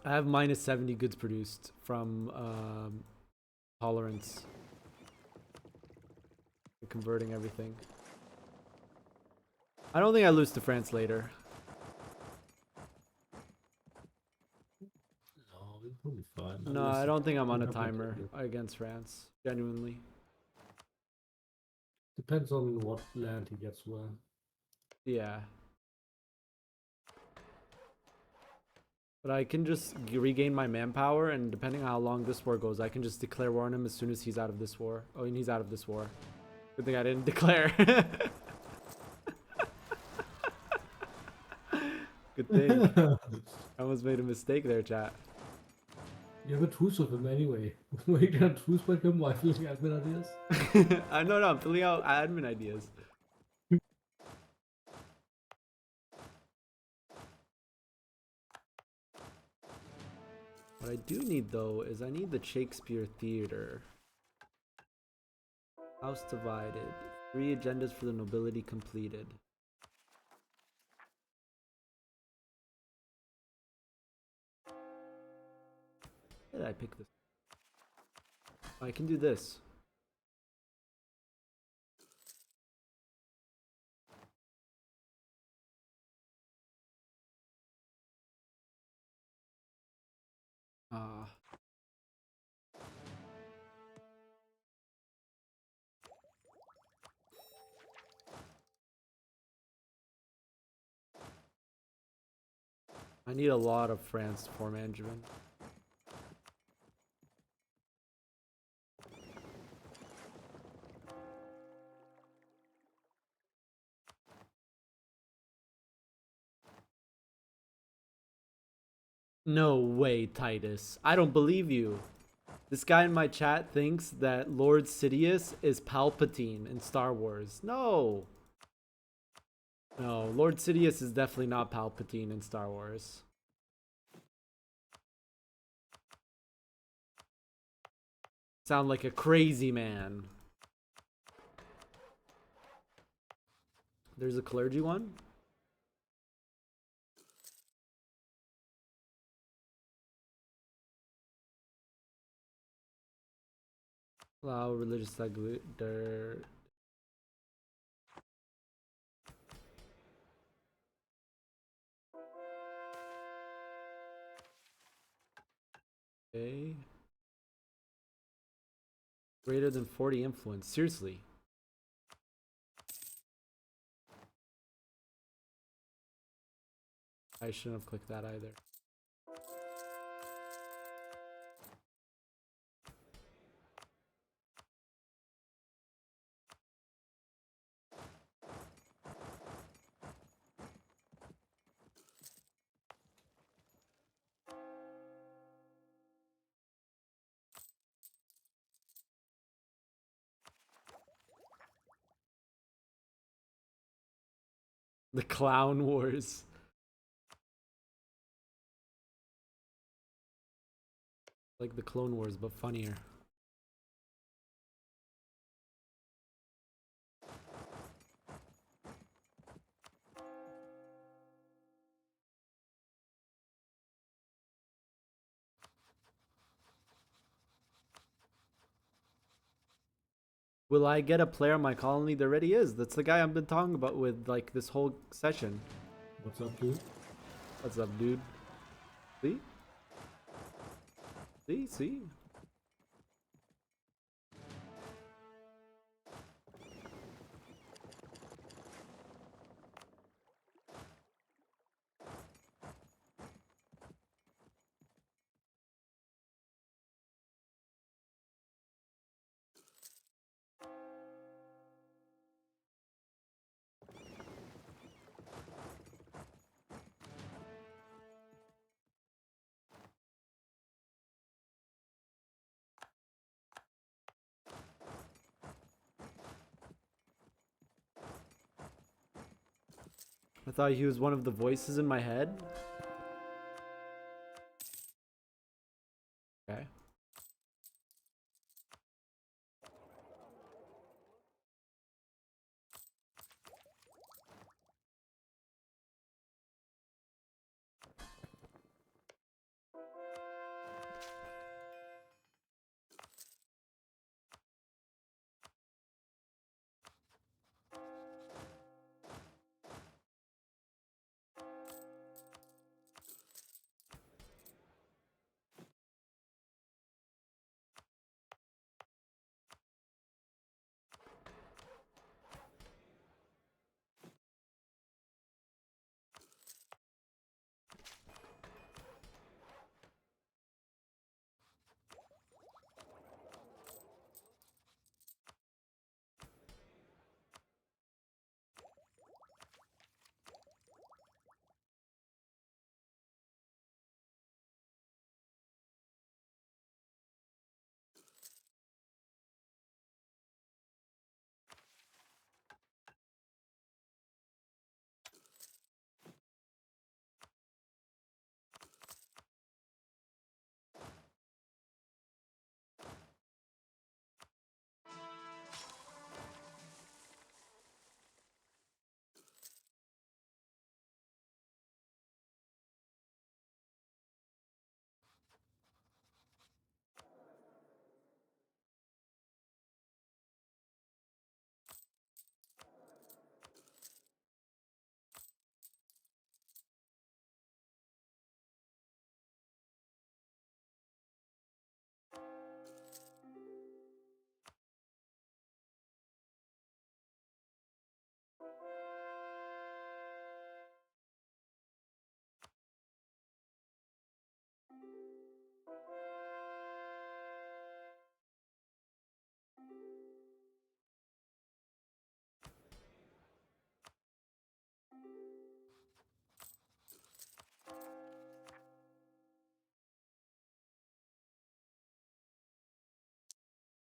I have minus 70 goods produced from tolerance. Converting everything. I don't think I lose to France later. No, we'll be fine. No, I don't think I'm on a timer against France. Genuinely. Depends on what land he gets where. Yeah. But I can just regain my manpower, and depending on how long this war goes, I can just declare war on him as soon as he's out of this war. Oh, and he's out of this war. Good thing I didn't declare. Good thing. I almost made a mistake there, chat. You have a truce with him anyway. We can truce with him while filling admin ideas. I know, I'm filling out admin ideas. What I do need though is I need the Shakespeare Theater. House divided. 3 agendas for the nobility completed. Why did I pick this? I can do this. I need a lot of France to form Angevin. No way, Titus. I don't believe you. This guy in my chat thinks that Lord Sidious is Palpatine in Star Wars. No. No, Lord Sidious is definitely not Palpatine in Star Wars. Sound like a crazy man. There's a clergy one? Allow religious dirt. Okay. Greater than 40 influence. Seriously. I shouldn't have clicked that either. The Clown Wars. Like the Clone Wars, but funnier. Will I get a player on my colony? There already is. That's the guy I've been talking about with like this whole session. What's up, dude? What's up, dude? See? See? I thought he was one of the voices in my head. Okay.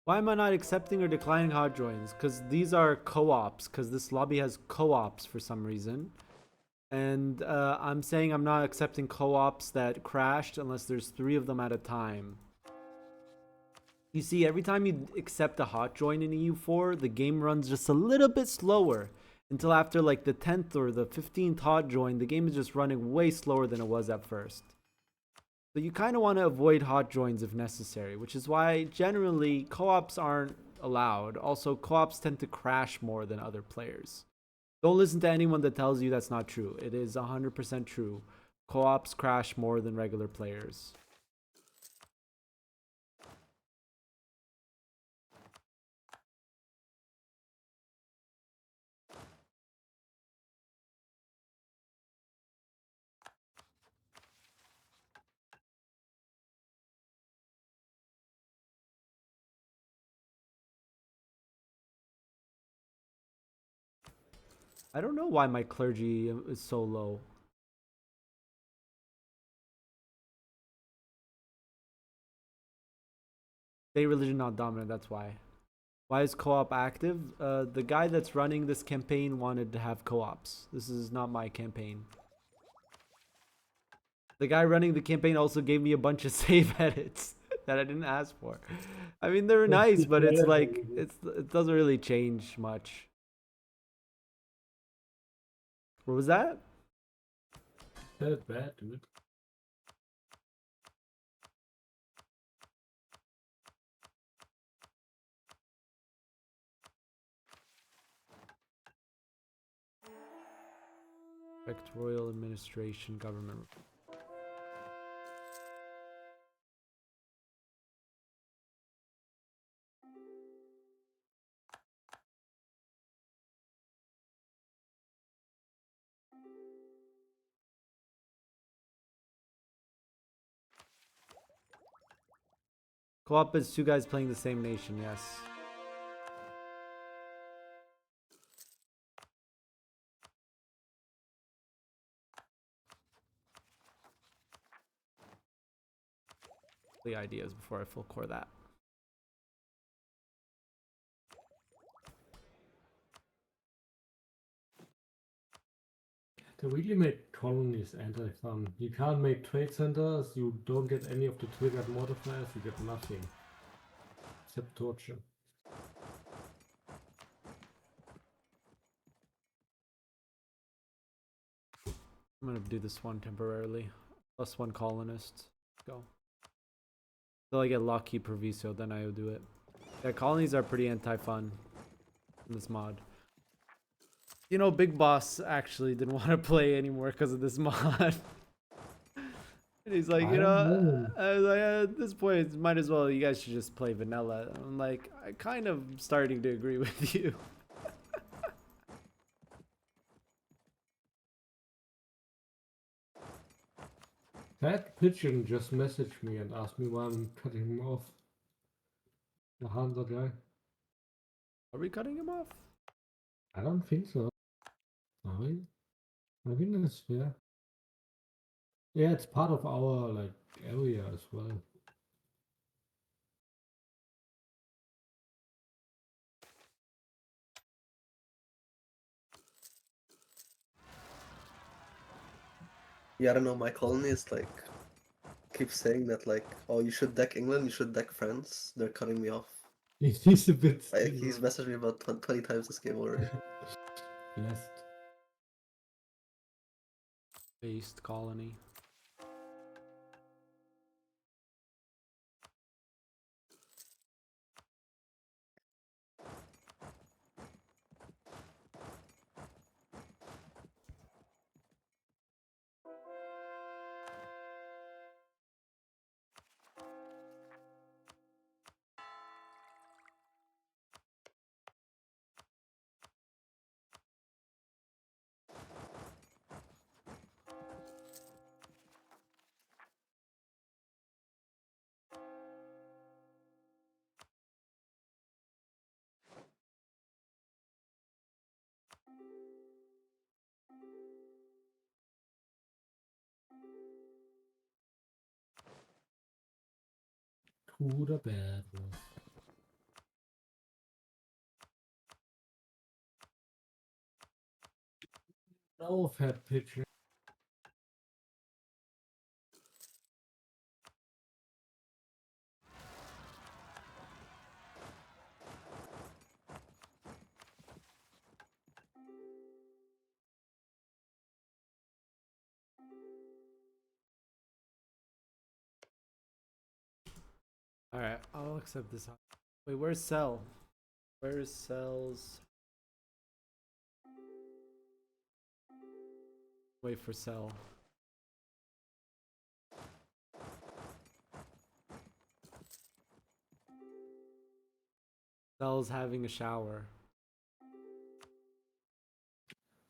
Why am I not accepting or declining hot joins? Because these are co-ops. Because this lobby has co-ops for some reason. And I'm saying I'm not accepting co-ops that crashed unless there's 3 of them at a time. You see, every time you accept a hot join in EU4, the game runs just a little bit slower. Until after like the 10th or the 15th hot join, the game is just running way slower than it was at first. So you kind of want to avoid hot joins if necessary, which is why generally co-ops aren't allowed. Also, co-ops tend to crash more than other players. Don't listen to anyone that tells you that's not true. It is 100% true. Co-ops crash more than regular players. I don't know why my clergy is so low. They religion not dominant, that's why. Why is co-op active? The guy that's running this campaign wanted to have co-ops. This is not my campaign. The guy running the campaign also gave me a bunch of save edits that I didn't ask for. I mean, they're nice, but it's like, it doesn't really change much. What was that? That's bad, dude. Royal administration, government. Co-op is 2 guys playing the same nation, yes. The ideas before I full core that. They really made colonies anti-fun. You can't make trade centers, you don't get any of the triggered modifiers, you get nothing. Except torture. I'm gonna do this one temporarily. +1 colonist. Let's go. Until I get lucky Proviso, then I will do it. Yeah, colonies are pretty anti-fun in this mod. You know, Big Boss actually didn't want to play anymore because of this mod. And he's like, you know, I was like, at this point, might as well, you guys should just play vanilla. I'm like, I kind of starting to agree with you. That pigeon just messaged me and asked me why I'm cutting him off. The Hansa guy. Are we cutting him off? I don't think so. Are we? I think that's fair. Yeah, it's part of our like area as well. Yeah, I don't know, my colony is like, keeps saying that like, oh, you should deck England, you should deck France. They're cutting me off. He's a bit Like, he's messaged me about 20 times this game already. blessed. Based colony. To the bad one. No fat picture. All right, I'll accept this. Wait, where's Cell? Where's Cell's? Wait for Cell. Cell's having a shower.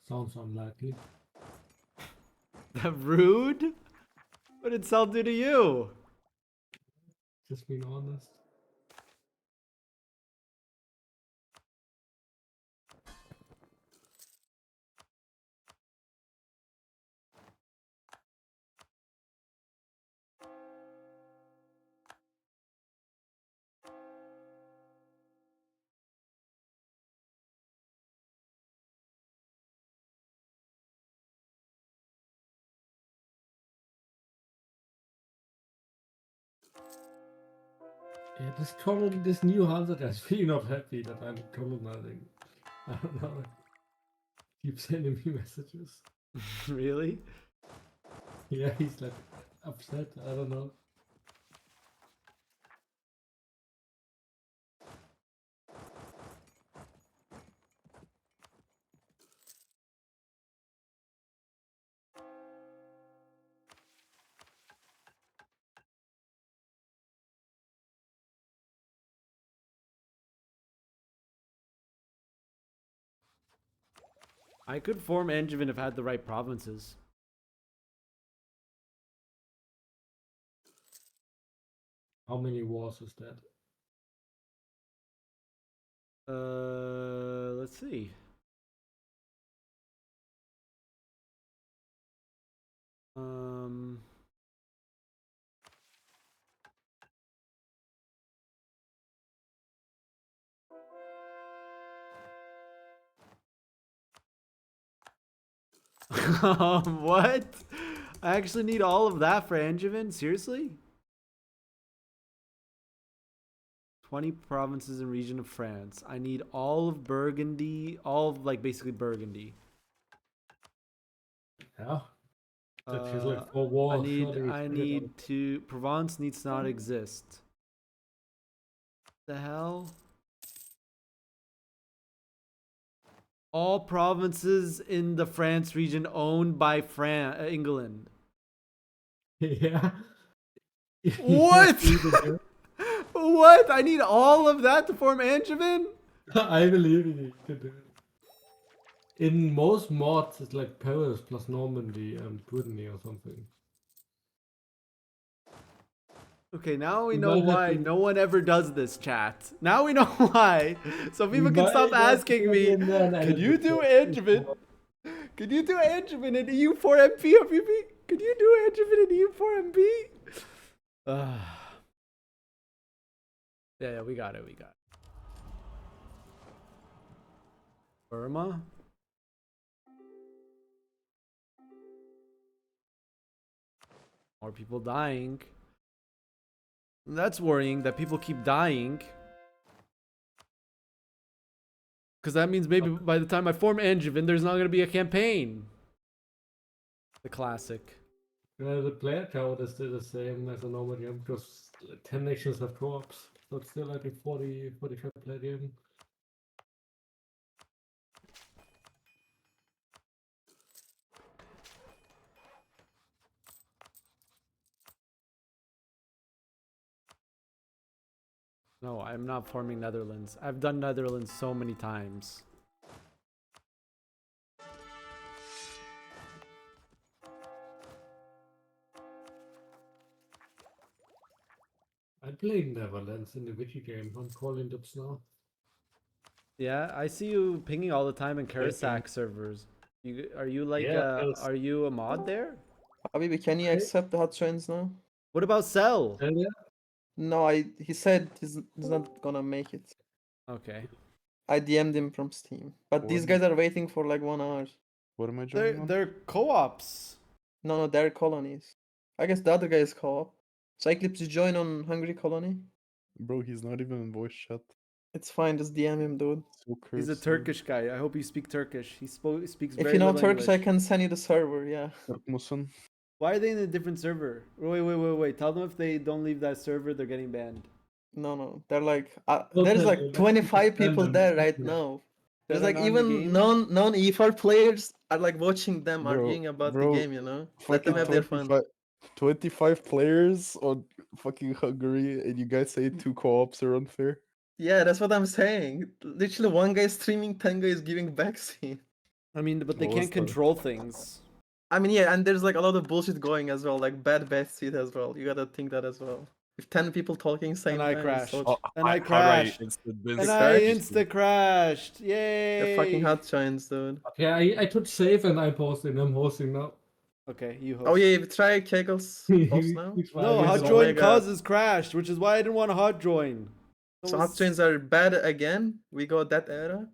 Sounds unlikely. That rude? What did Cell do to you? Just being honest. Yeah, this new hunter is really not happy that I'm colonizing. I don't know. Keep sending me messages. Really? Yeah, he's like upset. I don't know. I could form Angevin if I had the right provinces. How many wars is that? Let's see. Um, what? I actually need all of that for Angevin? Seriously? 20 provinces and region of France. I need all of Burgundy, all of like basically Burgundy. Yeah. That feels like 4 wars. I need to Provence needs to not exist. The hell? All provinces in the France region owned by England. Yeah. What? What? I need all of that to form Angevin? I believe you can do it. In most mods, it's like Paris plus Normandy and Brittany or something. Okay, now we We know might have why to- no one ever does this, chat. Now we know why. So people can stop asking me, can you do Angevin? Could you do Angevin in EU4 MP, Habibi? Could you do Angevin in EU4 MP? Yeah, we got it, we got it. Burma? More people dying. That's worrying that people keep dying. Because that means maybe by the time I form Angevin, there's not going to be a campaign. The classic. The player count is still the same as a normal game because 10 nations have co-ops. So it's still like a 45 player game. No, I'm not forming Netherlands. I've done Netherlands so many times. I played Netherlands in the wiki game. I'm calling Dubs now. Yeah, I see you pinging all the time in Karasak servers. Are you like Yeah, are you a mod there? Habibi, can you accept the hot trains now? What about Cell? No, he said he's not gonna make it. Okay. I DM'd him from Steam. But these guys are waiting for like 1 hour. What am I They're joining on? they're co-ops. No, they're colonies. I guess the other guy is co-op. Cyclips, you join on Hungry Colony? Bro, he's not even in voice chat. It's fine, just DM him, dude. So He's a cursed. Turkish guy. I hope you speak Turkish. He speaks If very you know little Turkish, I English. can send you the server, yeah. Turk musun? Why are they in a different server? Wait. Tell them if they don't leave that server, they're getting banned. No, they're like, Well, there's then, like let's 25 send people them. there right Yeah. now. There's That are like not in the even game? non E4 players are like watching them Bro, arguing about the bro, game, you know? Let them Fucking have their fun. 25 players on fucking Hungary, and you guys say 2 co-ops are unfair? Yeah, that's what I'm saying. Literally, one guy streaming, 10 guys giving backseat. I mean, but they What can't was that? control things. I mean, yeah, and there's like a lot of bullshit going as well, like bad backseat as well. You gotta think that as well. If 10 people talking same And I time, it's crashed. so And I How do crashed. instant And this? I crashed? insta crashed. they're Yay! fucking hot giants, dude. Okay, I took save and I posted. I'm hosting now. Okay, you host. Oh yeah, you try Kegel's host now? No, With hot Oh join my God. causes crashed, which is why I didn't want to hot join. So hot joins are bad again? We got that era?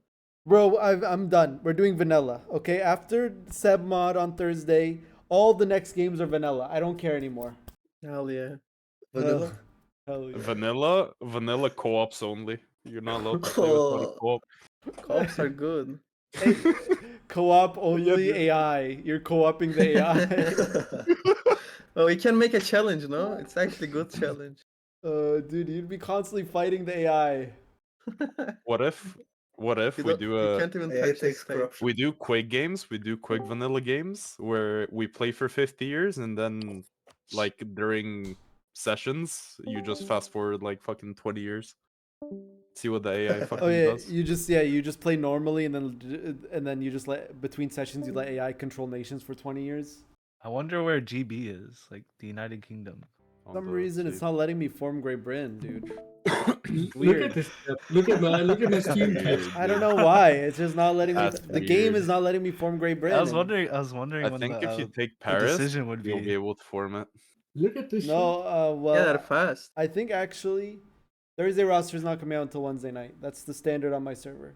Bro, I'm done. We're doing vanilla. Okay, after Seb mod on Thursday, all the next games are vanilla. I don't care anymore. Hell yeah. Vanilla? Hell yeah. Vanilla co-ops only. You're not allowed to play without a co-op. Co-ops are good. Hey, co-op yeah, only dude. AI. You're co-oping the AI. Oh, we can make a challenge, no? It's actually a good challenge. Dude, you'd be constantly fighting the AI. What if You we don't- do you a can't even AI touch the takes stage. corruption. we do quick games, we do quick vanilla games where we play for 50 years and then like during sessions you just fast forward like fucking 20 years. See what the AI fucking Oh yeah, does. you just play normally and then you just let between sessions you let AI control nations for 20 years. I wonder where GB is, like the United Kingdom. For some reason it's not letting me form Great Britain, dude. Look Weird. at this. Look at my Steam kit. I don't know why. It's just not letting me. That's The game weird. is not letting me form Great Britain. I was wondering I when think if you the take the Paris, decision would you'll be. be able to form it. Look at this. No, well, Yeah, they're fast. I think actually Thursday roster is not coming out until Wednesday night. That's the standard on my server.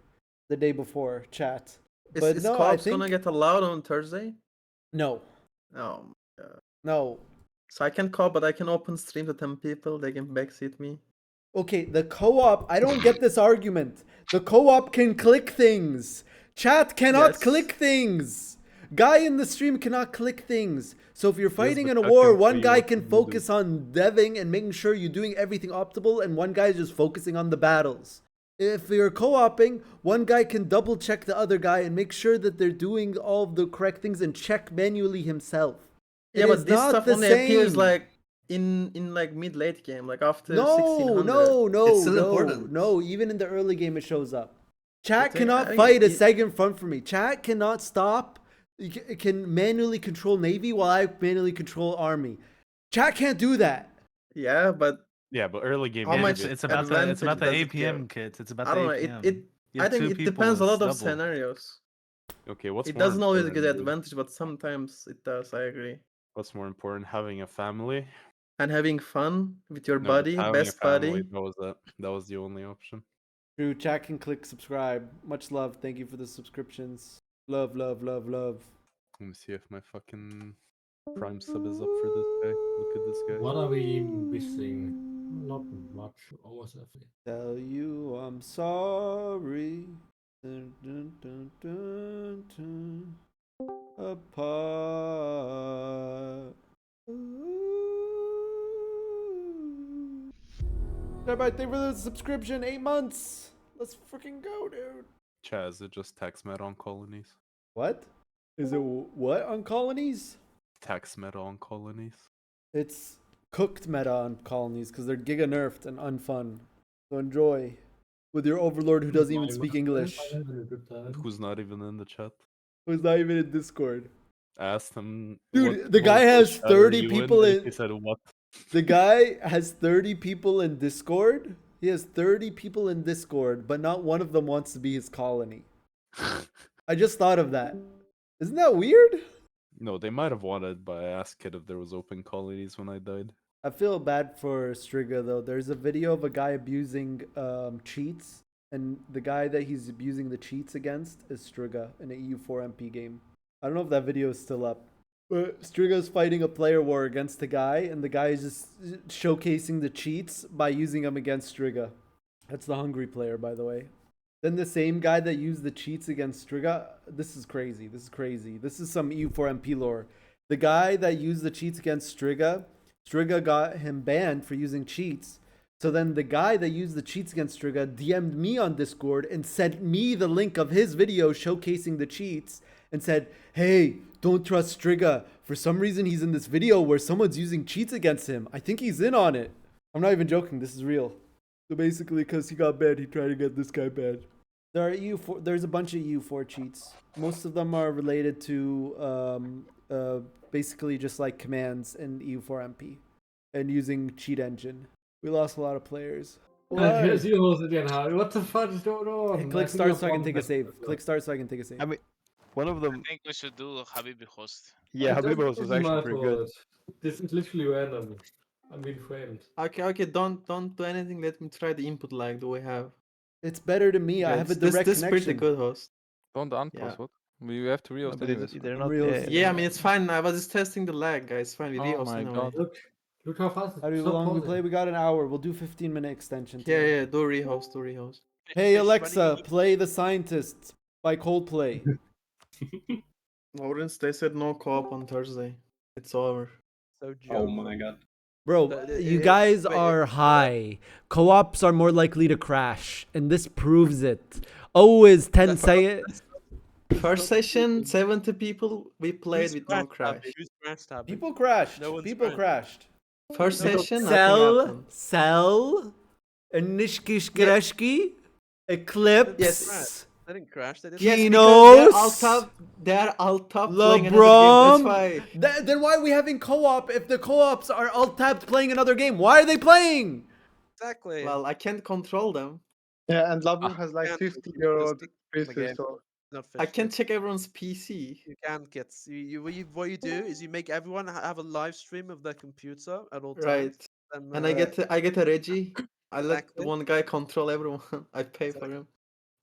The day before chat. But Is no, I co-ops think gonna get allowed on Thursday? no, Oh my God. no. So I can co-op, but I can open stream to 10 people. They can backseat me. Okay, the co-op. I don't get this argument. The co-op can click things. Chat cannot Yes. click things. Guy in the stream cannot click things. So if you're fighting but in a chat war, can one tell you guy what can to do. focus on deving and making sure you're doing everything optimal, and one guy is just focusing on the battles. If you're co-oping, one guy can double check the other guy and make sure that they're doing all of the correct things and check manually himself. Yeah, It but is this not stuff the only appears same. like in like mid-late game, like after No, 1600. no, It's still no, important. no. Even in the early game, it shows up. Chat But, cannot I- fight a y- second front for me. Chat cannot stop. It can manually control Navy while I manually control Army. Chat can't do that. Yeah, but Yeah, but early game. How you much do. It's about the advantage does it APM give? kit. It's about I the don't know. APM. You I have think two it people, depends a it's lot of double. scenarios. Okay, what's It more doesn't always important, give dude? advantage, but sometimes it does. I agree. What's more important, having a family? And having fun with your No, just buddy, having best a family. buddy. That was it. That was the only option. True. Chat can click subscribe. Much love. Thank you for the subscriptions. Love, love, love, love. Let me see if my fucking Prime sub is up for this guy. Look at this guy. What are we missing? Not much. Almost everything. Tell you I'm sorry. Dun, dun, dun, dun, dun. Apart. Everybody, thank you for the subscription. 8 months. Let's freaking go, dude. Chaz, it just tax meta on colonies. What? Is it what on colonies? Tax meta on colonies. It's cooked meta on colonies because they're giga nerfed and unfun. So enjoy with your overlord who doesn't even speak English. Who's not even in the chat. Who's not even in Discord. I asked him. Dude, the guy has 30 people in. He said what? The guy has 30 people in Discord. He has 30 people in Discord, but not one of them wants to be his colony. I just thought of that. Isn't that weird? No, they might have wanted, but I asked Kid if there was open colonies when I died. I feel bad for Striga though. There's a video of a guy abusing cheats, and the guy that he's abusing the cheats against is Striga in an EU4 MP game. I don't know if that video is still up. Striga's fighting a player war against the guy, and the guy is just showcasing the cheats by using them against Striga. That's the hungry player, by the way. Then the same guy that used the cheats against Striga, this is crazy. This is crazy. This is some EU4 MP lore. The guy that used the cheats against Striga, Striga got him banned for using cheats. So then the guy that used the cheats against Striga DM'd me on Discord and sent me the link of his video showcasing the cheats and said, hey, don't trust Striga. For some reason, he's in this video where someone's using cheats against him. I think he's in on it. I'm not even joking. This is real. So basically, because he got banned, he tried to get this guy banned. There's a bunch of EU4 cheats. Most of them are related to basically just like commands in EU4 MP and using cheat engine. We lost a lot of players. Here's you host again, Harry. What the fuck is going on? Hey, click start so I can take a save. Click start so I can take a save. I mean, one of them. I think we should do Habibi host. Yeah, Habibi host was actually pretty good. This is literally random. I'm being framed. Okay, don't do anything. Let me try the input lag. Do we have? It's better to me. I have a direct this connection. This pretty good, host. Don't unpause, what? We have to rehost anyways. They're not. Yeah, I mean it's fine. I was just testing the lag, guys. Fine, we Oh my god. Look how fast. How long we play? We got an hour. We'll do 15-minute extension. Yeah, do rehost. Hey Alexa, play The Scientists by Coldplay. Lawrence, they said no co-op on Thursday. It's over. So Oh my god. Bro, you guys are high. Co-ops are more likely to crash, and this proves it. Always 10 say it. First session, 70 people. We played with no crash. People crashed. People crashed. First session, Cell, Nishkish Greshki, Eclipse. Yes. They didn't crash. They didn't. Yes, Kinos, they're alt tab playing another LeBron. game. That's why. Then why are we having co-op if the co-ops are alt tabbed playing another game? Why are they playing? Exactly. Well, I can't control them. Yeah, and Labu has like 50-year-old PC, so I can check everyone's PC. You can't get. What you do is you make everyone have a live stream of their computer at all times. Right. And I get a Reggie. I let Exactly. one guy control everyone. I pay for him.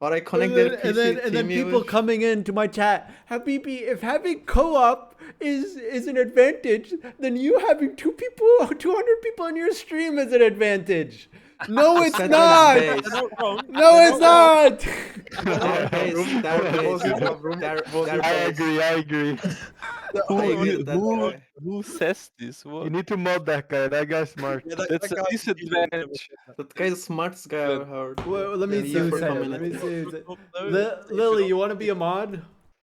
Or I connect their PC. And then people coming into my chat, Habibi, if having co-op is an advantage, then you having 200 people in your stream is an advantage. No, it's not. No, it's not. I agree. Who says this? What? You need to mod that guy. That guy's smart. That's a disadvantage. That guy's the smartest guy I ever heard. Well, let me Yeah, see you who for said it. coming Let in. me see who said it. Lily, you want to be a mod?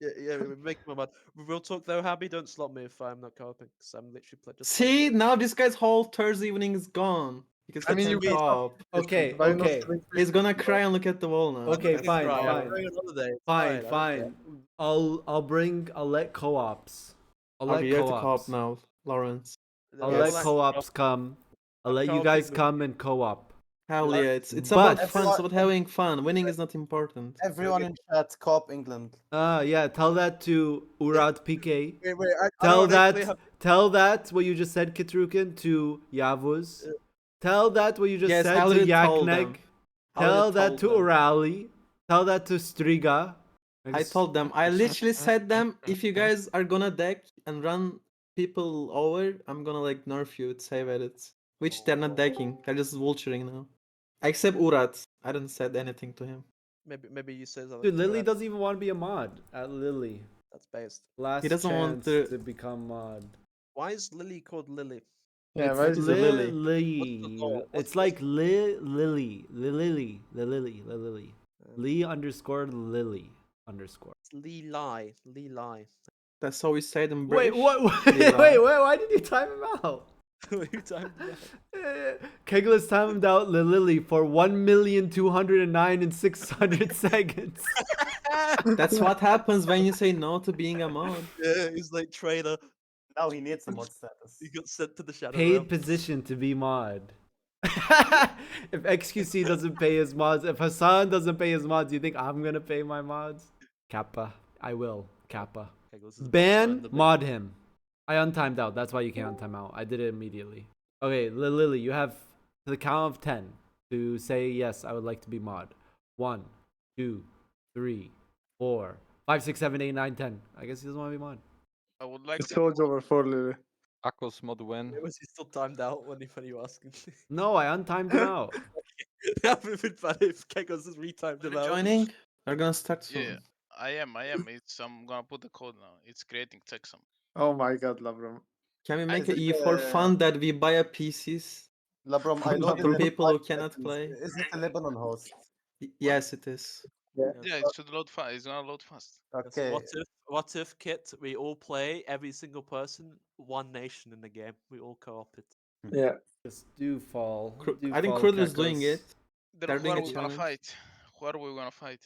Yeah, we make my mod. Real talk though, Happy, don't slot me if I'm not coping, because I'm literally just. See, now this guy's whole Thursday evening is gone. Because I mean, you can up. Okay, Why not okay. select He's gonna cry and look at the wall now. Okay, It's fine, right, I'm fine. going on holiday, it's Fine, fine, I don't fine. I'll let co-ops. I'll let Okay, you have to co-op co-ops. now, Lawrence. care. I'll Yes. let co-ops come. I'll let you Co-op guys is- come and co-op. Hell yeah, it's But- about fun. It's about having fun. Winning is not important. Everyone in chat, Co-op England. Yeah, tell that to Urad PK. Wait, I Tell don't actually have- tell that what you just said, Kitrukin, to Yavuz. Tell that what you just Yes, I said to already told them. Yakneg. I Tell already that told to them. Orali. Tell that to Striga. I told them. I literally said them. If you guys are gonna deck and run people over, I'm gonna like nerf you with save edits. Which they're not decking. They're just vulturing now. Except Urat. I didn't said anything to him. Maybe you say something. Dude, Lily doesn't even want to be a mod. At Lily. That's based. Last He doesn't want chance to- become mod. Why is Lily called Lily? Yeah, It's why is it Lily. Lily. It's like Lily. Lily. Lee underscore Lily underscore. It's Lili. Lili. That's how we say it in Wait, British. what? Lili. Wait, why did you time him out? Who timed that? Keglis timed out Lily for 1,209,600 seconds. That's what happens when you say no to being a mod. Yeah, he's like traitor. Now he needs the mod status. He got sent to the shadow Paid realm. position to be mod. If XQC doesn't pay his mods, if Hassan doesn't pay his mods, you think I'm gonna pay my mods? Kappa. I will. Kappa. Okay, this is Ban, the- mod him. I untimed out. That's why you can't untime out. I did it immediately. Okay, Lily, you have to the count of 10 to say yes, I would like to be mod. 1, 2, 3, 4, 5, 6, 7, 8, 9, 10. I guess he doesn't want to be mod. I would like It's to. so over for Lily. Akos mod when? Was he still timed out when you asking? No, I untimed him out. That would have been funny if Kegos just retimed him out. Joining? We're gonna start soon. Yeah, I am. I'm gonna put the code now. It's creating checksum. Oh my god, Labram. Can we make Is a it, E4 fun that we buy a PCs Labrom, I for know for people who cannot play? Is it a Lebanon host? Yes, it is. Yeah, it should load fast. It's gonna load fast. Okay. What if Kit? We all play every single person, one nation in the game. We all co-op it. Yeah. Just do fall. I think Kruder's doing it. Then They're who doing are a we gonna challenge. fight? Who are we gonna fight?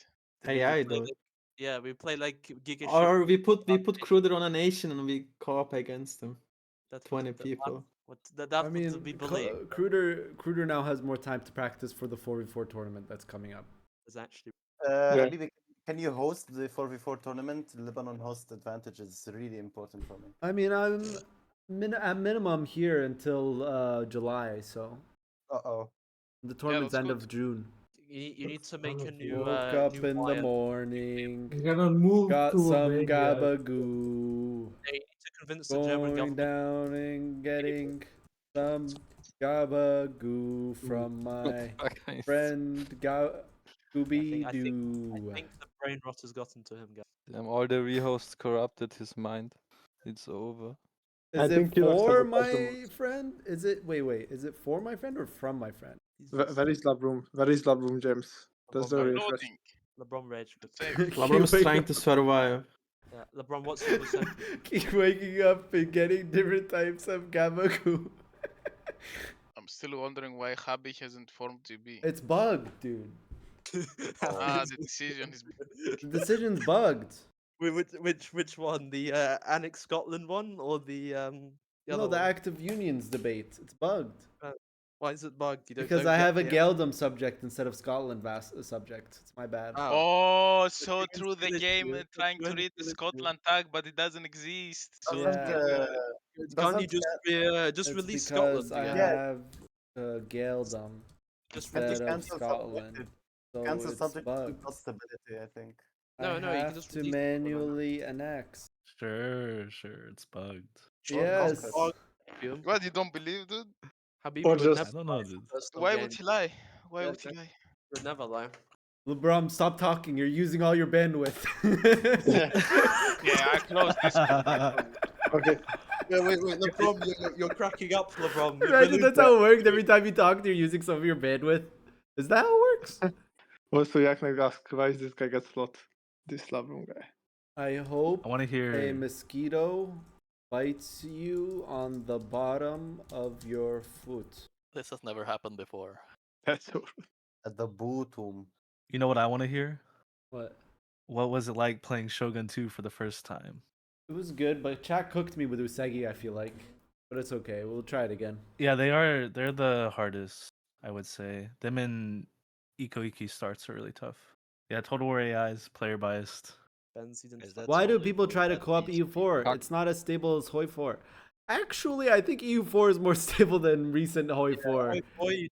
AI We play though. like- yeah, we play like Giga. Or we put Kruder on a nation and we co-op against them. That's 20 people. That's I what mean, we believe. Kruder now has more time to practice for the 4v4 tournament that's coming up. Is actually. Habibi, can you host the 4v4 tournament? Lebanon host advantage is really important for me. I mean, I'm at minimum here until July, so Uh-oh. the tournament's that's end good. of June. You need to make a new. Woke up new in the wire. morning, I'm gonna move got to some Romania. gabagoo, Yeah, you need to convince the German going government. down and getting some gabagoo from my friend Scooby I Doo. think the brain rot has gotten to him, guys. Damn, all the rehosts corrupted his mind. It's over. Is I it think you lost for the my bottom. friend? Is it wait? Is it for my friend or from my friend? Where is Labroom? Where is Labroom, James? That's the LeBron refresh. Loading. LeBron rage quit. LeBron's trying to survive. Yeah, LeBron, what's your percentage? Keep waking up and getting different types of gabagoo. I'm still wondering why Habi hasn't formed GB. It's bugged, dude. The decision is. The decision's bugged. Which one? The Annex Scotland one or the No, other the one? active unions debate. It's bugged. Why is it bugged? You Because don't I get have a the- Geldom subject instead of Scotland subject. It's my bad. Oh, so through the finish game you. trying to Going to read the finish you. Scotland tag, but it doesn't exist. So Yeah. Can't you just It's release because Scotland I again? have Geldom Just instead of cancel Scotland. So Cancel it's subject to bugged. stability, I think. No, I no, you can have just to release Scotland. manually annex. Sure, it's bugged. Yes. What, you don't believe, dude? Habibi Or would just- never I don't know, lie for dude. personal Why gain. would he lie? Why Yeah, would he lie? Would never lie. LeBron, stop talking. You're using all your bandwidth. Yeah, I closed this. Okay. Yeah, wait, LeBron, you're cracking up, LeBron. You Imagine believe that's that. how it worked. Every time you talk, you're using some of your bandwidth. Is that how it works? Also, Yaknek asked, why is this guy get slot? This Labroom guy. I hope I want to a hear. mosquito bites you on the bottom of your foot. This has never happened before. That's all. At the bootum. You know what I want to hear? What? What was it like playing Shogun 2 for the first time? It was good, but chat cooked me with Usagi, I feel like. But it's okay. We'll try it again. Yeah, they're the hardest, I would say. Them and Iko starts are really tough. Yeah, Total War AIs, player biased. Why do people try to co-op EU4? It's not as stable as Hoi4. Actually, I think EU4 is more stable than recent Hoi4.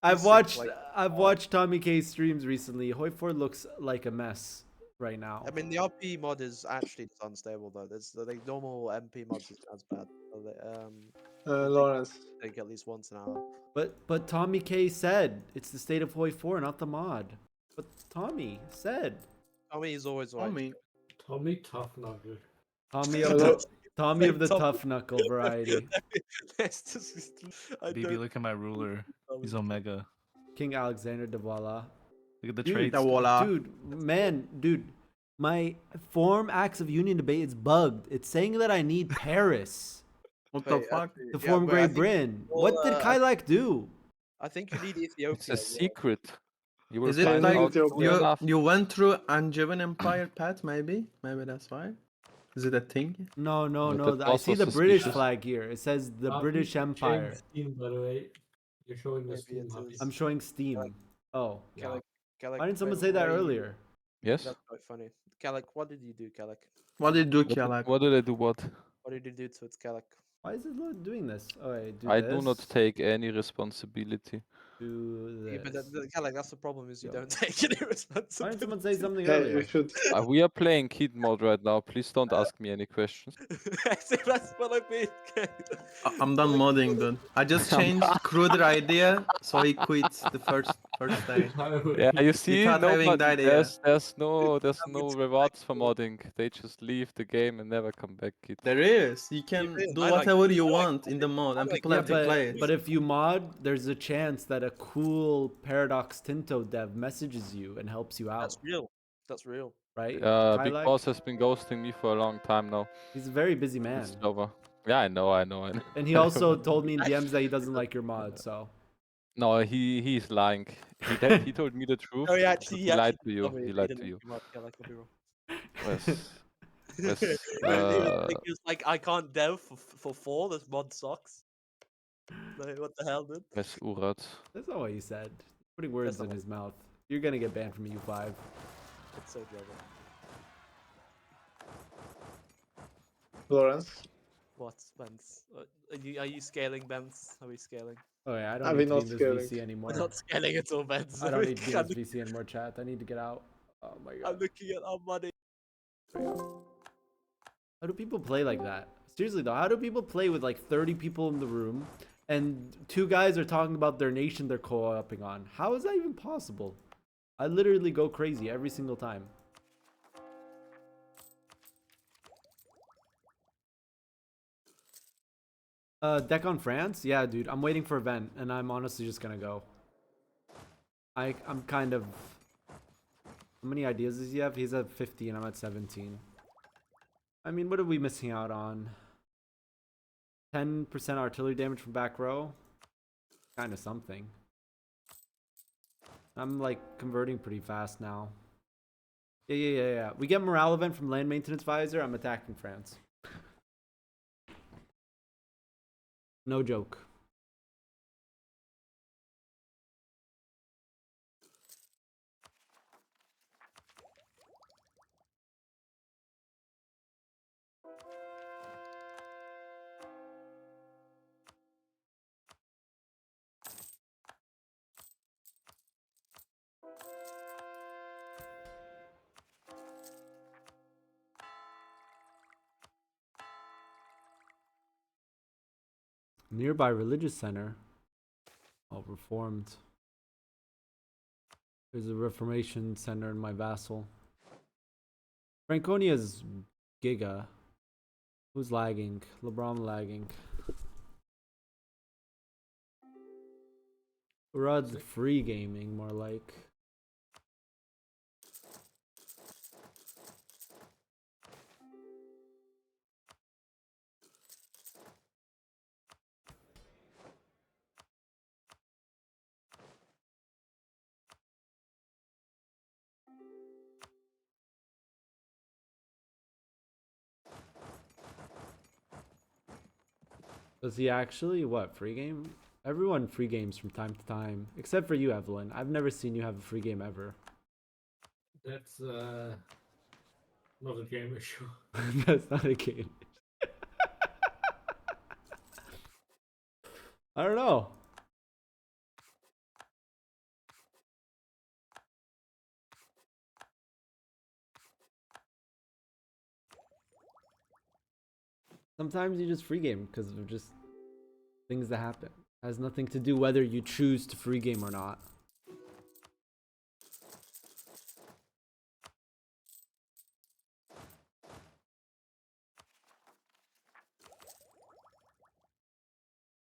I've watched Tommy K's streams recently. Hoi4 looks like a mess right now. I mean, the RP mod is actually just unstable though. There's the normal MP mods is as bad. So Lawrence. Take at least once an hour. But Tommy K said it's the state of Hoi4, not the mod. But Tommy said. Tommy is always right. Tommy Tough Knuckle. Tommy of the tough knuckle variety. BB, look at my ruler. He's Omega. King Alexander de Voila. Look at the Dude, traits. Dude, my form acts of union debate is bugged. It's saying that I need Paris. What the fuck? To form Great Britain. What did Kailak do? I think you need Ethiopia. It's a secret. You will Is it find like out soon enough. you went through Angevin Empire path? Maybe that's why. Is it a thing? No. But that's I see the also British suspicious. flag here. It says the British Empire. Steam, by the way. You're showing the Steam. I'm showing Steam. Oh. Yeah. Why didn't someone say that earlier? Yes. That's quite funny. Kalak, what did you do, Kalak? What did you do, Kialak? What did I do? What? What did you do to it, Kalak? Why is it not doing this? Oh, wait, I do not take any responsibility. do Yeah, this. but like that's the problem is you Yo. don't take any Why responsibility. didn't someone say something Yeah, earlier? you should. We are playing kid mode right now. Please don't ask me any questions. See, that's what I mean. I'm done modding, dude. I just changed Kruder idea, so he quit the first day. Yeah, you see, Without having the idea. there's no rewards for modding. They just leave the game and never come back, kid. There is. You can is. do I like- whatever you I like want in the mod, and people Yeah, have to play but it. if you mod, there's a chance that a cool Paradox Tinto dev messages you and helps you out. That's real. That's real. Right? Big Kylak? Boss has been ghosting me for a long time now. He's a very busy man. It's over. Yeah, I know. And he also told me in DMs that he doesn't like your mod, so. No, he's lying. He told me the truth. Oh, but he lied to you. told me He he lied didn't to you. like your mod. Yeah, like I'll be wrong. Wes, He was like, I can't dev for 4. This mod sucks. Like, what the hell, dude? Wes Urat. That's not what he said. Putting words in his mouth. You're gonna get banned from EU5. It's so German. Lawrence. What, Benz? Are you scaling, Benz? Are we scaling? Oh yeah, I Are don't we need to not be in scaling? this VC anymore. We're not scaling at all, Benz. I don't need to be in this VC anymore, chat. I need to get out. Oh my I'm god. looking at our money. How do people play like that? Seriously though, how do people play with like 30 people in the room and 2 guys are talking about their nation they're co-oping on? How is that even possible? I literally go crazy every single time. Deck on France? Yeah, dude. I'm waiting for event, and I'm honestly just gonna go. I'm kind of... How many ideas does he have? He's at 50 and I'm at 17. I mean, what are we missing out on? 10% artillery damage from back row? Kind of something. I'm like converting pretty fast now. Yeah. We get morale event from land maintenance visor. I'm attacking France. No joke. Nearby religious center. Oh, reformed. There's a Reformation center in my vassal. Franconia's Giga. Who's lagging? LeBron lagging. Rod's free gaming, more like. Does he actually? What, free game? Everyone free games from time to time. Except for you, Evelyn. I've never seen you have a free game ever. That's not a game issue. That's not a game. I don't know. Sometimes you just free game because of just things that happen. It has nothing to do whether you choose to free game or not.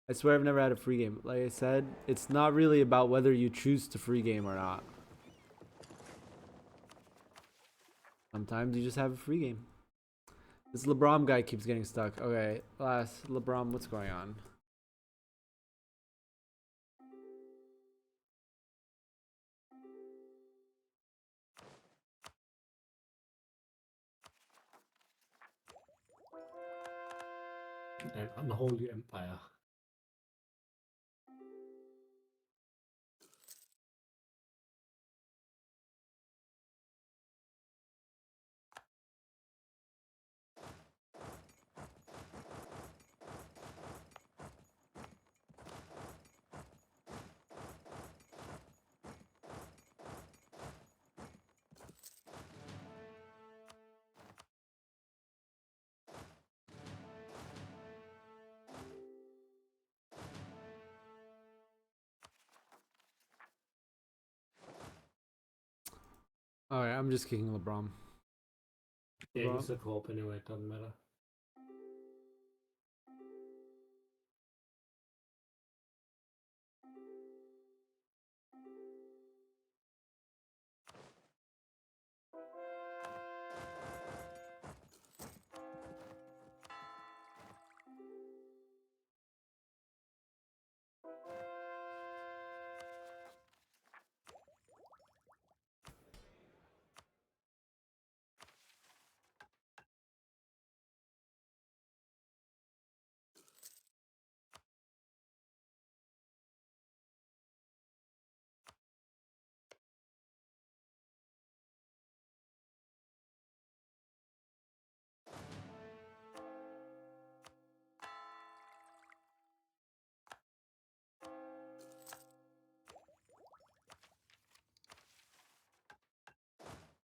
I swear I've never had a free game. Like I said, it's not really about whether you choose to free game or not. Sometimes you just have a free game. This LeBron guy keeps getting stuck. Okay, last LeBron, what's going on? An unholy empire. Alright, I'm just kicking LeBron. Yeah, he's a co-op anyway, it doesn't matter.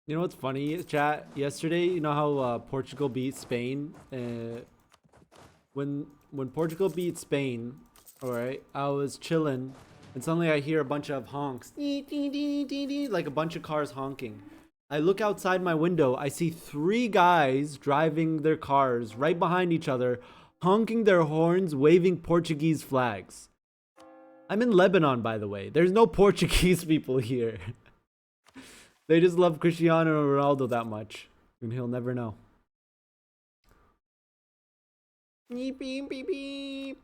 You know what's funny, chat? Yesterday, you know how Portugal beat Spain? When Portugal beat Spain, alright, I was chilling, and suddenly I hear a bunch of honks. Like a bunch of cars honking. I look outside my window, I see 3 guys driving their cars right behind each other, honking their horns, waving Portuguese flags. I'm in Lebanon, by the way. There's no Portuguese people here. They just love Cristiano Ronaldo that much. And he'll never know. Beep, beep, beep, beep.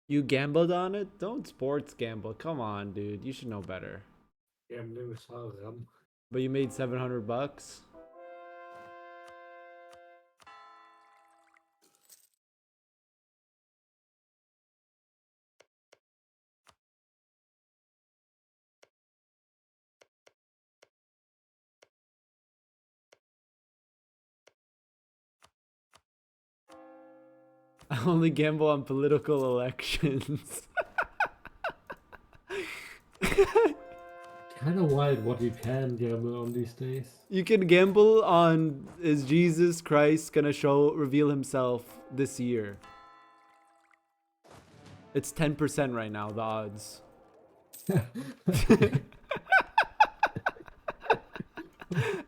You gambled on it? Don't sports gamble. Come on, dude. You should know better. Gambling is haram. But you made 700 bucks? I only gamble on political elections. Kind of wild what you can gamble on these days. You can gamble on, is Jesus Christ gonna reveal himself this year? It's 10% right now, the odds.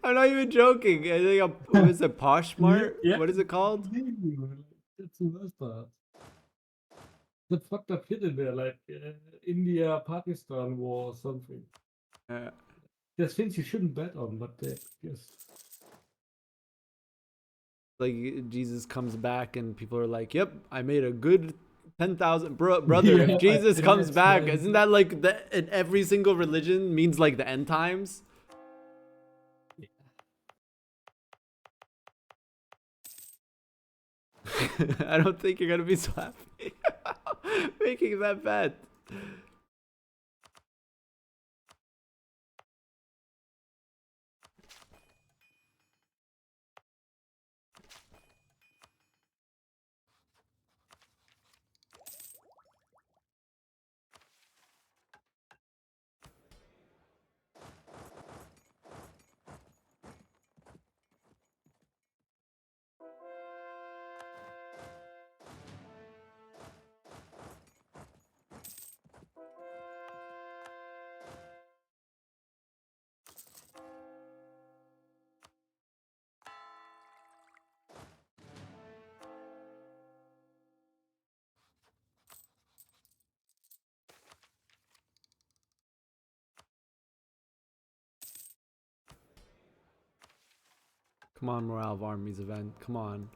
I'm not even joking. I think what is it, Poshmark? Yeah. What is it called? That's the worst part. The fucked up shit in there, like India-Pakistan war or something. There's things you shouldn't bet on, but yes. Like Jesus comes back and people are like, "Yep, I made a good 10,000." Brother, Yeah, if Jesus comes that's back, right. isn't that like in every single religion means like the end times? I don't think you're gonna be so happy making that bet. Come on, Morale of Armies event. Come on.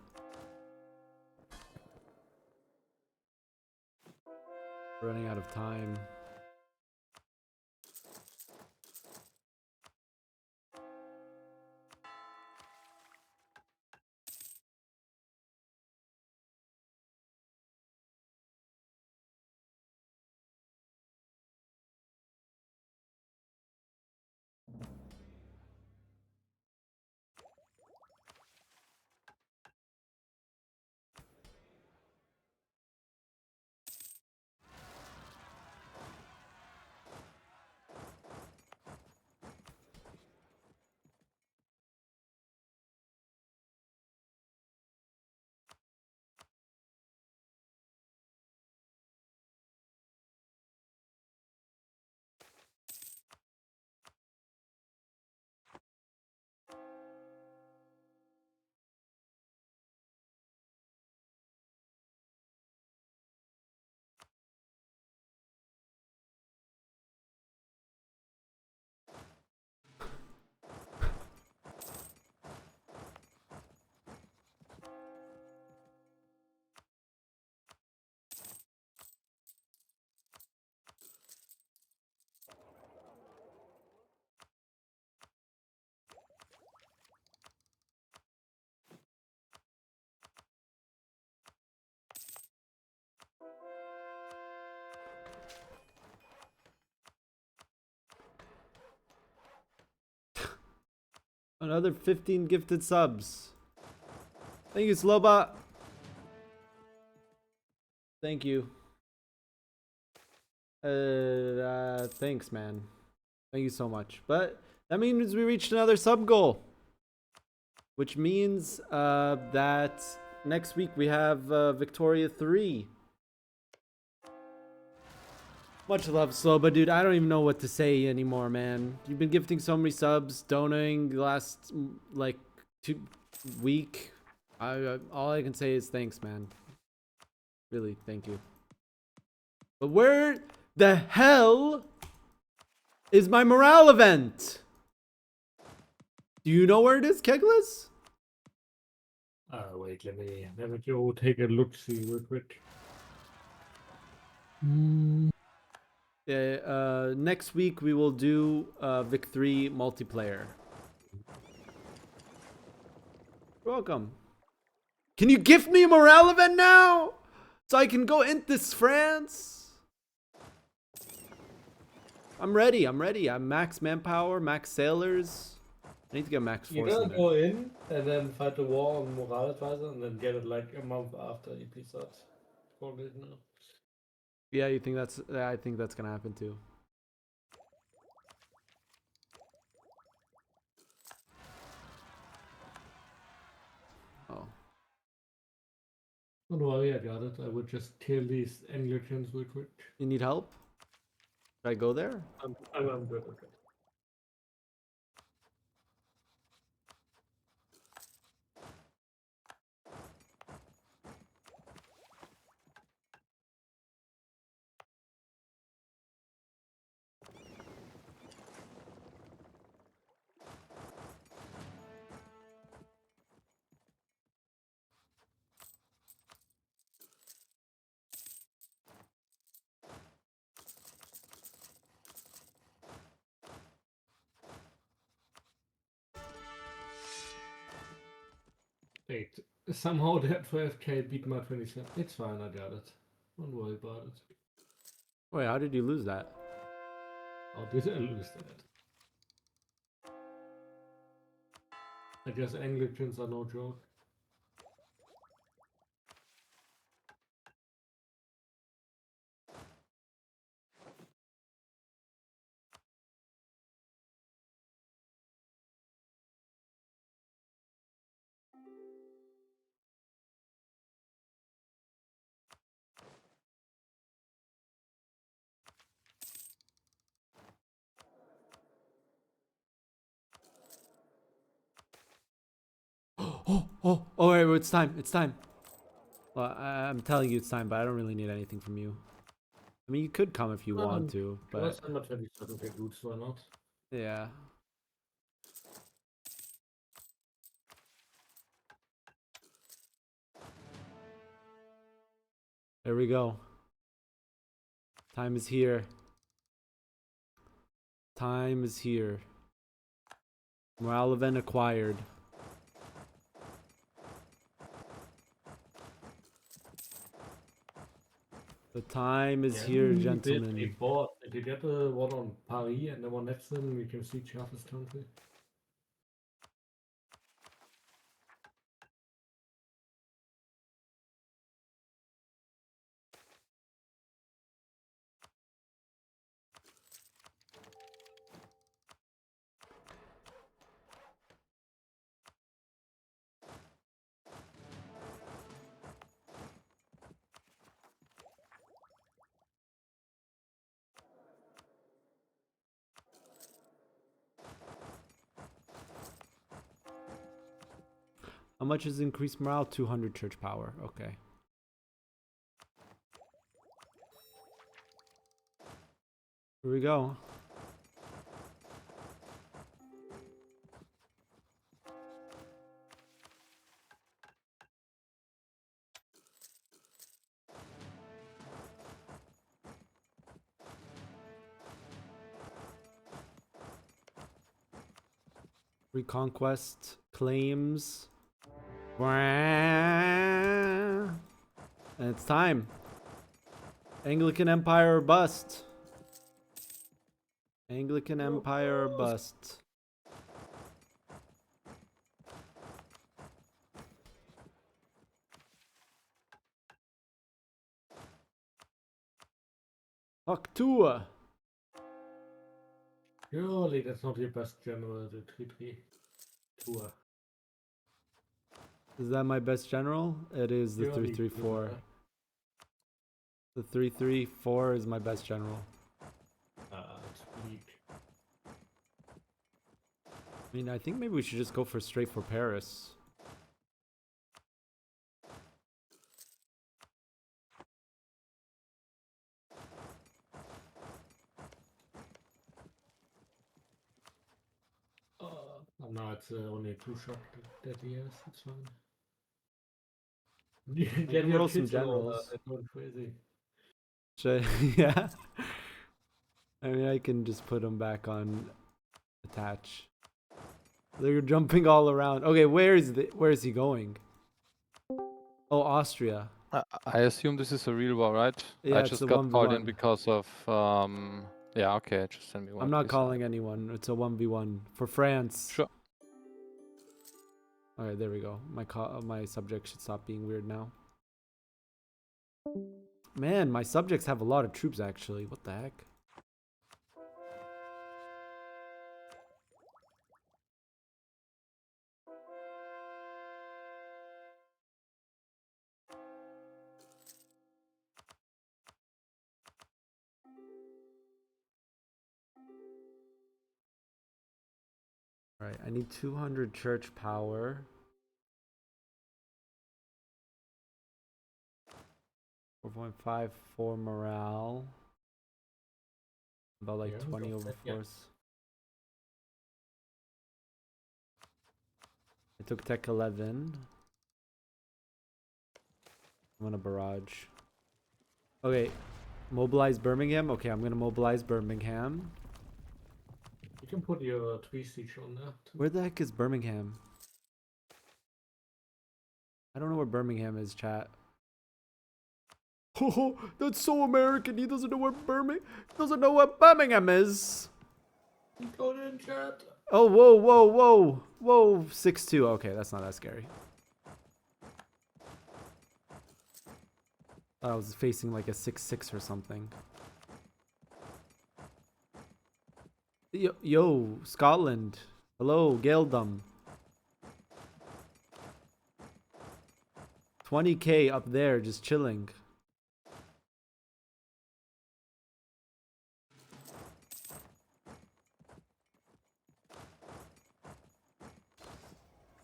We're running out of time. Another 15 gifted subs. Thank you, Sloba. Thank you. Thanks, man. Thank you so much. But that means we reached another sub goal, which means that next week we have Victoria 3. Much love, Sloba, dude. I don't even know what to say anymore, man. You've been gifting so many subs, donating the last like 2 week. All I can say is thanks, man. Really, thank you. But where the hell is my morale event? Do you know where it is, Keglis? Wait, let me go take a look, see real quick. Yeah, next week we will do Vic 3 multiplayer. You're welcome. Can you gift me a morale event now? So I can go in this France? I'm ready. I'm max manpower, max sailors. I need to get max You're force in gonna there. go in and then fight the war on Morale Advisor and then get it like a month after EP starts. Probably now. Yeah, you think that's... Yeah, I think that's gonna happen too. Oh. Don't worry, I got it. I would just kill these Anglicans real quick. You need help? Should I go there? I'm good, okay. Wait, somehow that 12k beat my 27. It's fine, I got it. Don't worry about it. Wait, how did you lose that? How did I lose that? I guess Anglicans are no joke. Oh, wait, it's time. It's time. Well, I'm telling you it's time, but I don't really need anything from you. I mean, you could come if you want to, but... I'm not 27 big boots, why not? Yeah. There we go. Time is here. Time is here. Morale event acquired. The time is here, gentlemen. They bought. Did you get the one on Paris and the one next to them? You can see Charles country. How much is increased morale? 200 church power. Okay. Here we go. Reconquest claims. And it's time. Anglican Empire or bust. Anglican Empire or bust. Fuck Tua. Surely that's not your best general, the 3-3 tour. Is that my best general? It is the Surely 3-3-4. Tua. The 3-3-4 is my best general. It's weak. I mean, I think maybe we should just go for straight for Paris. No, it's only a 2-shot that he has. It's fine. can Get your roll some kids and all generals. that. They're going crazy. Yeah. I mean, I can just put them back on attach. They're jumping all around. Okay, where is he going? Oh, Austria. I assume this is a real war, right? Yeah, I it's just a got called in 1v1. because of yeah, okay, just send me one. I'm not please. calling anyone. It's a 1v1 for France. Sure. Alright, there we go. My subject should stop being weird now. Man, my subjects have a lot of troops actually. What the heck? Alright, I need 200 church power. 4.5 for morale. About like Yeah, 20 go over for it, yeah. force. I took tech 11. I'm gonna barrage. Okay, mobilize Birmingham. Okay, I'm gonna mobilize Birmingham. You can put your 3 siege on there. Too. Where the heck is Birmingham? I don't know where Birmingham is, chat. Oh, that's so American. He doesn't know where Birmingham is. Go in chat. Oh, whoa, whoa, whoa, whoa. 6-2. Okay, that's not that scary. I was facing like a 6-6 or something. Yo, Scotland. Hello, Gaeldom. 20k up there, just chilling.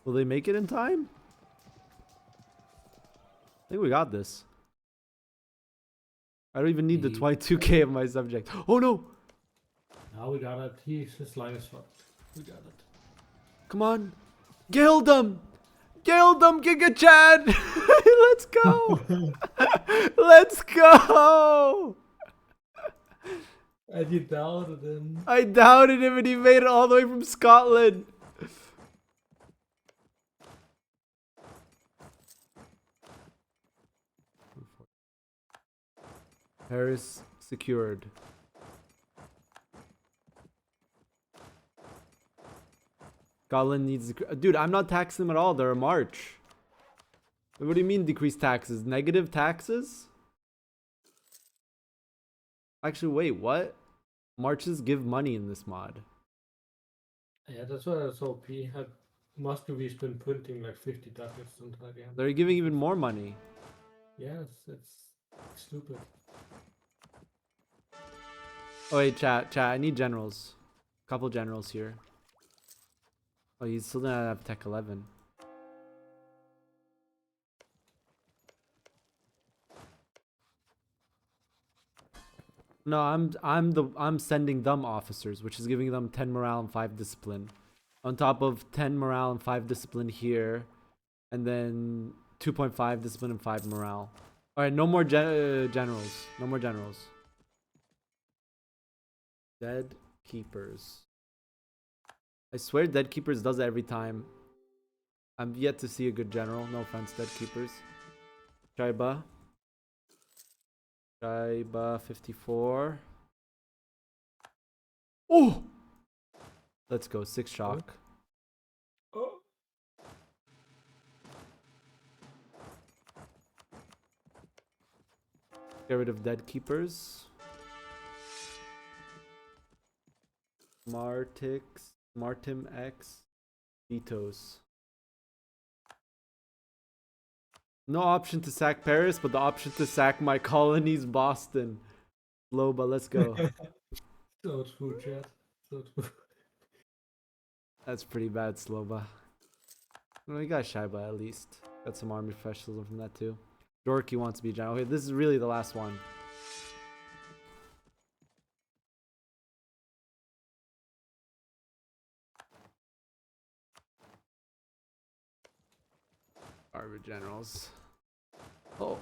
Will they make it in time? I think we got this. I don't even need the 22k of my subject. Oh no! Now we got it. His line is fucked. We got it. Come on. Gaeldom! Gaeldom Giga Chad! Let's go! Let's go! And you doubted him. I doubted him and he made it all the way from Scotland. Paris secured. Scotland needs... Dude, I'm not taxing them at all. They're a march. What do you mean decrease taxes? Negative taxes? Actually, wait, what? Marches give money in this mod. Yeah, that's what I saw. P had Muscovy's been printing like 50 ducats until the end. They're giving even more money. Yes, it's stupid. Oh wait, chat, I need generals. Couple generals here. Oh, he's still gonna have tech 11. No, I'm sending them officers, which is giving them 10 morale and 5 discipline. On top of 10 morale and 5 discipline here, and then 2.5 discipline and 5 morale. All right, no more generals. No more generals. Dead Keepers. I swear Dead Keepers does it every time. I'm yet to see a good general. No offense, Dead Keepers. Shaiba. Shaiba 54. Oh! Let's go. 6 shock. Oh. Get rid of Dead Keepers. Martim X, Vetoes. No option to sack Paris, but the option to sack my colonies, Boston. Loba, let's go. So true, chat. So true. That's pretty bad, Sloba. Well, we got Shaiba at least. Got some army professionalism from that too. Dorky wants to be giant. Okay, this is really the last one. Army generals. Oh.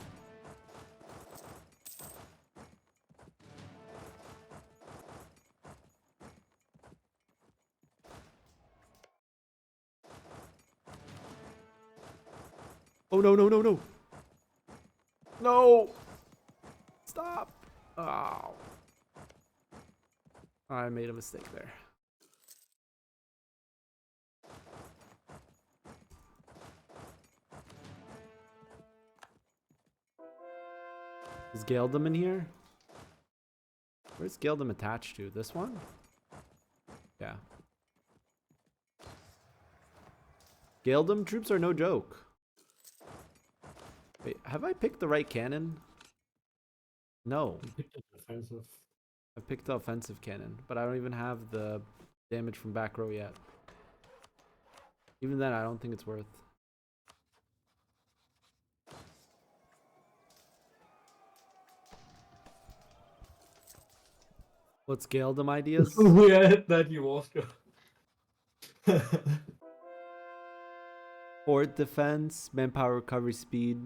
Oh no, no, no, no. No. Stop. Oh. I made a mistake there. Is Gaeldom in here? Where's Gaeldom attached to? This one? Yeah. Gaeldom troops are no joke. Wait, have I picked the right cannon? No. You picked a defensive. I picked the offensive cannon, but I don't even have the damage from back row yet. Even then, I don't think it's worth. What's Gaeldom ideas? Yeah, that you Oscar. Fort defense, manpower recovery speed.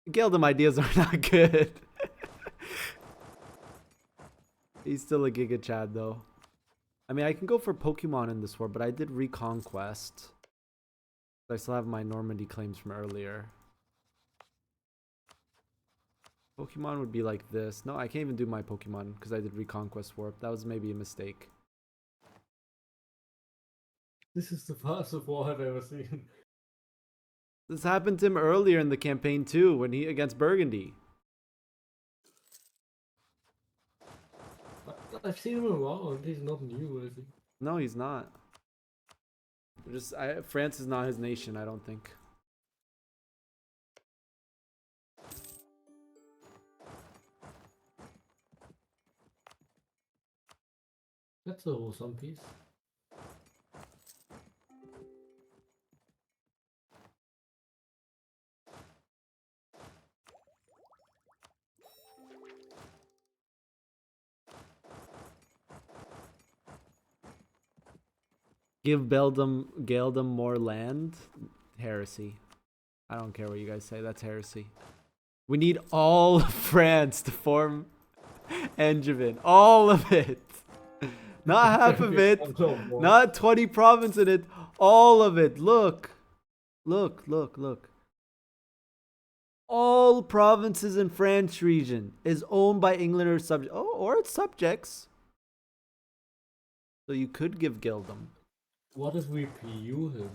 Gaeldom ideas are not good. He's still a Giga Chad though. I mean, I can go for Pokemon in this war, but I did Reconquest. I still have my Normandy claims from earlier. Pokemon would be like this. No, I can't even do my Pokemon because I did Reconquest Warp. That was maybe a mistake. This is the fastest war I've ever seen. This happened to him earlier in the campaign too, when he against Burgundy. I've seen him around. He's not new, is he? No, he's not. France is not his nation, I don't think. That's a awesome piece. Give Gaeldom more land? Heresy. I don't care what you guys say, that's heresy. We need all of France to form Angevin. All of it. Not half of it. Not 20 provinces in it. All of it. Look. Look, look, look. All provinces in French region is owned by England or subject. Oh, or its subjects. So you could give Gaeldom. What if we PU him?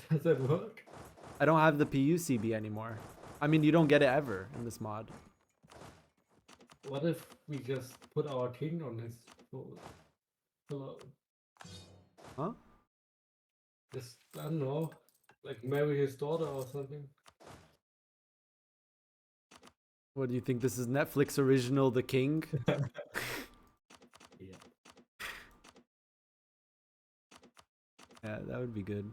Does that work? I don't have the PUCB anymore. I mean, you don't get it ever in this mod. What if we just put our king on his hello? Huh? Just, I don't know, like marry his daughter or something. What do you think? This is Netflix original The King? Yeah. Yeah, that would be good.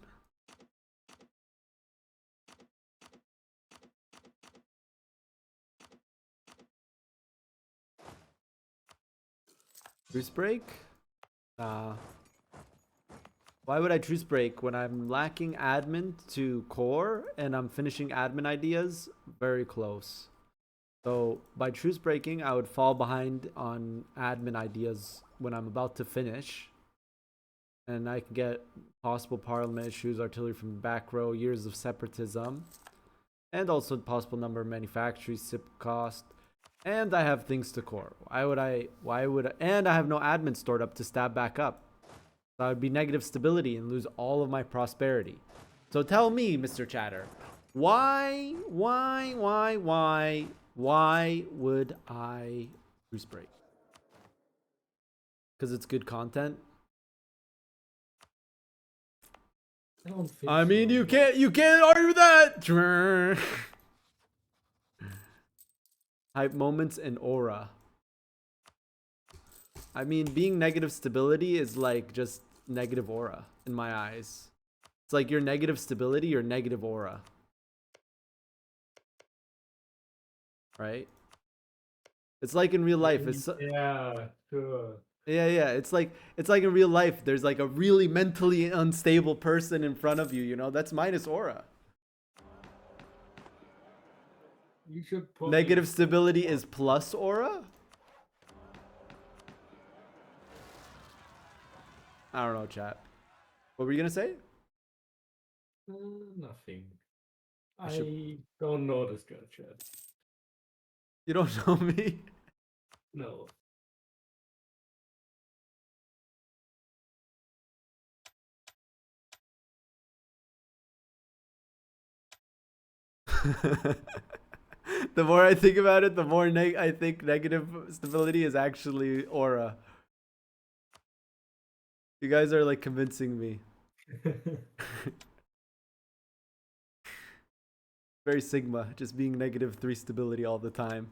Truce break? Why would I truce break when I'm lacking admin to core and I'm finishing admin ideas very close? So by truce breaking, I would fall behind on admin ideas when I'm about to finish. And I can get possible parliament issues, artillery from the back row, years of separatism, and also possible number of manufacturers, SIP cost. And I have things to core. And I have no admin stored up to stab back up. So I would be negative stability and lose all of my prosperity. So tell me, Mr. Chatter, why would I truce break? Because it's good content. I don't think I mean, so. you can't argue that. Hype moments and aura. I mean, being negative stability is like just negative aura in my eyes. It's like your negative stability, your negative aura. Right? It's like in real life. It's Yeah, sure. yeah. It's like in real life. There's like a really mentally unstable person in front of you. You know, that's minus aura. You should probably Negative stability is plus aura. I don't know, chat. What were you gonna say? Nothing. I should- I don't know this guy, chat. You don't know me? No. The more I think about it, the more I think negative stability is actually aura. You guys are like convincing me. Very Sigma, just being -3 stability all the time.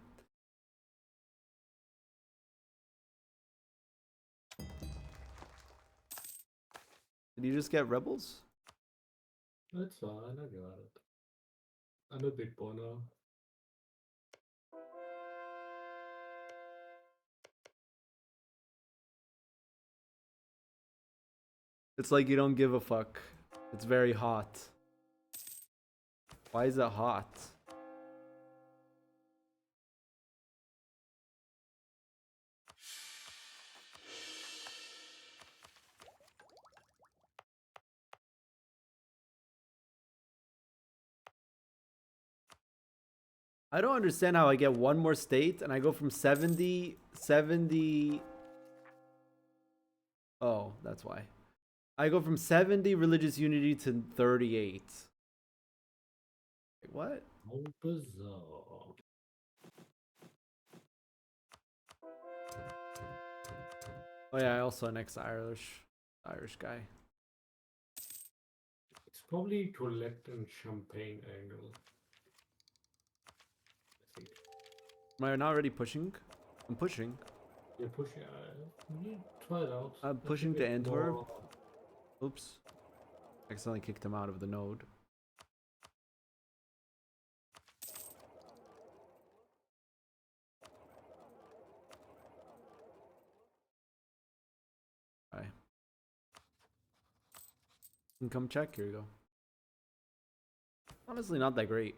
Did you just get rebels? That's fine, I got it. I'm a big boy now. It's like you don't give a fuck. It's very hot. Why is it hot? I don't understand how I get one more state and I go from 70. Oh, that's why. I go from 70 religious unity to 38. Wait, what? How bizarre. Oh yeah, I also an ex-Irish guy. It's probably Colette and Champagne angle. I think. Am I not already pushing? I'm pushing. You're pushing. You try it out. I'm That's a pushing to bit Antwerp. more- Oops. Accidentally kicked him out of the node. Alright. Income check, here you go. Honestly, not that great.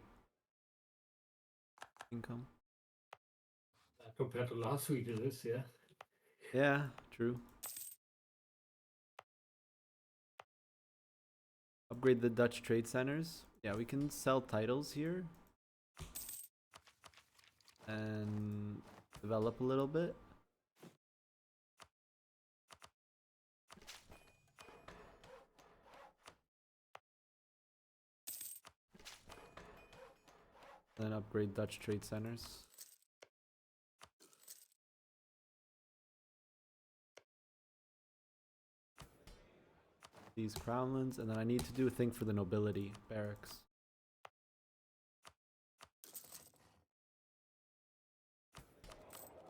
Income. Compared to last week, it is, yeah. Yeah, true. Upgrade the Dutch trade centers. Yeah, we can sell titles here. And develop a little bit. Then upgrade Dutch trade centers. These crownlands, and then I need to do a thing for the nobility barracks.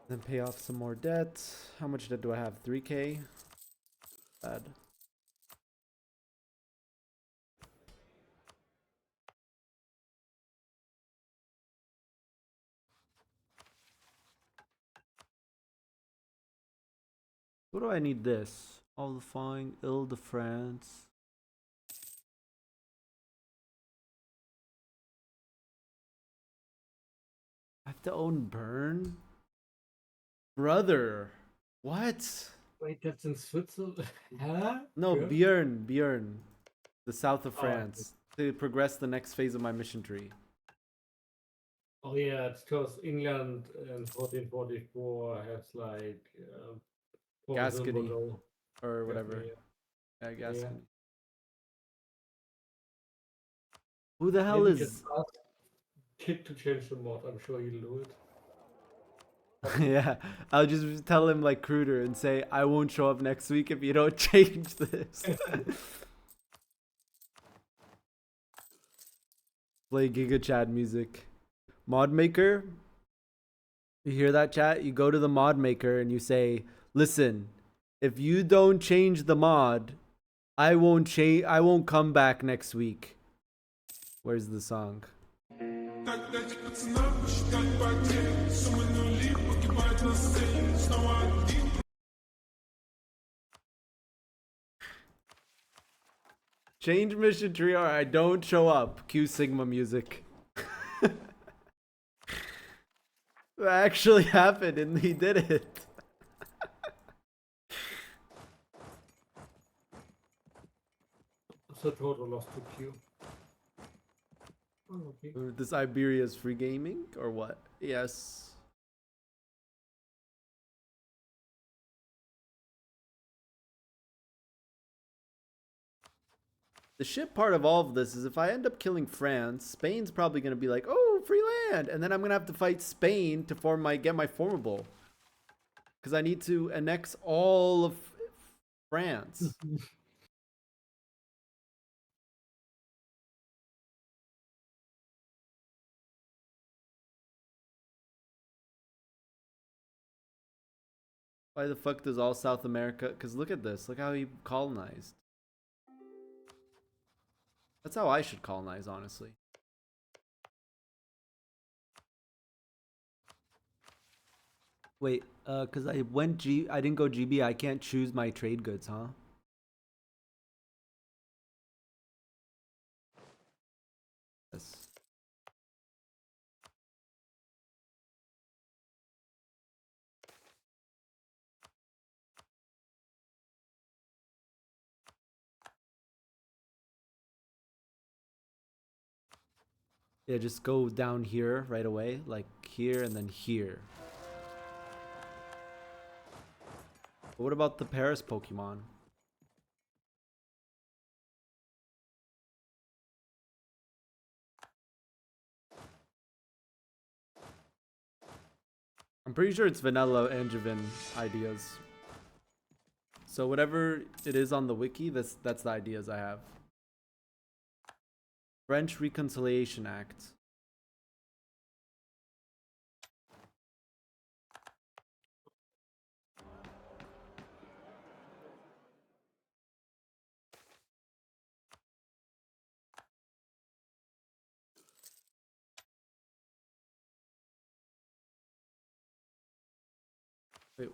Then pay off some more debt. How much debt do I have? 3k? Bad. What do I need this? All the fine, Ile-de-France. I have to own Bern? Brother, what? Wait, that's in Switzerland? Huh? No, Yeah. Björn. The south of Oh, France. To progress the next phase of my mission tree. Oh yeah, it's because England in 1444 has like province in Gascony. Bordeaux. Or whatever. Gascony, Yeah, yeah. Gascony. Who the hell Maybe is... just ask Kid to change the mod. I'm sure he'll do it. Yeah, I'll just tell him like Cruder and say, I won't show up next week if you don't change this. Play Giga Chad music. Mod Maker. You hear that, chat? You go to the mod maker and you say, listen, if you don't change the mod, I won't come back next week. Where's the song? Change mission tree or I don't show up. Q Sigma music. That actually happened and he did it. So total lost to Q. Oh, okay. This Iberia's free gaming or what? Yes. The shit part of all of this is if I end up killing France, Spain's probably going to be like, oh, free land. And then I'm going to have to fight Spain to get my formable. Because I need to annex all of France. Why the fuck does all South America? Because look at this. Look how he colonized. That's how I should colonize, honestly. Wait, because I didn't go GB, I can't choose my trade goods, huh? Yes. Yeah, just go down here right away, like here and then here. But what about the Paris Pokemon? I'm pretty sure it's vanilla angevin ideas. So whatever it is on the wiki, that's the ideas I have. French Reconciliation Act. Wait.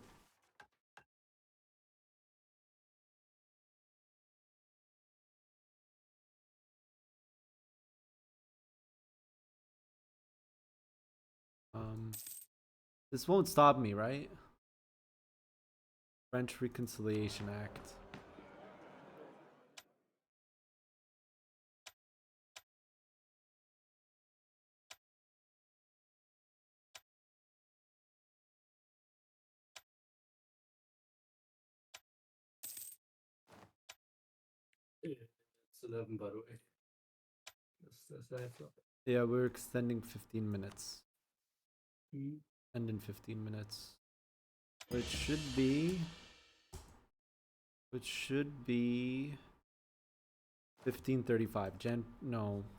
This won't stop me, right? French Reconciliation Act. Yeah, it's 11 by the way. That's the heads up. Yeah, we're extending 15 minutes. Mm. End in 15 minutes. Which should be 15:35.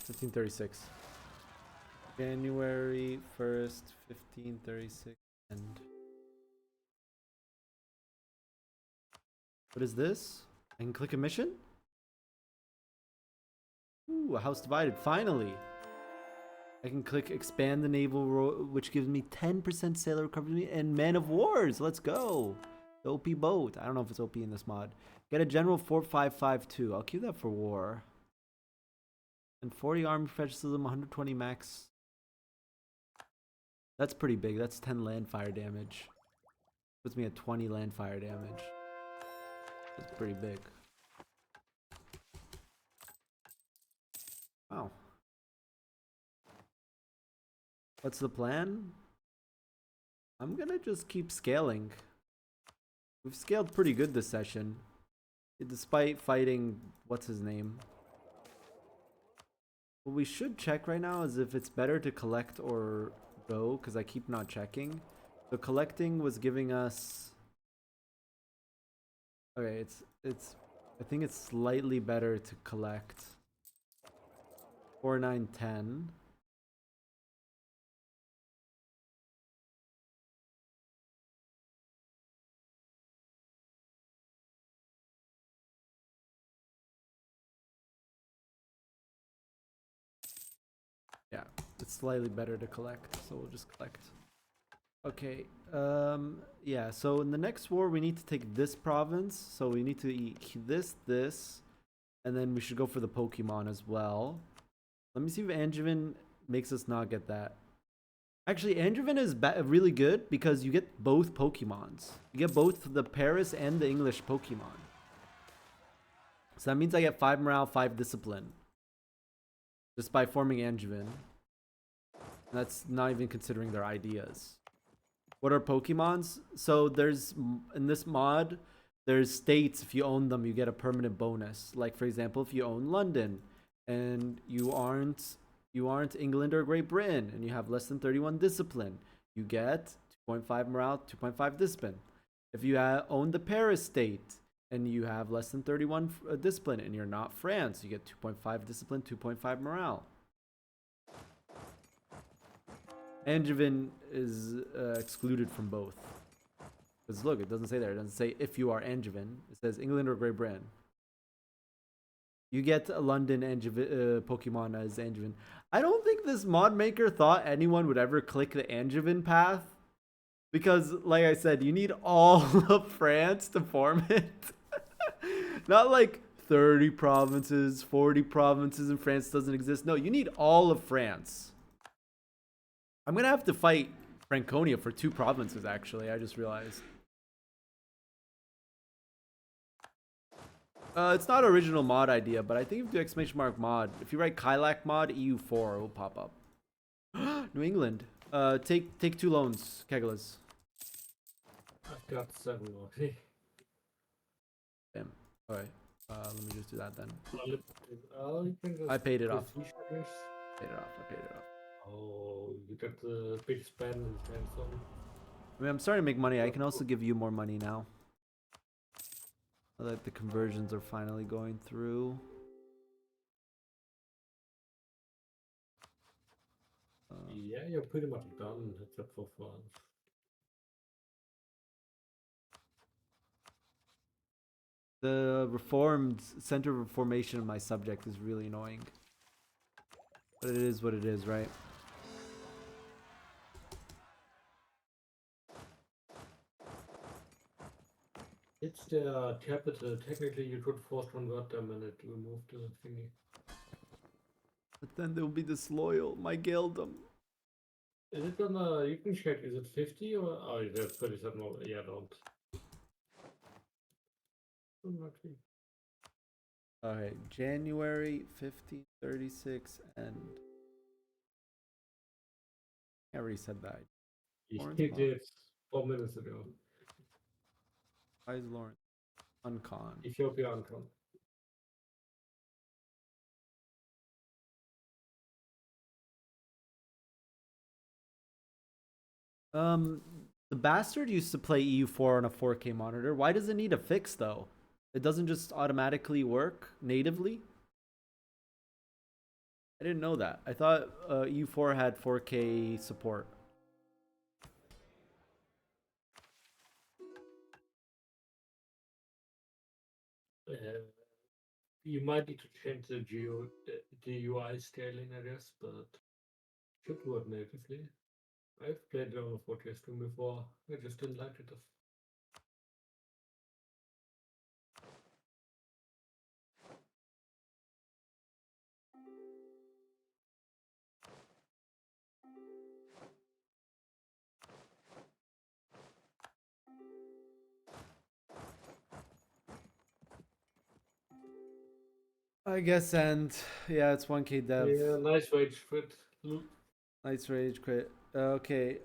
15:36. January 1st, 15:36. End. What is this? I can click a mission? Ooh, a house divided. Finally! I can click expand the naval, which gives me 10% sailor recovery and man of wars. Let's go. The OP boat. I don't know if it's OP in this mod. Get a general 4552. I'll keep that for war. And 40 army professionalism, 120 max. That's pretty big. That's 10 land fire damage. Puts me at 20 land fire damage. That's pretty big. Wow. What's the plan? I'm gonna just keep scaling. We've scaled pretty good this session. Despite fighting, what's his name? What we should check right now is if it's better to collect or go, because I keep not checking. So collecting was giving us. Okay, it's. I think it's slightly better to collect. 4, 9, 10. Yeah, it's slightly better to collect, so we'll just collect. Okay, yeah, so in the next war we need to take this province, so we need to eat this, and then we should go for the Pokemon as well. Let me see if Angevin makes us not get that. Actually, Angevin is really good because you get both Pokemons. You get both the Paris and the English Pokemon. So that means I get 5 morale, 5 discipline. Just by forming Angevin. That's not even considering their ideas. What are Pokemons? So there's, in this mod, there's states, if you own them, you get a permanent bonus. Like, for example, if you own London, and you aren't England or Great Britain, and you have less than 31 discipline, you get 2.5 morale, 2.5 discipline. If you own the Paris state, and you have less than 31 discipline, and you're not France, you get 2.5 discipline, 2.5 morale. Angevin is excluded from both. Because look, it doesn't say there. It doesn't say if you are Angevin. It says England or Great Britain. You get a London Pokemon as Angevin. I don't think this mod maker thought anyone would ever click the Angevin path. Because, like I said, you need all of France to form it. Not like 30 provinces, 40 provinces, and France doesn't exist. No, you need all of France. I'm going to have to fight Franconia for 2 provinces, actually. I just realized. It's not original mod idea, but I think if you do exclamation mark mod, if you write Kylac mod, EU4 will pop up. New England. Take 2 loans, Kegelas. I've got 7 already. Damn. Alright. Let me just do that then. You can just I paid it off. prestige, I guess. I paid it off. Oh, you got the big spend in Samsung. I mean, I'm starting to make money. I can also give you more money now. Now that the conversions are finally going through. Yeah, you're pretty much done, except for France. The reformed center of reformation of my subject is really annoying. But it is what it is, right? It's the capital. Technically, you could force convert them and it removed the thingy. But then they'll be disloyal. My Geldom. Is it gonna? You can check. Is it 50 or? Oh, there's 37 more. Yeah, don't. Alright, January 1536 and I already said that. He did 4 minutes ago. Why is Lawrence? Uncon. Ethiopia uncon. The bastard used to play EU4 on a 4K monitor. Why does it need a fix though? It doesn't just automatically work natively? I didn't know that. I thought EU4 had 4K support. You might need to change the UI scaling, I guess, but should work natively. I've played it on a 4K stream before. I just didn't like it. I guess, and yeah, it's 1K dev. Yeah, nice rage quit. Nice rage quit. Okay,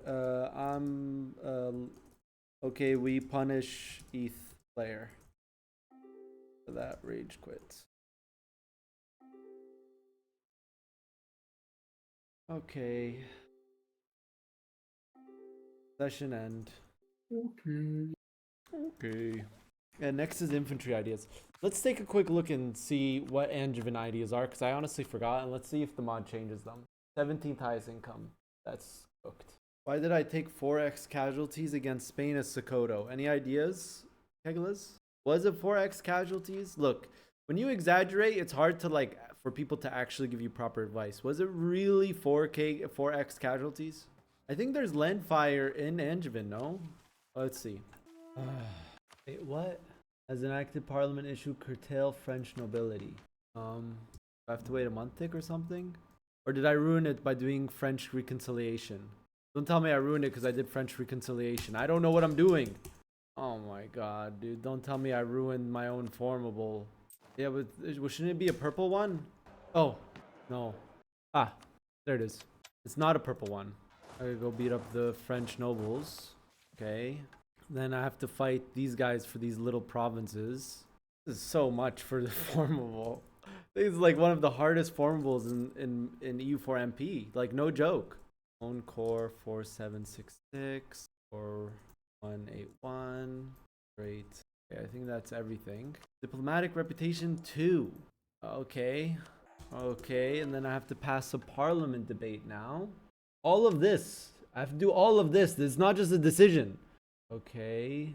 okay, we punish ETH player for that rage quit. Okay. Session end. Okay. Okay. And next is infantry ideas. Let's take a quick look and see what Angevin ideas are, because I honestly forgot, and let's see if the mod changes them. 17th highest income. That's cooked. Why did I take 4x casualties against Spain as Sokoto? Any ideas, Kegelas? Was it 4x casualties? Look, when you exaggerate, it's hard to like for people to actually give you proper advice. Was it really 4x casualties? I think there's land fire in Angevin, no? Let's see. Wait, what? As an active parliament issue curtail French nobility. I have to wait a month tick or something? Or did I ruin it by doing French reconciliation? Don't tell me I ruined it because I did French reconciliation. I don't know what I'm doing. Oh my god, dude. Don't tell me I ruined my own formable. Yeah, but shouldn't it be a purple one? Oh, no. Ah, there it is. It's not a purple one. I gotta go beat up the French nobles. Okay. Then I have to fight these guys for these little provinces. This is so much for the formable. This is like one of the hardest formables in EU4 MP. Like, no joke. Own core 4766 or 181. Great. Okay, I think that's everything. Diplomatic reputation 2. Okay. Okay, and then I have to pass a parliament debate now. All of this. I have to do all of this. This is not just a decision. Okay.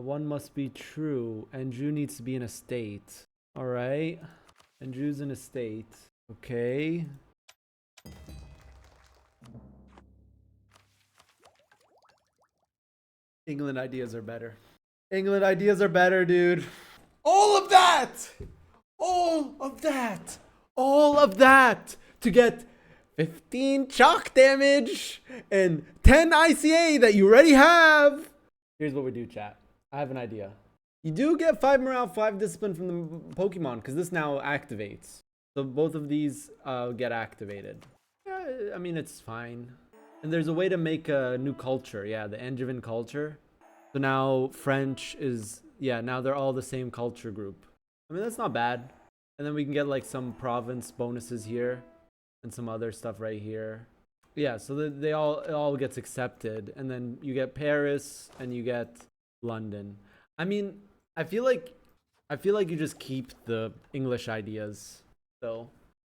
One must be true. Andrew needs to be in a state. Alright. Andrew's in a state. Okay. England ideas are better. England ideas are better, dude. All of that! All of that! All of that! To get 15 chalk damage and 10 ICA that you already have. Here's what we do, chat. I have an idea. You do get 5 morale, 5 discipline from the Pokemon because this now activates. So both of these get activated. Yeah, I mean, it's fine. And there's a way to make a new culture. Yeah, the Angevin culture. So now French is, yeah, now they're all the same culture group. I mean, that's not bad. And then we can get like some province bonuses here. And some other stuff right here. Yeah, so it all gets accepted, and then you get Paris and you get London. I mean, I feel like you just keep the English ideas. So,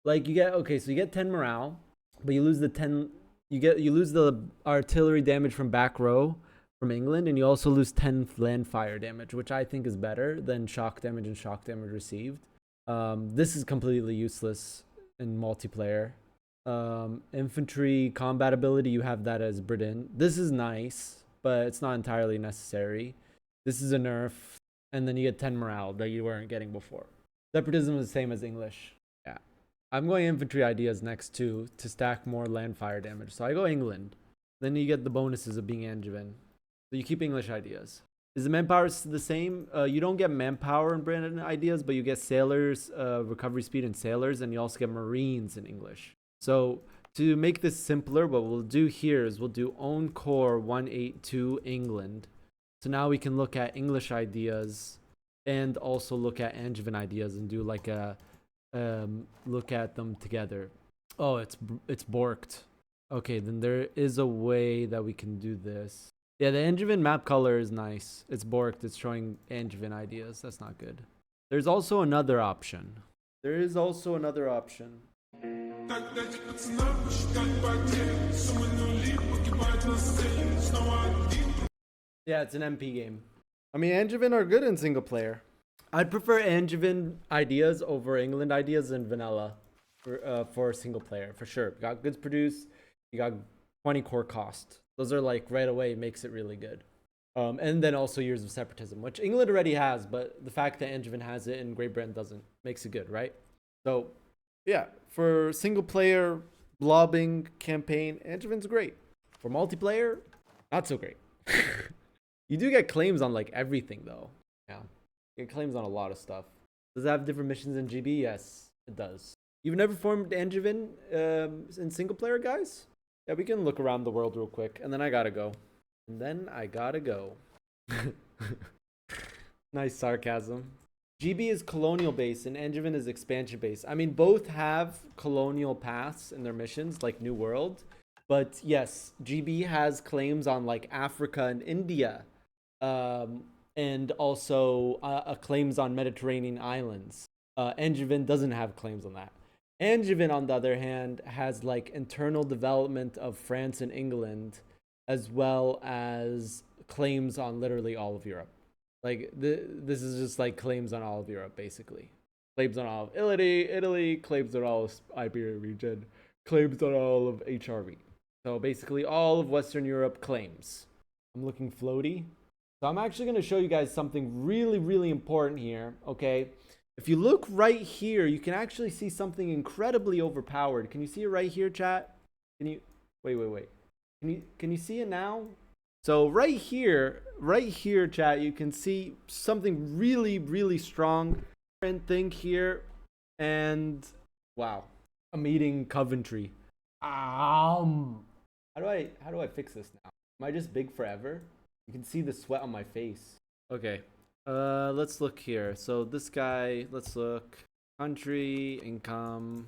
like you get so you get 10 morale, but you lose the 10. You lose the artillery damage from back row from England, and you also lose 10 land fire damage, which I think is better than shock damage and shock damage received. This is completely useless in multiplayer. Infantry combat ability, you have that as Britain. This is nice, but it's not entirely necessary. This is a nerf, and then you get 10 morale that you weren't getting before. Separatism is the same as English. Yeah, I'm going infantry ideas next too to stack more land fire damage. So I go England. Then you get the bonuses of being Angevin. So you keep English ideas. Is the manpower the same? You don't get manpower in Britain ideas, but you get sailors, recovery speed and sailors, and you also get marines in English. So to make this simpler, what we'll do here is we'll do own core 182 England. So now we can look at English ideas and also look at Angevin ideas and do like a look at them together. Oh, it's borked. Okay, then there is a way that we can do this. Yeah, the Angevin map color is nice. It's borked. It's showing Angevin ideas. That's not good. There's also another option. There is also another option. Yeah, it's an MP game. I mean, Angevin are good in single player. I'd prefer Angevin ideas over England ideas and vanilla for single player, for sure. You got goods produced, you got 20 core cost. Those are like right away makes it really good. And then also years of separatism, which England already has, but the fact that Angevin has it and Great Britain doesn't makes it good, right? So yeah, for single player blobbing campaign, Angevin's great. For multiplayer, not so great. You do get claims on like everything though. Yeah, you get claims on a lot of stuff. Does it have different missions in GB? Yes, it does. You've never formed Angevin in single player, guys? Yeah, we can look around the world real quick, and then I gotta go. Nice sarcasm. GB is colonial base and Angevin is expansion base. I mean, both have colonial paths in their missions, like New World. But yes, GB has claims on like Africa and India, and also claims on Mediterranean islands. Angevin doesn't have claims on that. Angevin, on the other hand, has like internal development of France and England, as well as claims on literally all of Europe. Like this is just like claims on all of Europe, basically. Claims on all of Italy, claims on all of Iberia region, claims on all of HRV. So basically all of Western Europe claims. I'm looking floaty. So I'm actually going to show you guys something really, really important here, okay? If you look right here, you can actually see something incredibly overpowered. Can you see it right here, chat? Can you... Wait. Can you see it now? So right here, chat, you can see something really, really strong thing here. And wow, I'm eating Coventry. How do I fix this now? Am I just big forever? You can see the sweat on my face. Okay. Let's look here. So this guy, let's look. Country, income,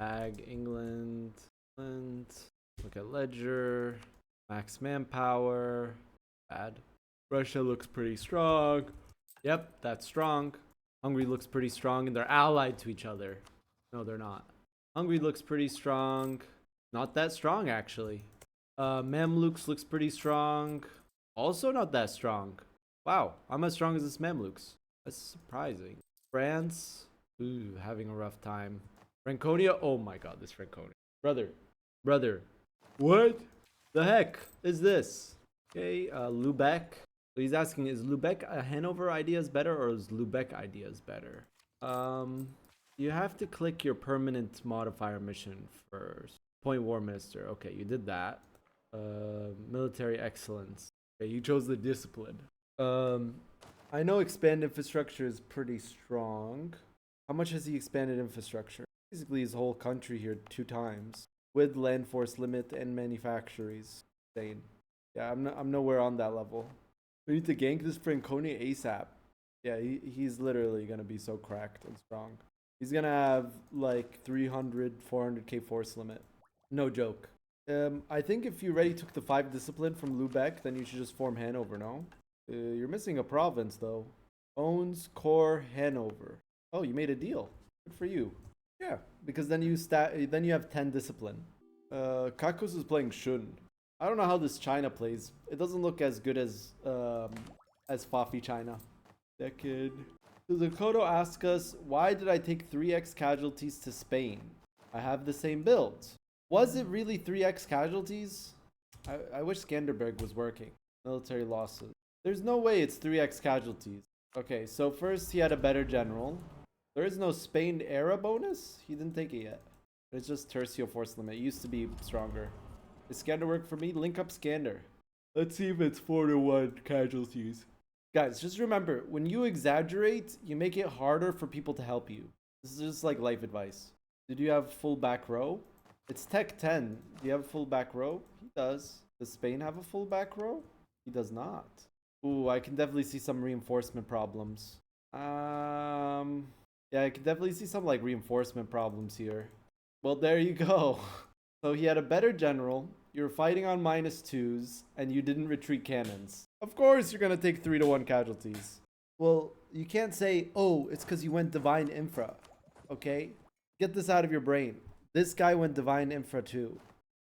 ag, England. Look at ledger, max manpower, bad. Russia looks pretty strong. Yep, that's strong. Hungary looks pretty strong, and they're allied to each other. No, they're not. Hungary looks pretty strong. Not that strong, actually. Mamluks looks pretty strong. Also not that strong. Wow, I'm as strong as this Mamluks. That's surprising. France, ooh, having a rough time. Franconia, oh my god, this Franconia. Brother, what the heck is this? Okay, Lubeck. So he's asking, is Lubeck a Hanover ideas better, or is Lubeck ideas better? You have to click your permanent modifier mission first. Point War Minister. Okay, you did that. Military excellence. Okay, you chose the discipline. I know expand infrastructure is pretty strong. How much has he expanded infrastructure? Basically his whole country here 2 times. With land force limit and manufactories. Insane. Yeah, I'm nowhere on that level. We need to gank this Franconia ASAP. Yeah, he's literally gonna be so cracked and strong. He's gonna have like 300, 400k force limit. No joke. I think if you already took the 5 discipline from Lubeck, then you should just form Hanover, no? You're missing a province though. Owns core Hanover. Oh, you made a deal. Good for you. Yeah, because then you have 10 discipline. Kakos is playing Shun. I don't know how this China plays. It doesn't look as good as Fafi China. Decade. So Zakoto asks us, why did I take 3x casualties to Spain? I have the same build. Was it really 3x casualties? I wish Skanderberg was working. Military losses. There's no way it's 3x casualties. Okay, so first he had a better general. There is no Spain era bonus? He didn't take it yet. It's just Tercio force limit. It used to be stronger. Is Skander work for me? Link up Skander. Let's see if it's 4-1 casualties. Guys, just remember, when you exaggerate, you make it harder for people to help you. This is just like life advice. Did you have full back row? It's Tech 10. Do you have a full back row? He does. Does Spain have a full back row? He does not. Ooh, I can definitely see some reinforcement problems. Yeah, I can definitely see some like reinforcement problems here. Well, there you go. So he had a better general. You were fighting on -2s, and you didn't retreat cannons. Of course, you're gonna take 3-1 casualties. Well, you can't say, oh, it's because you went divine infra. Okay, get this out of your brain. This guy went divine infra too.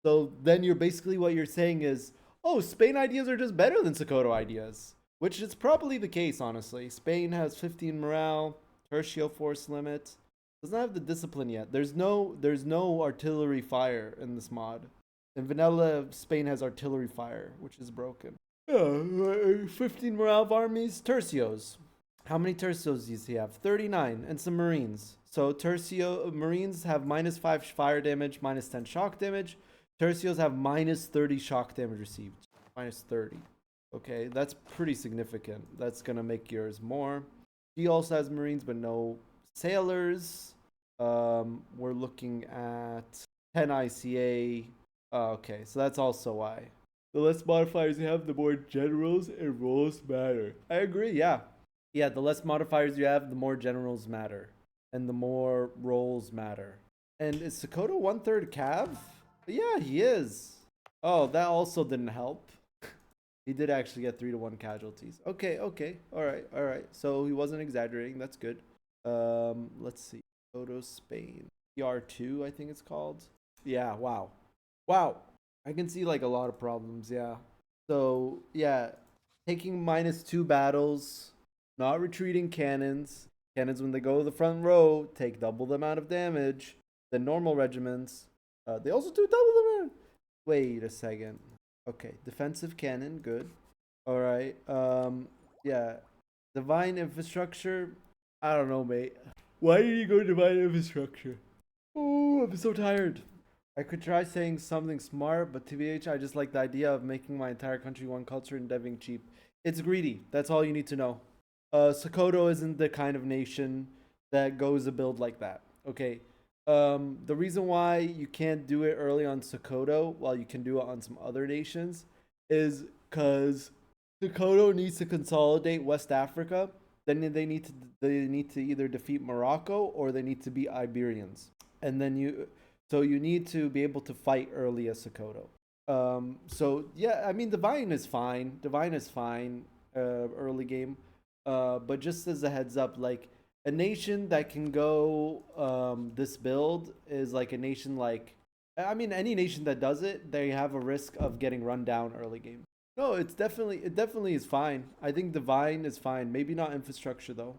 So then what you're saying is, oh, Spain ideas are just better than Sokoto ideas, which is probably the case, honestly. Spain has 15 morale, tertio force limit. Doesn't have the discipline yet. There's no artillery fire in this mod. In vanilla, Spain has artillery fire, which is broken. 15 morale of armies, tercios. How many tercios does he have? 39, and some marines. So marines have -5 fire damage, -10 shock damage. Tercios have -30 shock damage received. -30. Okay, that's pretty significant. That's gonna make yours more. He also has marines, but no sailors. We're looking at 10 ICA. Okay, so that's also why. The less modifiers you have, the more generals and roles matter. I agree, yeah. Yeah, the less modifiers you have, the more generals matter. And the more roles matter. And is Sokoto 1/3 Cav? Yeah, he is. Oh, that also didn't help. He did actually get 3-1 casualties. Okay, okay. All right. So he wasn't exaggerating. That's good. Let's see. Photo Spain. PR2, I think it's called. Yeah, wow. Wow. I can see like a lot of problems, yeah. So, yeah, taking -2 battles, not retreating cannons. Cannons, when they go to the front row, take double the amount of damage than normal regiments. They also do double the amount. Wait a second. Okay, defensive cannon, good. All right. Yeah, divine infrastructure. I don't know, mate. Why did you go divine infrastructure? Oh, I'm so tired. I could try saying something smart, but TBH, I just like the idea of making my entire country one culture and deving cheap. It's greedy. That's all you need to know. Sokoto isn't the kind of nation that goes a build like that. Okay. The reason why you can't do it early on Sokoto while you can do it on some other nations is because Sokoto needs to consolidate West Africa. Then they need to either defeat Morocco or they need to beat Iberians. And then you need to be able to fight early as Sokoto. So yeah, I mean Divine is fine. Early game. But just as a heads up, like a nation that can go this build is like a nation like, I mean, any nation that does it, they have a risk of getting run down early game. No, it definitely is fine. I think Divine is fine. Maybe not infrastructure though.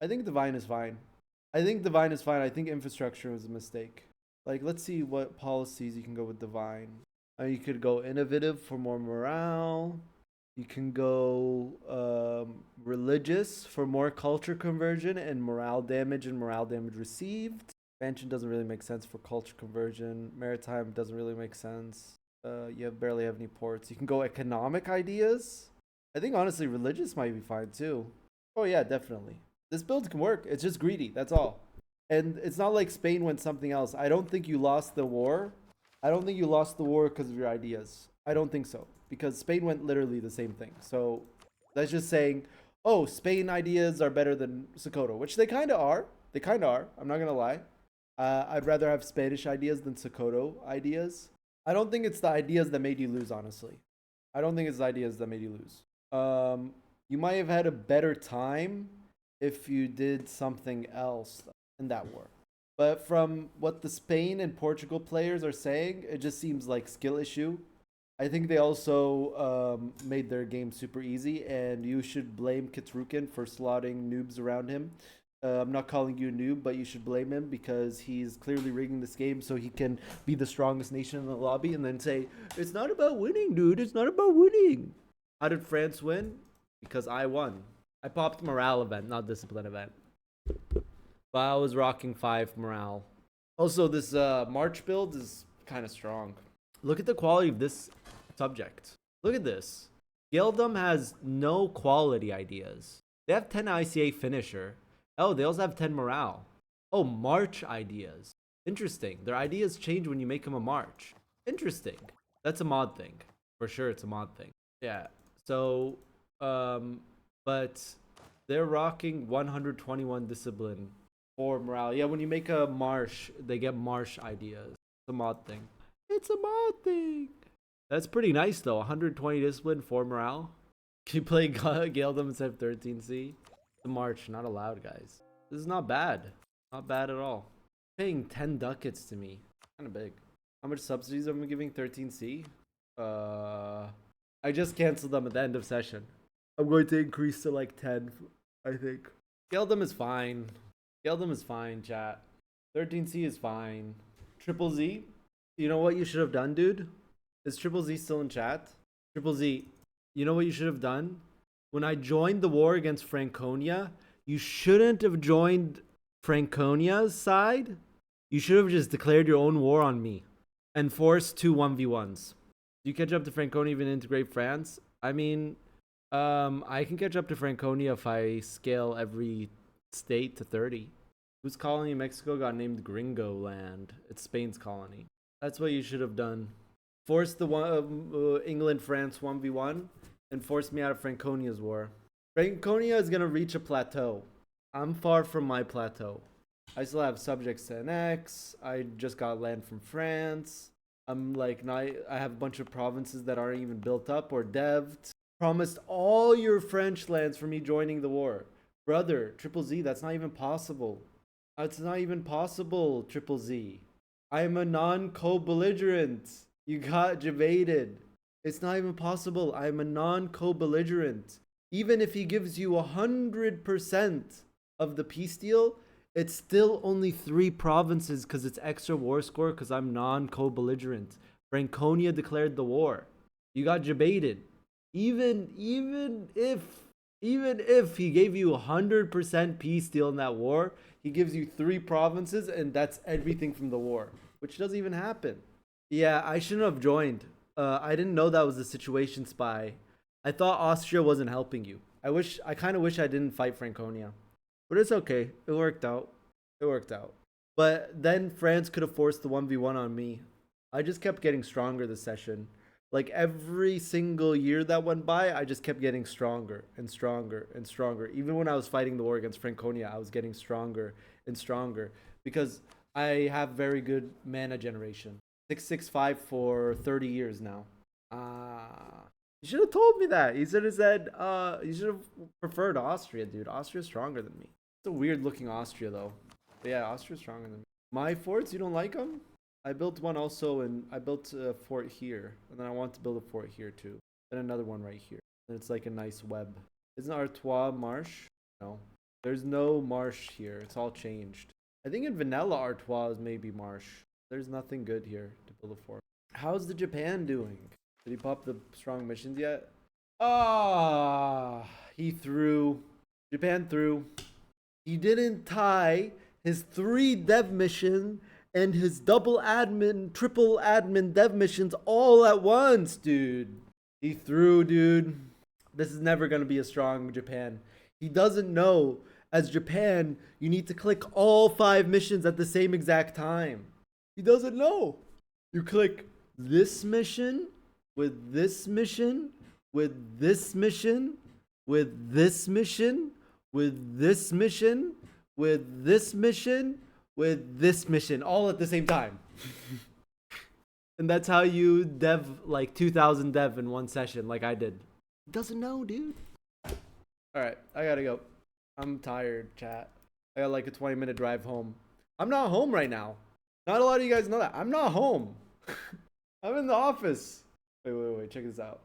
I think Divine is fine. I think infrastructure was a mistake. Like, let's see what policies you can go with Divine. You could go innovative for more morale. You can go religious for more culture conversion and morale damage received. Expansion doesn't really make sense for culture conversion. Maritime doesn't really make sense. You barely have any ports. You can go economic ideas. I think honestly religious might be fine too. Oh yeah, definitely. This build can work. It's just greedy. That's all. And it's not like Spain went something else. I don't think you lost the war. Because of your ideas. I don't think so. Because Spain went literally the same thing. So that's just saying, oh, Spain ideas are better than Sokoto, which they kind of are. I'm not going to lie. I'd rather have Spanish ideas than Sokoto ideas. I don't think it's the ideas that made you lose, honestly. You might have had a better time if you did something else in that war. But from what the Spain and Portugal players are saying, it just seems like skill issue. I think they also made their game super easy, and you should blame Kitrukin for slotting noobs around him. I'm not calling you a noob, but you should blame him because he's clearly rigging this game so he can be the strongest nation in the lobby and then say, it's not about winning, dude. It's not about winning. How did France win? Because I won. I popped morale event, not discipline event. But I was rocking 5 morale. Also, this March build is kind of strong. Look at the quality of this subject. Look at this. Geldom has no quality ideas. They have 10 ICA finisher. Oh, they also have 10 morale. Oh, March ideas. Interesting. Their ideas change when you make them a March. Interesting. That's a mod thing. For sure, it's a mod thing. Yeah. So, but they're rocking 121 discipline for morale. Yeah, when you make a marsh, they get marsh ideas. It's a mod thing. That's pretty nice though. 120 discipline for morale. Can you play Geldom instead of 13C? The march, not allowed, guys. This is not bad. Not bad at all. Paying 10 ducats to me. Kind of big. How much subsidies am I giving 13C? I just canceled them at the end of session. I'm going to increase to like 10, I think. Geldom is fine. Chat. 13C is fine. Triple Z. You know what you should have done, dude? Is Triple Z still in chat? Triple Z. You know what you should have done? When I joined the war against Franconia, you shouldn't have joined Franconia's side. You should have just declared your own war on me and forced 2 1v1s. Do you catch up to Franconia even integrate France? I mean, I can catch up to Franconia if I scale every state to 30. Whose colony in Mexico got named Gringo Land? It's Spain's colony. That's what you should have done. Force the England-France 1v1 and force me out of Franconia's war. Franconia is going to reach a plateau. I'm far from my plateau. I still have subjects to annex. I just got land from France. I'm like, I have a bunch of provinces that aren't even built up or devved. Promised all your French lands for me joining the war. Brother, Triple Z, that's not even possible. It's not even possible, Triple Z. I'm a non-co-belligerent. You got debated. It's not even possible. I'm a non-co-belligerent. Even if he gives you 100% of the peace deal, it's still only 3 provinces because it's extra war score because I'm non-co-belligerent. Franconia declared the war. You got debated. Even if he gave you 100% peace deal in that war, he gives you 3 provinces and that's everything from the war, which doesn't even happen. Yeah, I shouldn't have joined. I didn't know that was the situation, Spy. I thought Austria wasn't helping you. I kind of wish I didn't fight Franconia. But it's okay. It worked out. But then France could have forced the 1v1 on me. I just kept getting stronger this session. Like every single year that went by, I just kept getting stronger and stronger and stronger. Even when I was fighting the war against Franconia, I was getting stronger and stronger because I have very good mana generation. 665 for 30 years now. You should have told me that. You should have said, you should have preferred Austria, dude. Austria's stronger than me. It's a weird looking Austria, though. But yeah, Austria's stronger than me. My forts, you don't like them? I built one also, and I built a fort here. And then I want to build a fort here, too. And another one right here. And it's like a nice web. Isn't Artois marsh? No. There's no marsh here. It's all changed. I think in vanilla Artois is maybe marsh. There's nothing good here to build a fort. How's the Japan doing? Did he pop the strong missions yet? He threw. Japan threw. He didn't tie his 3 dev mission and his double admin, triple admin dev missions all at once, dude. He threw, dude. This is never going to be a strong Japan. He doesn't know, as Japan, you need to click all 5 missions at the same exact time. He doesn't know. You click this mission with this mission, with this mission, with this mission, with this mission, with this mission, with this mission, all at the same time. And that's how you dev like 2,000 dev in one session, like I did. Doesn't know, dude. Alright, I gotta go. I'm tired, chat. I got like a 20-minute drive home. I'm not home right now. Not a lot of you guys know that. I'm not home. I'm in the office. Wait. Check this out.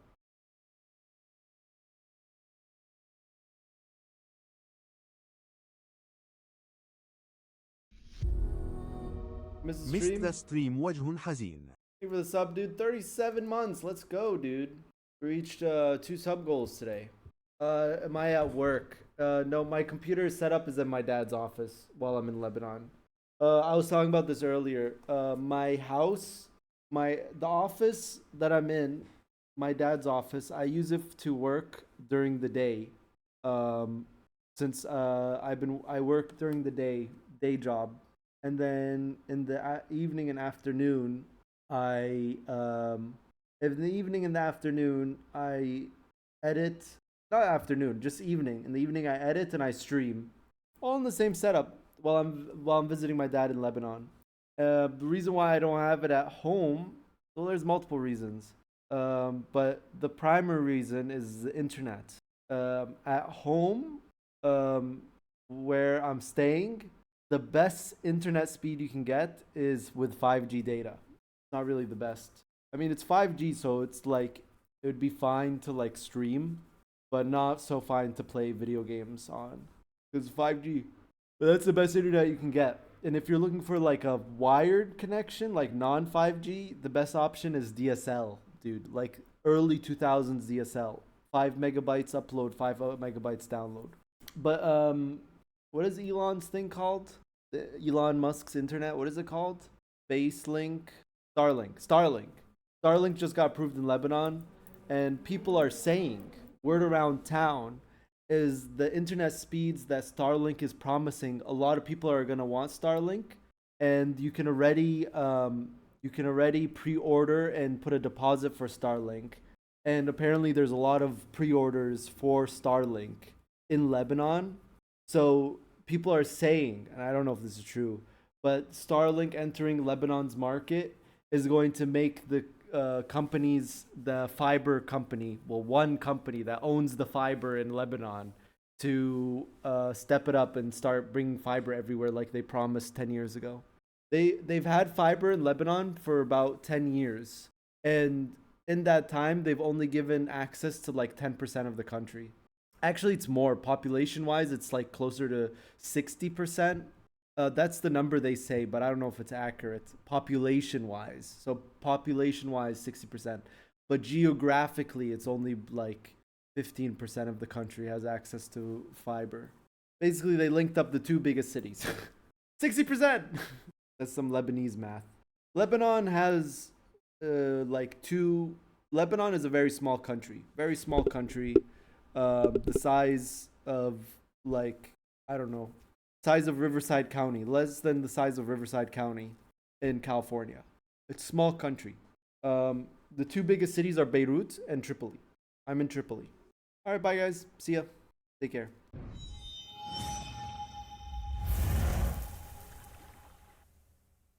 Mr. Stream وجه حزين. Thank you for the sub, dude. 37 months. Let's go, dude. Reached 2 sub goals today. Am I at work? No, my computer setup is in my dad's office while I'm in Lebanon. I was talking about this earlier. My house, the office that I'm in, my dad's office, I use it to work during the day. Since I work during the day job, and then in the evening and afternoon, I edit. Not afternoon, just evening. In the evening, I edit and I stream, all in the same setup while I'm visiting my dad in Lebanon. The reason why I don't have it at home, well, there's multiple reasons. But the primary reason is the internet. At home, where I'm staying, the best internet speed you can get is with 5G data. Not really the best. I mean, it's 5G, so it's like it would be fine to like stream, but not so fine to play video games on. It's 5G. But that's the best internet you can get. And if you're looking for like a wired connection, like non-5G, the best option is DSL, dude. Like early 2000s DSL. 5 megabytes upload, 5 megabytes download. But what is Elon's thing called? Elon Musk's internet, what is it called? Baselink? Starlink. Starlink just got approved in Lebanon, and people are saying, word around town, is the internet speeds that Starlink is promising. A lot of people are gonna want Starlink, and you can already pre-order and put a deposit for Starlink. And apparently there's a lot of pre-orders for Starlink in Lebanon. So people are saying, and I don't know if this is true, but Starlink entering Lebanon's market is going to make the companies, the fiber company, well, one company that owns the fiber in Lebanon, to step it up and start bringing fiber everywhere like they promised 10 years ago. They've had fiber in Lebanon for about 10 years, and in that time they've only given access to like 10% of the country. Actually, it's more population wise, it's like closer to 60%. That's the number they say, but I don't know if it's accurate population wise. So population wise 60%, but geographically it's only like 15% of the country has access to fiber. Basically, they linked up the two biggest cities. 60%. That's some Lebanese math. Lebanon has Lebanon is a very small country. Very small country. The size of size of Riverside County, less than the size of Riverside County in California. It's a small country. The two biggest cities are Beirut and Tripoli. I'm in Tripoli. All right, bye guys. See ya. Take care.